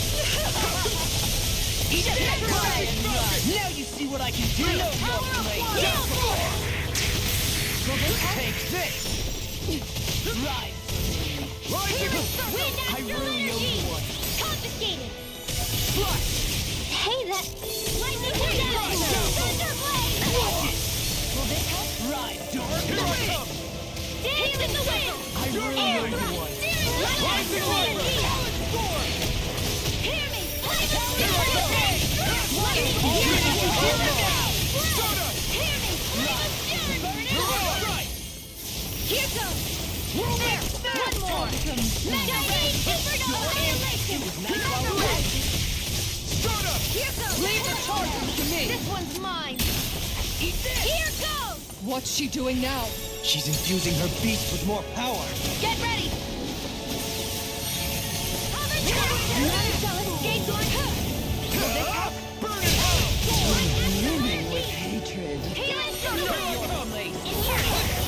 Eat it! Now you see what I can do! No Power of more One! Take this! Right! Wind I Astral really owe Energy! you one. Confiscated! Flush! Hey, that... Lightning Thunder Blade! Watch it! Will this help? Right, Dark! Here I come! Dance in the wind! I really owe you one. Lightning Astral Energy! Hear me! Lightning Astral Energy! Lightning Astral Energy! Hear me! Lightning Astral Energy! Here goes! There! One more! Mega Ray Supernova Annihilation! Mega Ray! Here goes! Leave the charges to me! This one's mine! Eat this! Here goes! What's she doing now? She's infusing her beast with more power. Get ready! None shall escape your Burn it out! Brimming with hatred. Healing circle! In here!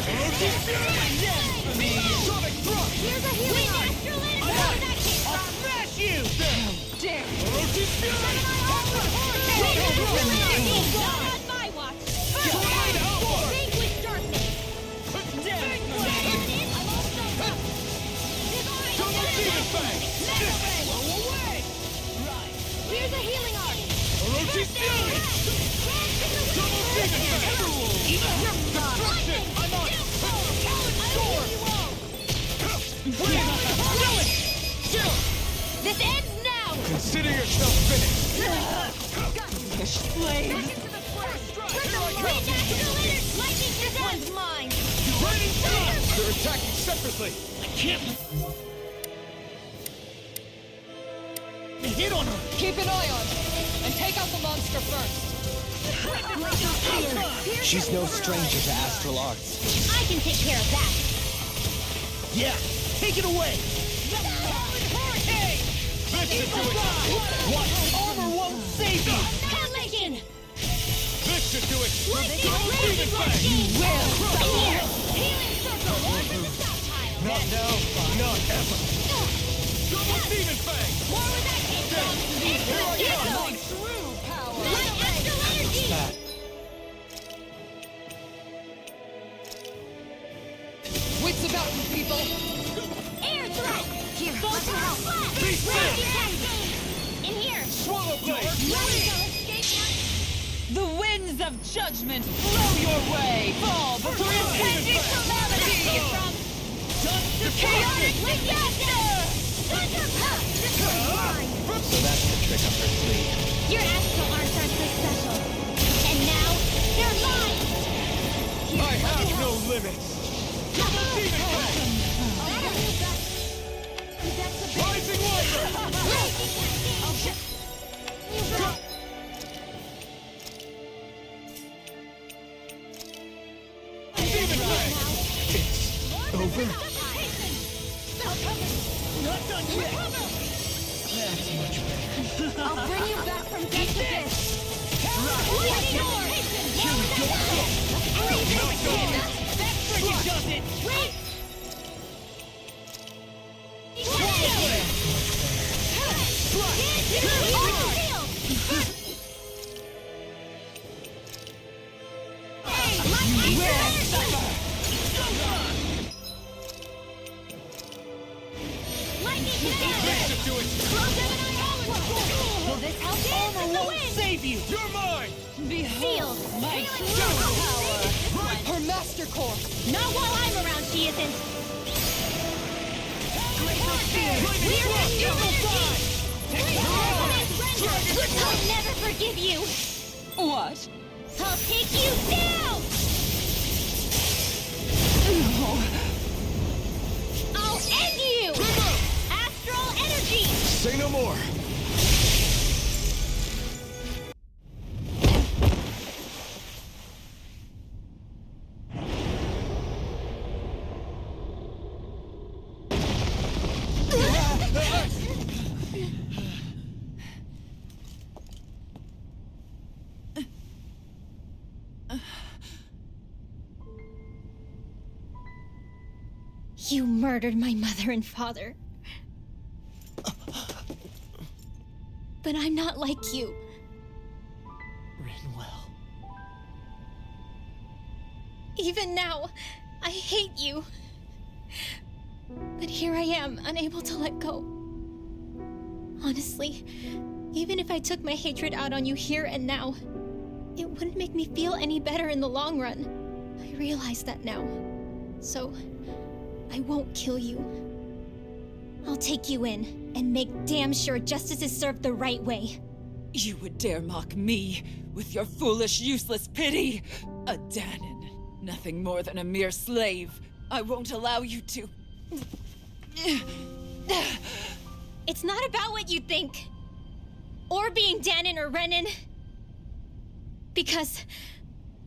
Orochi's Fury! Dance for me! Sonic Thrust! Here's a healing Astral Energy! I'll smash you! Dare! Orochi's Fury! Not on my watch! Vanquish darkness! I'm also up! Divine! Double Demon Fang! She's doing! Double demon fang! Destruction! I'm on it! Talon sword! This ends now! Consider yourself finished! Slave! Lightning this one's mine! Raining strike! They're attacking separately! I can't... They hit on her! Keep an eye on her, and take out the monster first. She's no stranger to astral arts. I can take care of that. Yeah, take it away! Hurricane! This should do it! What? Armor won't save you! Halation! This should do it! Lightning Double blade demon like fang! you will! Here! Healing circle! Over the south tile! Not now, not ever! Double demon fang! More where that came from! Into the ghetto! True power! Light astral energy! Wits about you, people! Air threat! Here, let's help! Be still! In here! Swallow blade! The winds of judgment blow your way! Fall before impending calamity! Chaotic disaster! So that's the trick up her sleeve. Your astral arts aren't so special. And now, they're mine! I have no limits! Double demon fang! Rising water! Demon fang! It's over? Not done yet! That's much better. I'll bring you back from death to this! That friggin' does it! Wait! Will this help? Armor won't save you! You're mine! Behold my true power! Her master core! Not while I'm around, she isn't! I'll never forgive you! What? I'll take you down! No. I'll end you! Astral energy! Say no more! You murdered my mother and father. But I'm not like you. Rinwell. Even now, I hate you. But here I am, unable to let go. Honestly, even if I took my hatred out on you here and now, it wouldn't make me feel any better in the long run. I realize that now. So, I won't kill you. I'll take you in and make damn sure justice is served the right way. You would dare mock me with your foolish, useless pity? A Danon, nothing more than a mere slave. I won't allow you to... It's not about what you think. Or being Danon or Renan. Because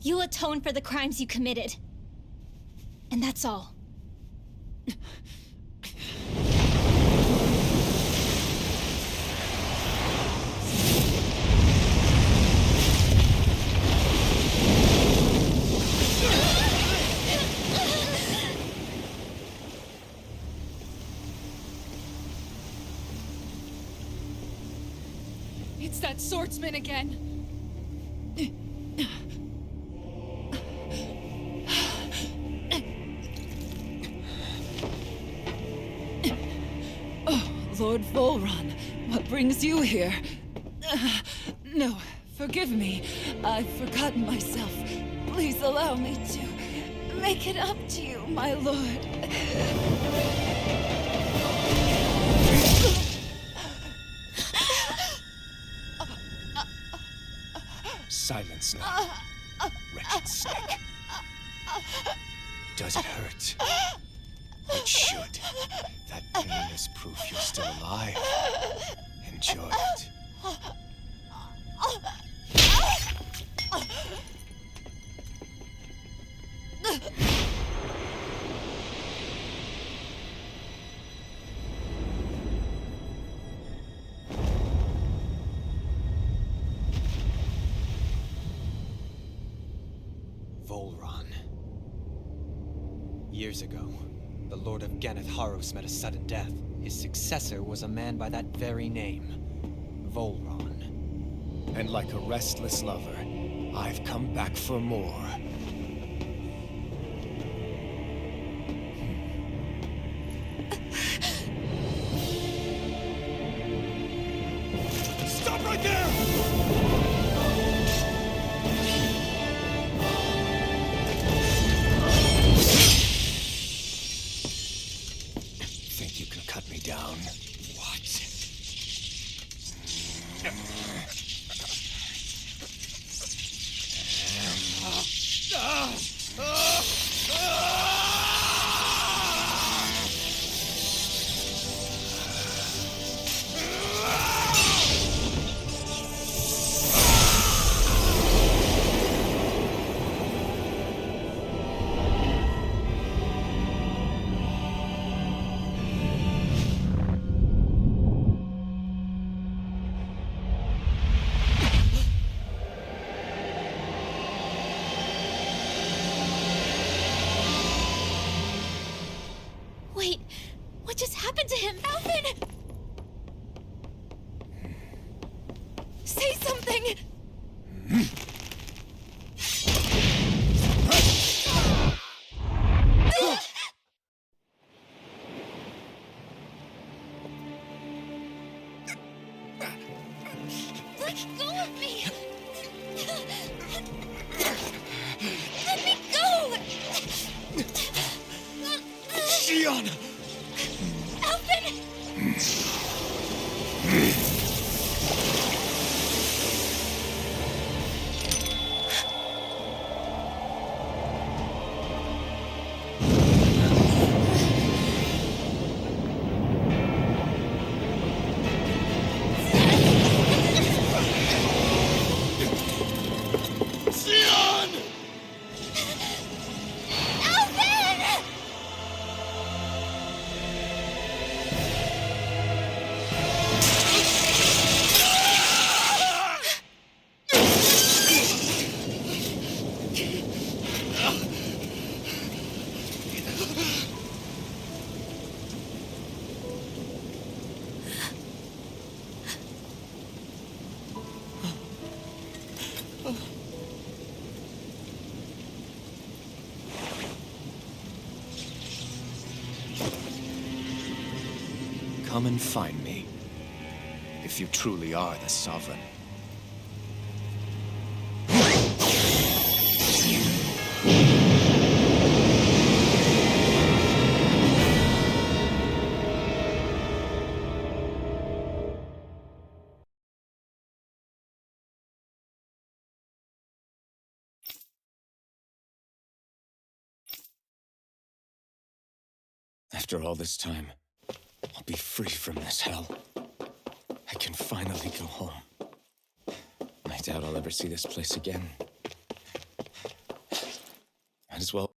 you'll atone for the crimes you committed. And that's all. It's that swordsman again! Oh, Lord Volron, what brings you here? No, Forgive me. I've forgotten myself. Please allow me to make it up to you, my lord. Silence now, wretched snake. Does it hurt? It should. That pain is proof you're still alive. Enjoy it. Volron. Years ago, the Lord of Ganeth Haros met a sudden death. His successor was a man by that very name, Volron. And like a restless lover, I've come back for more. Stop right there! Think you can cut me down? What? Wait, what just happened to him? Alvin! Say something! Let go of me! Let me go! Gianna! Alvin! Sion! Alvin! Come and find me, if you truly are the Sovereign. After all this time, I'll be free from this hell. I can finally go home. I doubt I'll ever see this place again. Might as well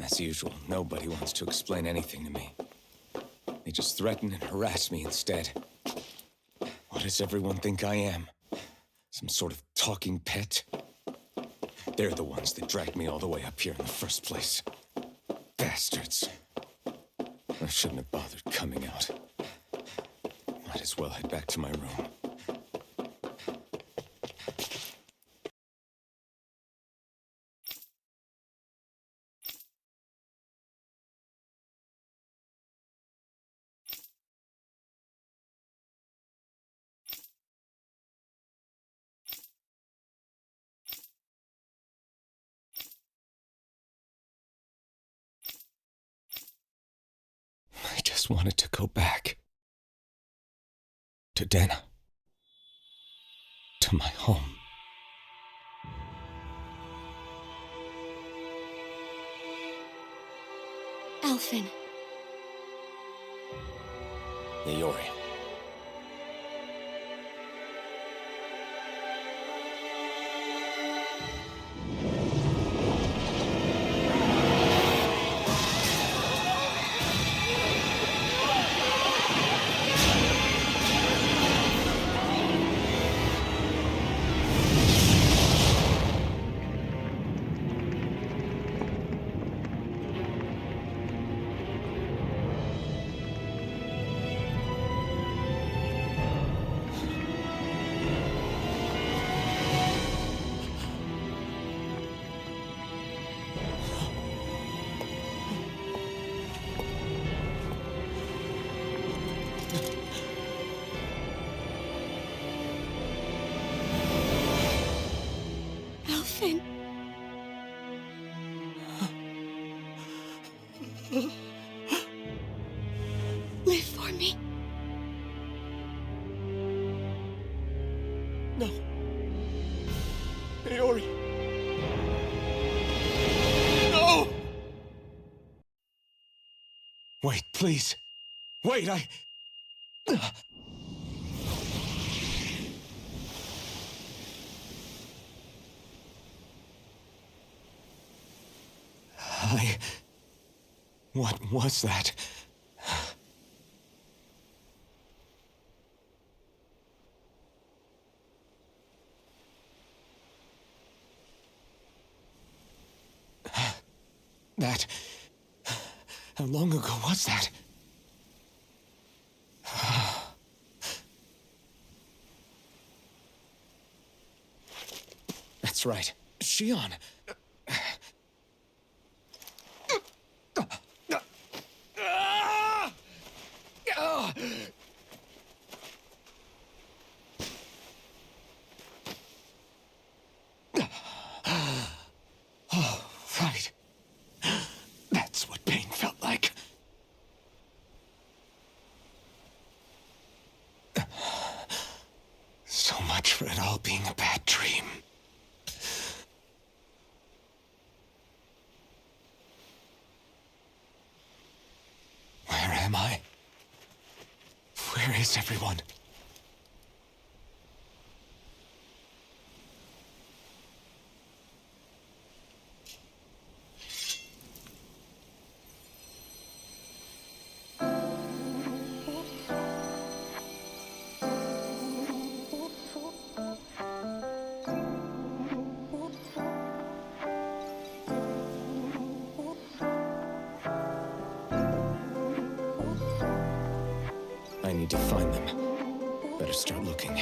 As usual, nobody wants to explain anything to me. They just threaten and harass me instead. What does everyone think I am? Some sort of talking pet? They're the ones that dragged me all the way up here in the first place. Bastards. I shouldn't have bothered coming out. Might as well head back to my room. I just wanted to go back. To Denna. To my home. Alphen. Iori. Alphen. Live for me. No. Iori. No! Wait, please. Wait, What was that? That... How long ago was that? That's right. Shion. Oh, right. That's what pain felt like. So much for it all being a bad dream. Where am I? Where is everyone? I need to find them. Better start looking.